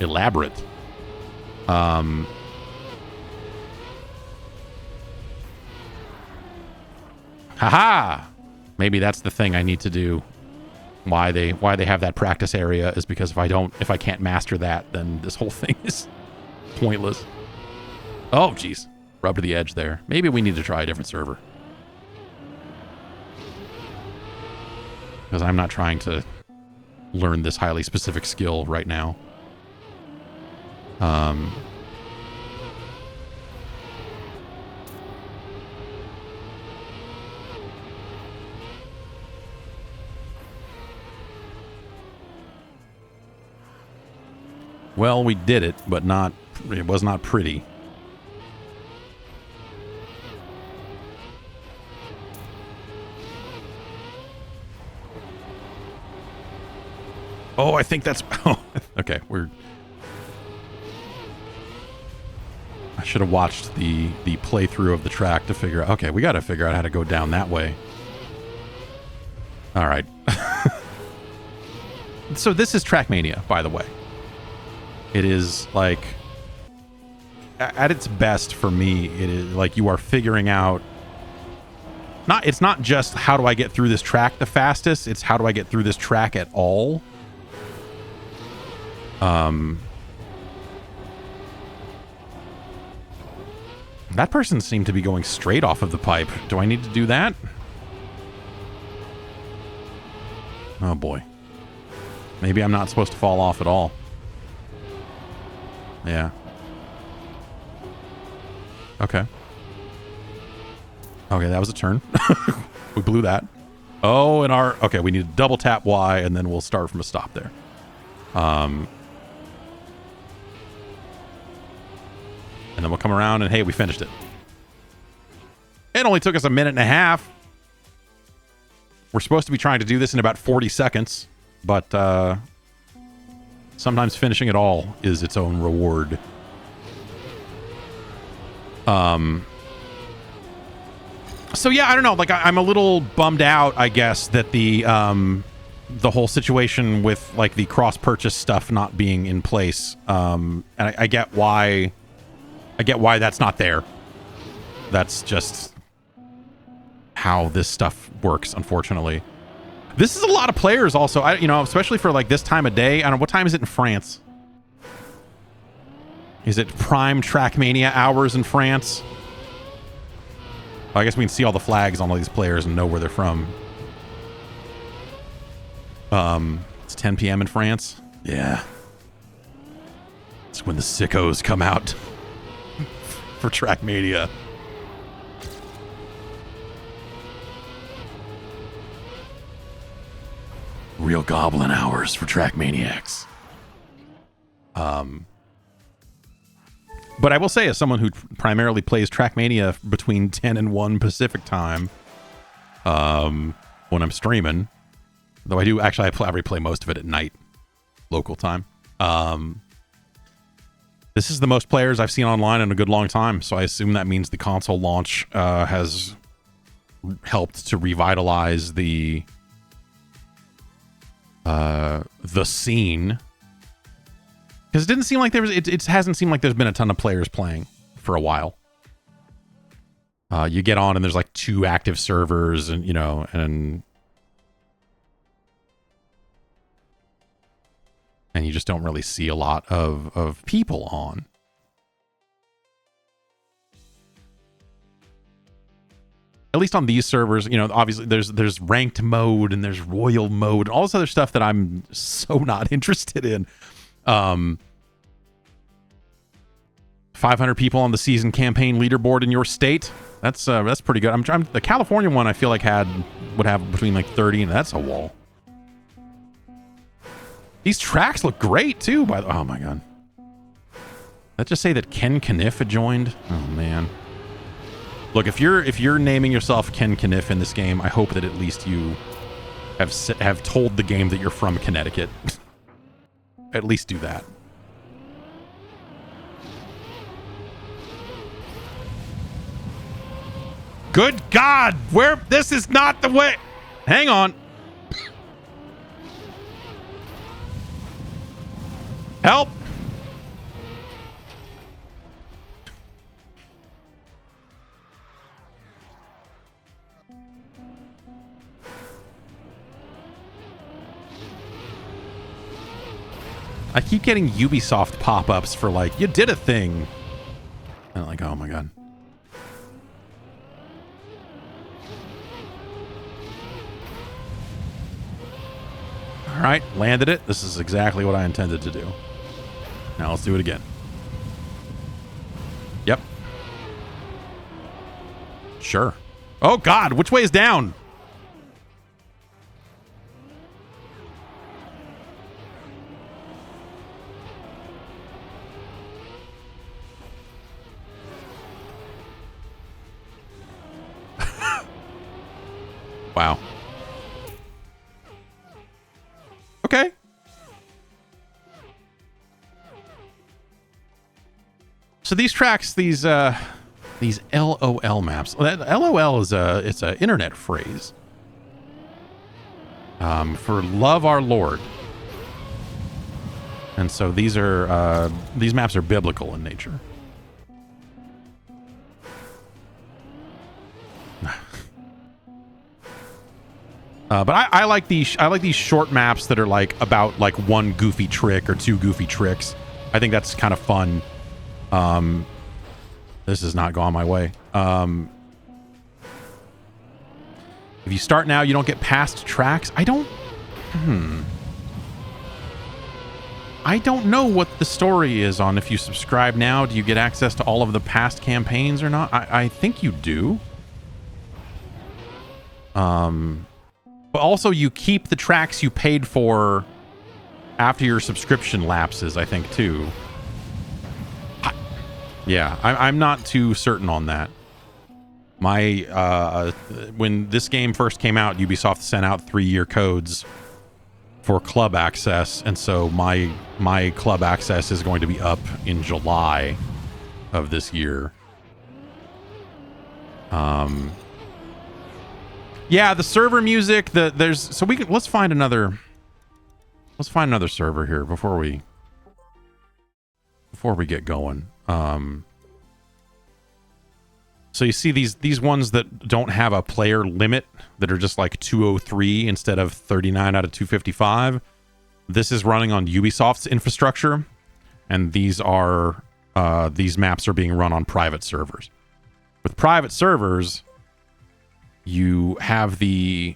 A: elaborate. Haha! Maybe that's the thing I need to do. Why they have that practice area is because if I can't master that, then this whole thing is pointless. Oh, jeez. Rub to the edge there. Maybe we need to try a different server. Because I'm not trying to learn this highly specific skill right now. Well, we did it, but it was not pretty. Oh, I think that's... Oh, okay, I should have watched the playthrough of the track to figure out... Okay, we got to figure out how to go down that way. All right. So this is Trackmania, by the way. It is, like... At its best, for me, it is like you are figuring out... It's not just how do I get through this track the fastest, it's how do I get through this track at all. That person seemed to be going straight off of the pipe. Do I need to do that? Oh boy. Maybe I'm not supposed to fall off at all. Yeah. Okay. Okay, that was a turn. We blew that. Oh, and okay, we need to double tap Y, and then we'll start from a stop there. And then we'll come around and, hey, we finished it. It only took us a minute and a half. We're supposed to be trying to do this in about 40 seconds, but sometimes finishing it all is its own reward. So yeah, I don't know. Like, I'm a little bummed out, I guess, that the whole situation with like the cross-purchase stuff not being in place. And I get why. I get why that's not there. That's just how this stuff works, unfortunately. This is a lot of players, also. Especially for like this time of day. I don't know, what time is it in France? Is it prime Trackmania hours in France? Well, I guess we can see all the flags on all these players and know where they're from. It's 10 p.m. in France. Yeah. It's when the sickos come out for Trackmania. Real goblin hours for Trackmaniacs. But I will say, as someone who primarily plays Trackmania between 10 and 1 Pacific time, when I'm streaming, though I do actually, I replay most of it at night, local time. This is the most players I've seen online in a good long time, so I assume that means the console launch has helped to revitalize the scene. Because it didn't seem like there was, it hasn't seemed like there's been a ton of players playing for a while. You get on and there's like 2 active servers, and and you just don't really see a lot of people on. At least on these servers, obviously there's ranked mode and there's royal mode, all this other stuff that I'm so not interested in. 500 people on the season campaign leaderboard in your state. That's pretty good. I'm the California one I feel like would have between like 30, and that's a wall. These tracks look great too, oh my god. Let's just say that Ken Kniff had joined. Oh man. Look, if you're naming yourself Ken Kniff in this game, I hope that at least you have told the game that you're from Connecticut. At least do that. Good God! This is not the way. Hang on. Help! I keep getting Ubisoft pop-ups for like, you did a thing. And I'm like, oh my god. Alright, landed it. This is exactly what I intended to do. Now let's do it again. Yep. Sure. Oh god, which way is down? Wow. Okay. So these tracks, these LOL maps. LOL is it's an internet phrase for love our Lord. And so these maps are biblical in nature. But I like these short maps that are like about like 1 goofy trick or 2 goofy tricks. I think that's kind of fun. This has not gone my way. If you start now, you don't get past tracks. I don't know what the story is on if you subscribe now. Do you get access to all of the past campaigns or not? I think you do. But also, you keep the tracks you paid for after your subscription lapses, I think, too. Yeah, I'm not too certain on that. When this game first came out, Ubisoft sent out 3-year codes for club access, and so my club access is going to be up in July of this year. Yeah, the server music, let's find another server here before we get going. So you see these ones that don't have a player limit, that are just like 203 instead of 39 out of 255. This is running on Ubisoft's infrastructure, and these maps are being run on private servers. With private servers, you have the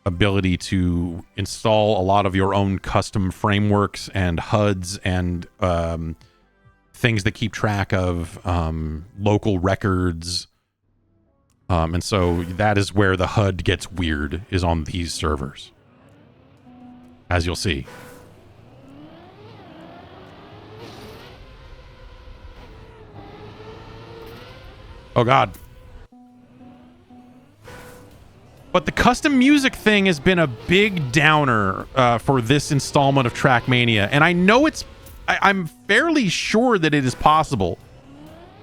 A: ability to install a lot of your own custom frameworks and HUDs and things that keep track of local records. And so that is where the HUD gets weird, is on these servers, as you'll see. Oh, God. But the custom music thing has been a big downer for this installment of Trackmania. And I know I'm fairly sure that it is possible.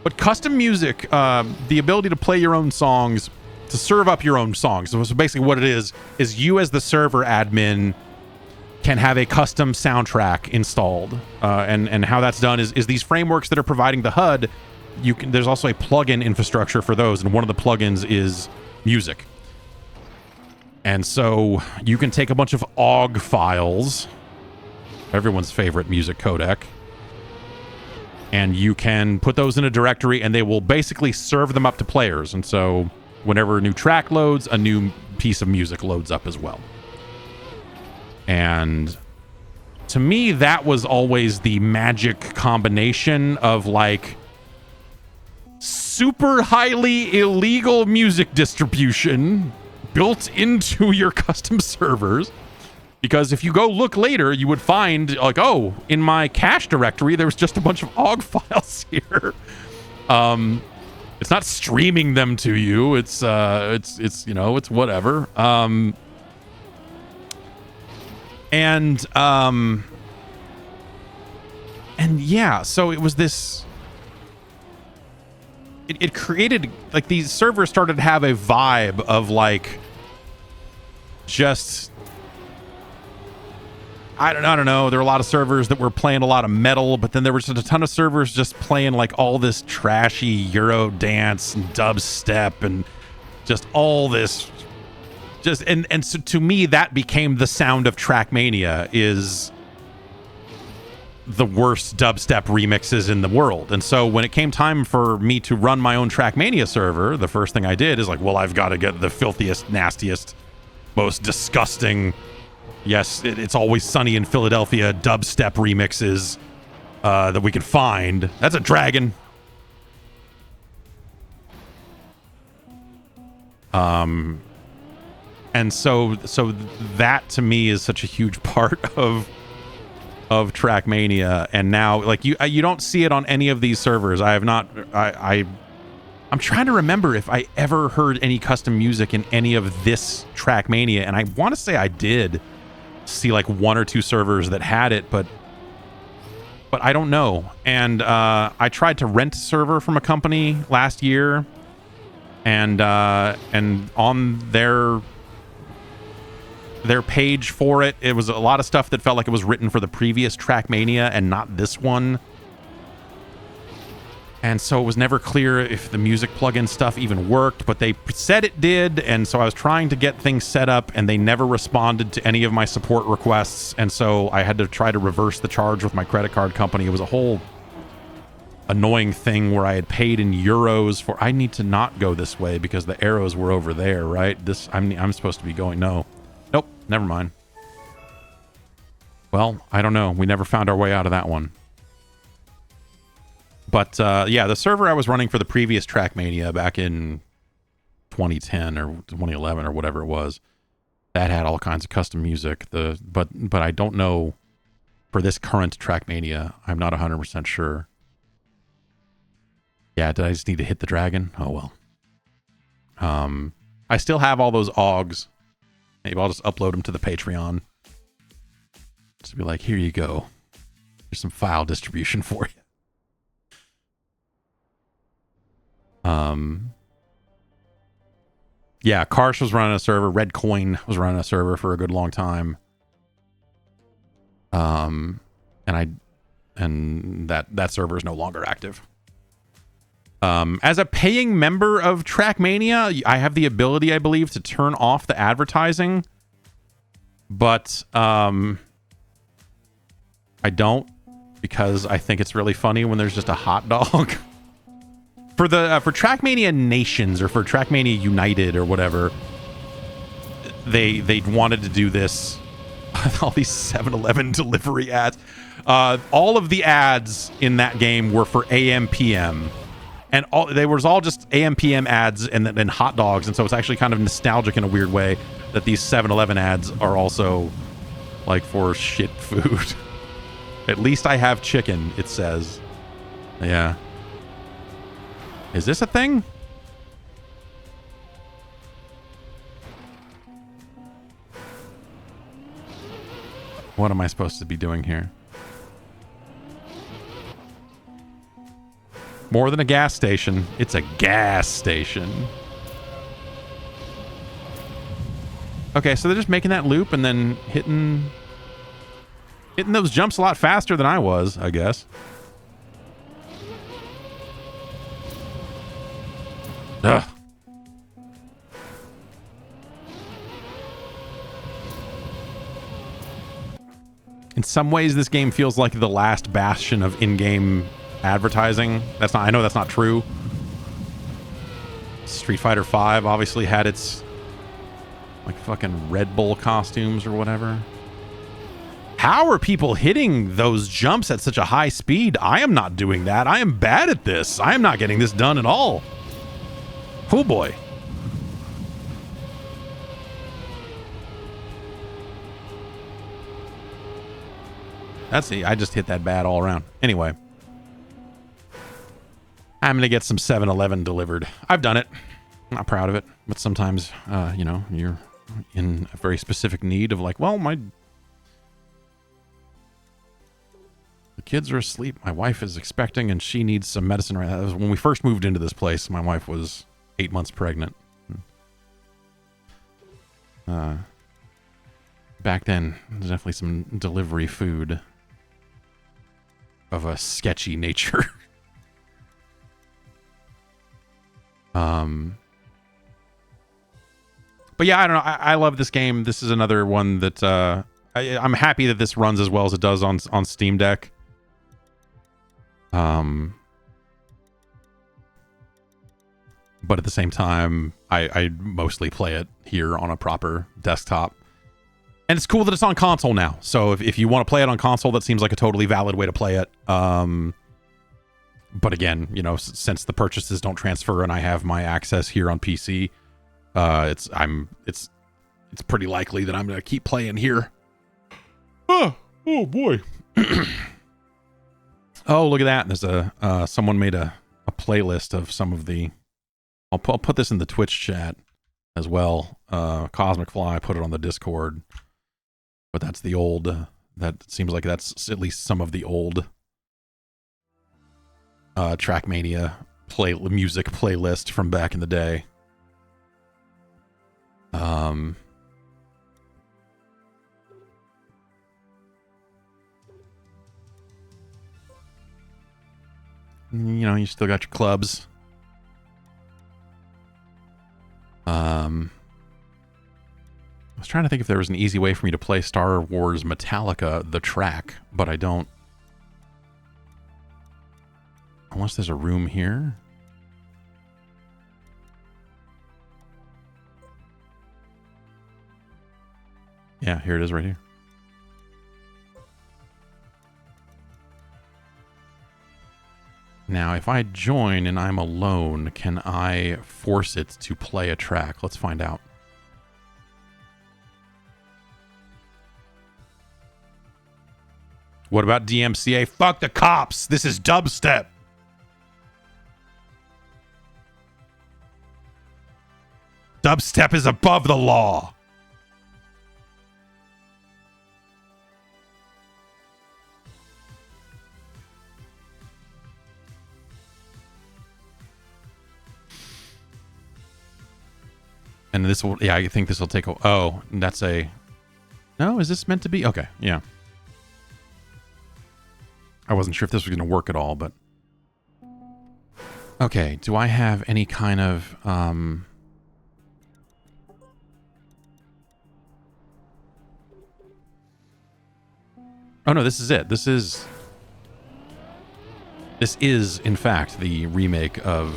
A: But custom music, the ability to play your own songs, to serve up your own songs. So basically what it is you as the server admin can have a custom soundtrack installed. And how that's done is these frameworks that are providing the HUD, there's also a plugin infrastructure for those, and one of the plugins is music. And so you can take a bunch of OGG files, everyone's favorite music codec, and you can put those in a directory, and they will basically serve them up to players. And so whenever a new track loads, a new piece of music loads up as well. And to me, that was always the magic combination of like super highly illegal music distribution built into your custom servers. Because if you go look later, you would find, like, oh, in my cache directory, there's just a bunch of OGG files here. It's not streaming them to you. It's whatever. And yeah, so it was this. It created, like, these servers started to have a vibe of like, just. I don't know. There were a lot of servers that were playing a lot of metal, but then there was just a ton of servers just playing like all this trashy Euro dance and dubstep and just all this. And so to me, that became the sound of Trackmania, is the worst dubstep remixes in the world. And so when it came time for me to run my own Trackmania server, the first thing I did is like, well, I've got to get the filthiest, nastiest, most disgusting. Yes, it's Always Sunny in Philadelphia dubstep remixes that we could find. That's a dragon. And so that to me is such a huge part of Trackmania. And now, like, you don't see it on any of these servers. I have not. I'm trying to remember if I ever heard any custom music in any of this Trackmania, and I want to say I did see like one or two servers that had it, but I don't know. And I tried to rent a server from a company last year, and on their page for it, it was a lot of stuff that felt like it was written for the previous Trackmania and not this one. And so it was never clear if the music plugin stuff even worked, but they said it did. And so I was trying to get things set up, and they never responded to any of my support requests. And so I had to try to reverse the charge with my credit card company. It was a whole annoying thing where I had paid in euros for. I need to not go this way because the arrows were over there, right? I'm supposed to be going. Nope, never mind. Well, I don't know. We never found our way out of that one. But, yeah, the server I was running for the previous Trackmania back in 2010 or 2011 or whatever it was, that had all kinds of custom music. But I don't know for this current Trackmania. I'm not 100% sure. Yeah, did I just need to hit the dragon? Oh well. I still have all those OGs. Maybe I'll just upload them to the Patreon. Just be like, here you go. Here's some file distribution for you. Yeah, Karsh was running a server. Red Coin was running a server for a good long time. And that server is no longer active. As a paying member of Trackmania, I have the ability, I believe, to turn off the advertising. But I don't, because I think it's really funny when there's just a hot dog. For Trackmania Nations or for Trackmania United or whatever, they wanted to do this. All these 7-Eleven delivery ads. All of the ads in that game were for AM PM. And they was all just AM PM ads and hot dogs. And so it's actually kind of nostalgic in a weird way that these 7-Eleven ads are also like for shit food. At least I have chicken, it says. Yeah. Is this a thing? What am I supposed to be doing here? More than a gas station. It's a gas station. Okay, so they're just making that loop and then hitting those jumps a lot faster than I was, I guess. Ugh. In some ways, this game feels like the last bastion of in-game advertising. I know that's not true. Street Fighter V obviously had its like fucking Red Bull costumes or whatever. How are people hitting those jumps at such a high speed? I am not doing that. I am bad at this. I am not getting this done at all. Oh boy. I just hit that bad all around. Anyway. I'm going to get some 7-Eleven delivered. I've done it. I'm not proud of it. But sometimes, you're in a very specific need of like, well, the kids are asleep. My wife is expecting and she needs some medicine right now. When we first moved into this place, my wife was 8 months pregnant. Back then, there's definitely some delivery food of a sketchy nature. But yeah, I don't know. I love this game. This is another one that I'm happy that this runs as well as it does on Steam Deck. But at the same time, I mostly play it here on a proper desktop. And it's cool that it's on console now. So if you want to play it on console, that seems like a totally valid way to play it. But again, since the purchases don't transfer and I have my access here on PC, it's pretty likely that I'm going to keep playing here. Oh boy. Oh, look at that. There's someone made a playlist of some of the... I'll put this in the Twitch chat as well. Cosmic Fly put it on the Discord. But that's the old... that seems like that's at least some of the old Trackmania music playlist from back in the day. You still got your clubs. I was trying to think if there was an easy way for me to play Star Wars Metallica, the track, but I don't. Unless there's a room here. Yeah, here it is right here. Now, if I join and I'm alone, can I force it to play a track? Let's find out. What about DMCA? Fuck the cops. This is dubstep. Dubstep is above the law. And this will, yeah, I think this will take a, oh, that's a, no, is this meant to be? Okay, yeah. I wasn't sure if this was going to work at all, but. Okay, do I have any kind of, oh no, this is it. This is, in fact, the remake of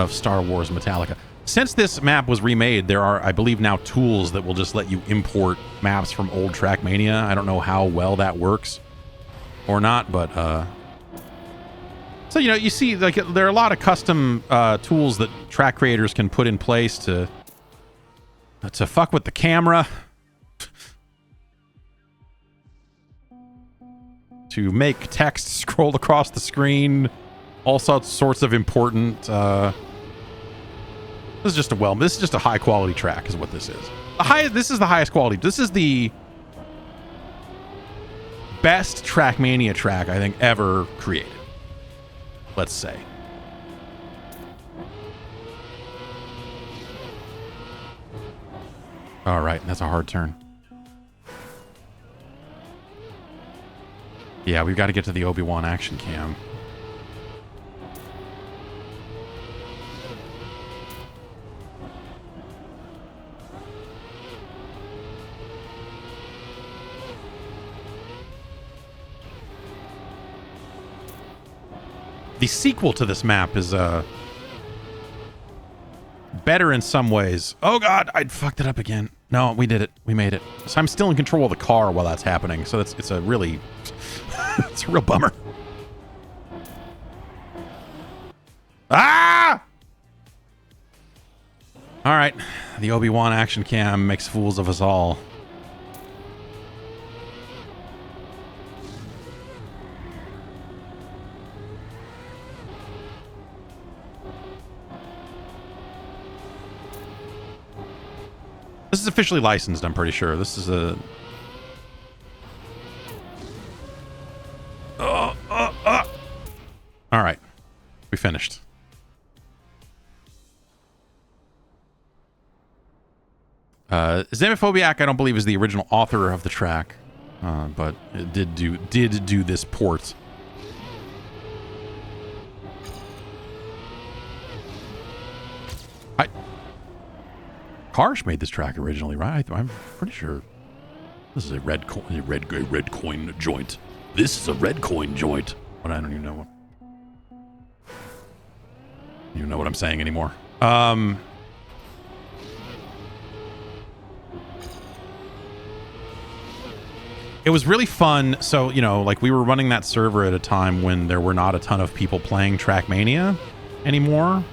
A: Star Wars Metallica. Since this map was remade, there are, I believe, now tools that will just let you import maps from old Trackmania. I don't know how well that works or not, but so, you know, you see, like, there are a lot of custom tools that track creators can put in place to fuck with the camera, to make text scroll across the screen, all sorts of important. This is just a high quality track, is what this is. This is the highest quality. This is the best Trackmania track I think ever created. Let's say. All right, that's a hard turn. Yeah, we've got to get to the Obi-Wan action cam. The sequel to this map is better in some ways. Oh god, I fucked it up again. No, we did it. We made it. So I'm still in control of the car while that's happening. So it's a really it's a real bummer. Ah! All right. The Obi-Wan action cam makes fools of us all. This is officially licensed, I'm pretty sure. This is a... All right. We finished. Xenophobiac, I don't believe, is the original author of the track, but it did do this port. Karsh made this track originally, right? I'm pretty sure. This is a red coin joint. This is a red coin joint. But I don't even know what. You know what I'm saying anymore. It was really fun. So, you know, like we were running that server at a time when there were not a ton of people playing Trackmania anymore.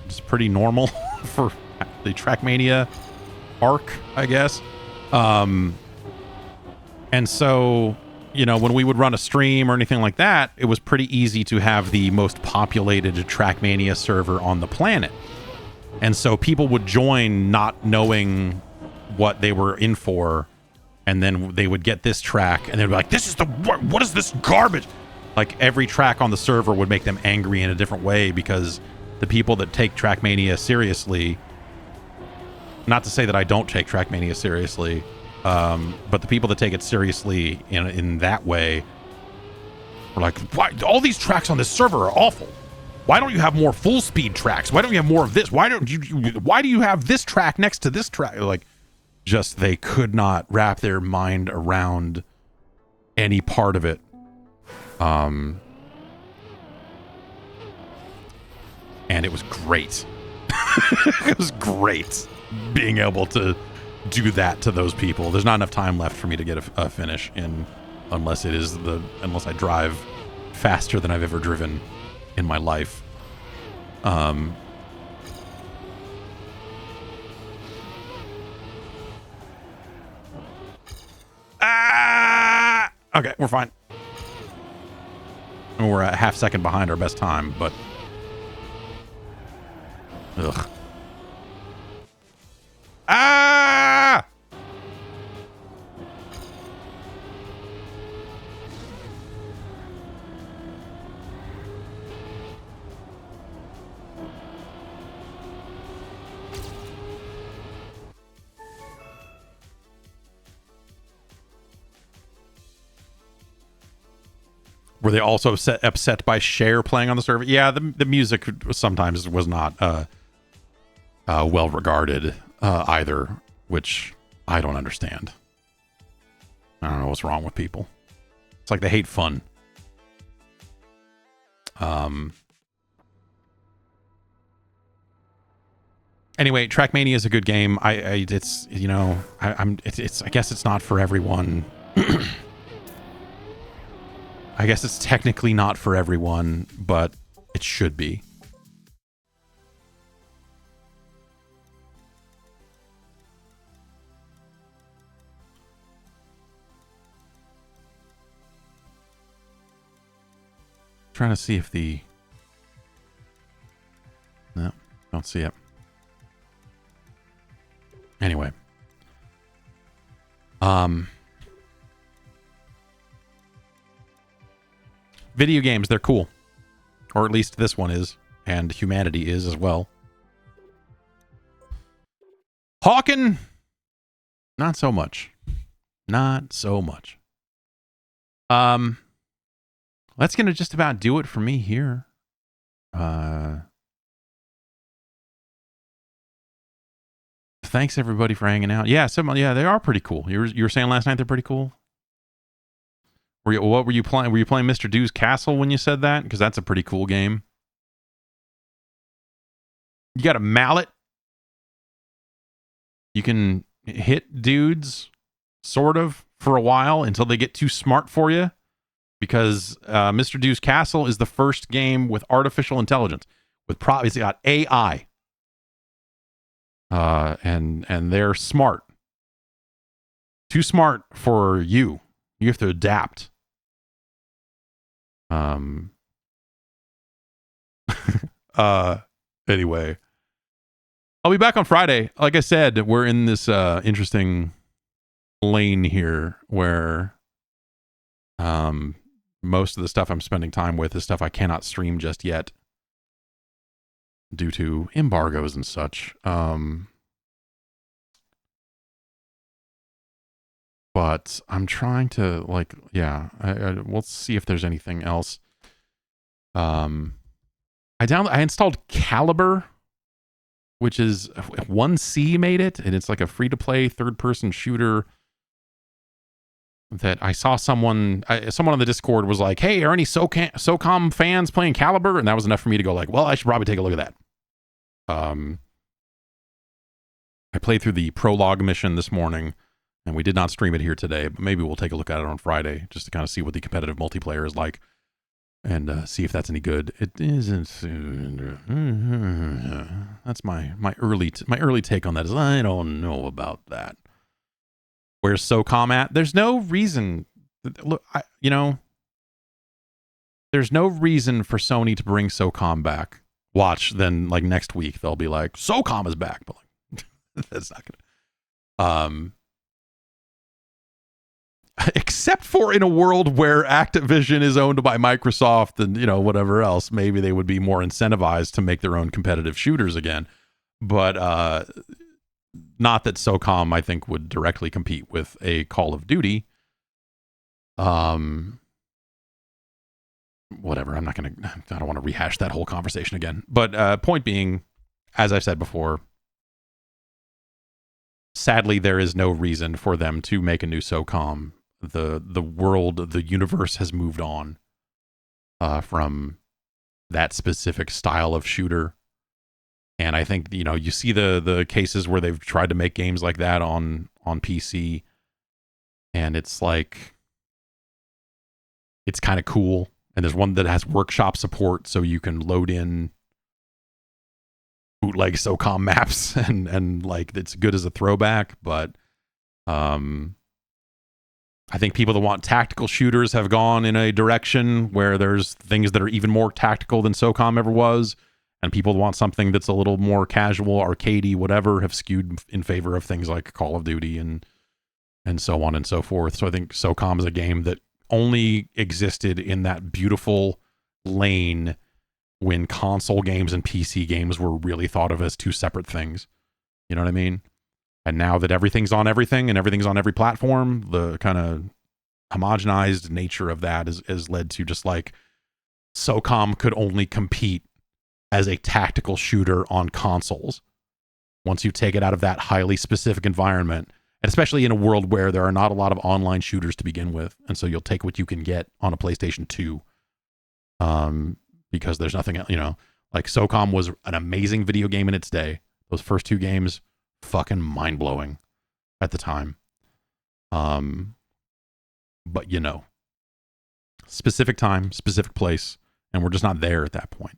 A: It's pretty normal for the Trackmania arc, I guess. And so, you know, when we would run a stream or anything like that, it was pretty easy to have the most populated Trackmania server on the planet. And so people would join not knowing what they were in for, and then they would get this track and they'd be like, this is what is this garbage? Like every track on the server would make them angry in a different way, because the people that take Trackmania seriously, not to say that I don't take Trackmania seriously, but the people that take it seriously in that way were like, why, all these tracks on this server are awful. Why don't you have more full speed tracks? Why don't you have more of this? Why do you have this track next to this track? Like, just they could not wrap their mind around any part of it. And it was great. It was great being able to do that to those people. There's not enough time left for me to get a finish in, unless I drive faster than I've ever driven in my life. Okay, we're fine. We're a half second behind our best time, but... Ugh. Ah! Were they also upset by Cher playing on the server? Yeah, the music sometimes was not well regarded either, which I don't understand. I don't know what's wrong with people. It's like they hate fun. Anyway, Trackmania is a good game. It's you know it's I guess it's not for everyone. I guess it's technically not for everyone, but it should be. Trying to see if the... No, don't see it. Anyway. Video games, they're cool. Or at least this one is. And humanity is as well. Hawken, not so much. Not so much. That's gonna just about do it for me here. Thanks everybody for hanging out. Yeah, yeah, they are pretty cool. You were saying last night they're pretty cool. What were you playing? Were you playing Mr. Dew's Castle when you said that? Because that's a pretty cool game. You got a mallet. You can hit dudes, sort of, for a while until they get too smart for you. Because Mr. Dew's Castle is the first game with artificial intelligence. It's got AI. And they're smart. Too smart for you. You have to adapt. Anyway, I'll be back on Friday. Like I said, we're in this interesting lane here where most of the stuff I'm spending time with is stuff I cannot stream just yet due to embargoes and such. But I'm trying to, like, yeah, we'll see if there's anything else. I installed Caliber, which is 1C made it, and it's like a free-to-play third-person shooter that I saw someone on the Discord was like, hey, are any SOCOM fans playing Caliber? And that was enough for me to go like, well, I should probably take a look at that. I played through the prologue mission this morning, and we did not stream it here today, but maybe we'll take a look at it on Friday just to kind of see what the competitive multiplayer is like and see if that's any good. It isn't. That's my early take on that is I don't know about that. Where's SOCOM at? There's no reason. Look, there's no reason for Sony to bring SOCOM back. Watch, then like next week they'll be like, SOCOM is back, but like, that's not gonna. Except for in a world where Activision is owned by Microsoft and, whatever else, maybe they would be more incentivized to make their own competitive shooters again. But not that SOCOM, I think, would directly compete with a Call of Duty. Whatever. I don't want to rehash that whole conversation again. But point being, as I've said before, sadly, there is no reason for them to make a new SOCOM. The world, the universe has moved on from that specific style of shooter. And I think, you see the cases where they've tried to make games like that on PC. And it's like, it's kind of cool. And there's one that has workshop support, so you can load in bootleg SOCOM maps and like it's good as a throwback, but I think people that want tactical shooters have gone in a direction where there's things that are even more tactical than SOCOM ever was. And people that want something that's a little more casual, arcadey, whatever, have skewed in favor of things like Call of Duty and so on and so forth. So I think SOCOM is a game that only existed in that beautiful lane when console games and PC games were really thought of as two separate things. You know what I mean? And now that everything's on everything and everything's on every platform, the kind of homogenized nature of that has led to just like SOCOM could only compete as a tactical shooter on consoles. Once you take it out of that highly specific environment, and especially in a world where there are not a lot of online shooters to begin with. And so you'll take what you can get on a PlayStation 2. Because there's nothing, like SOCOM was an amazing video game in its day. Those first two games, fucking mind blowing at the time. But specific time, specific place, and we're just not there at that point.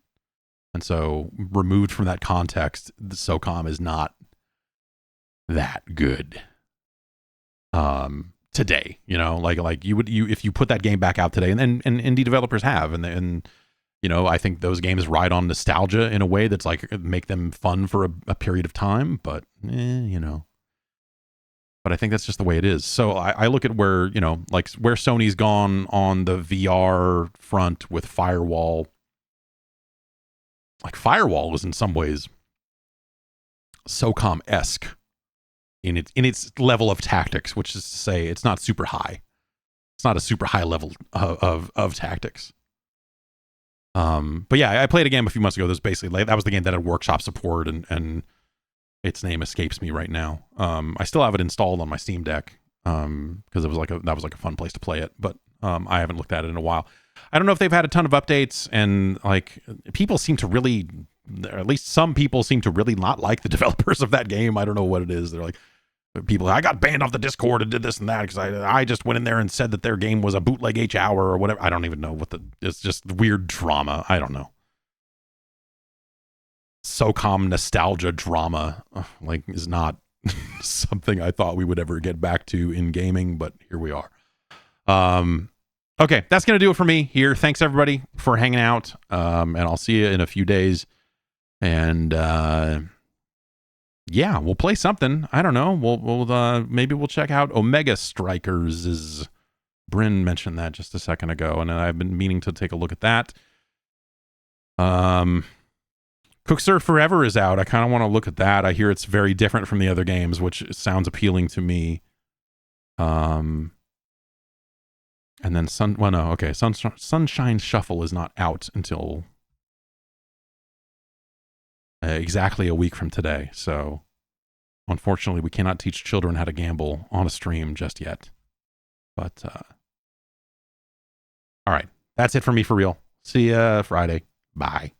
A: And so removed from that context, the SOCOM is not that good. Today, like you if you put that game back out today, and indie developers have, and I think those games ride on nostalgia in a way that's like make them fun for a period of time, but but I think that's just the way it is. So I look at where where Sony's gone on the VR front with Firewall. Like Firewall was in some ways SOCOM-esque in its level of tactics, which is to say it's not super high. It's not a super high level of tactics. But yeah, I played a game a few months ago. That was basically that was the game that had workshop support, and its name escapes me right now. I still have it installed on my Steam Deck because that was like a fun place to play it, but I haven't looked at it in a while. I don't know if they've had a ton of updates, and like people seem to really, or at least some people seem to really not like the developers of that game. I don't know what it is. They're like, I got banned off the Discord and did this and that because I just went in there and said that their game was a bootleg H-hour or whatever. I don't even know it's just weird drama. I don't know. SOCOM nostalgia drama is not something I thought we would ever get back to in gaming, but here we are. Okay, that's going to do it for me here. Thanks everybody for hanging out. And I'll see you in a few days. And yeah, we'll play something. I don't know. We'll maybe we'll check out Omega Strikers. Bryn mentioned that just a second ago, and I've been meaning to take a look at that. Cooksurf Forever is out. I kind of want to look at that. I hear it's very different from the other games, which sounds appealing to me. And then Sunshine Shuffle is not out until exactly a week from today. So unfortunately, we cannot teach children how to gamble on a stream just yet. But all right, that's it for me for real. See ya Friday. Bye.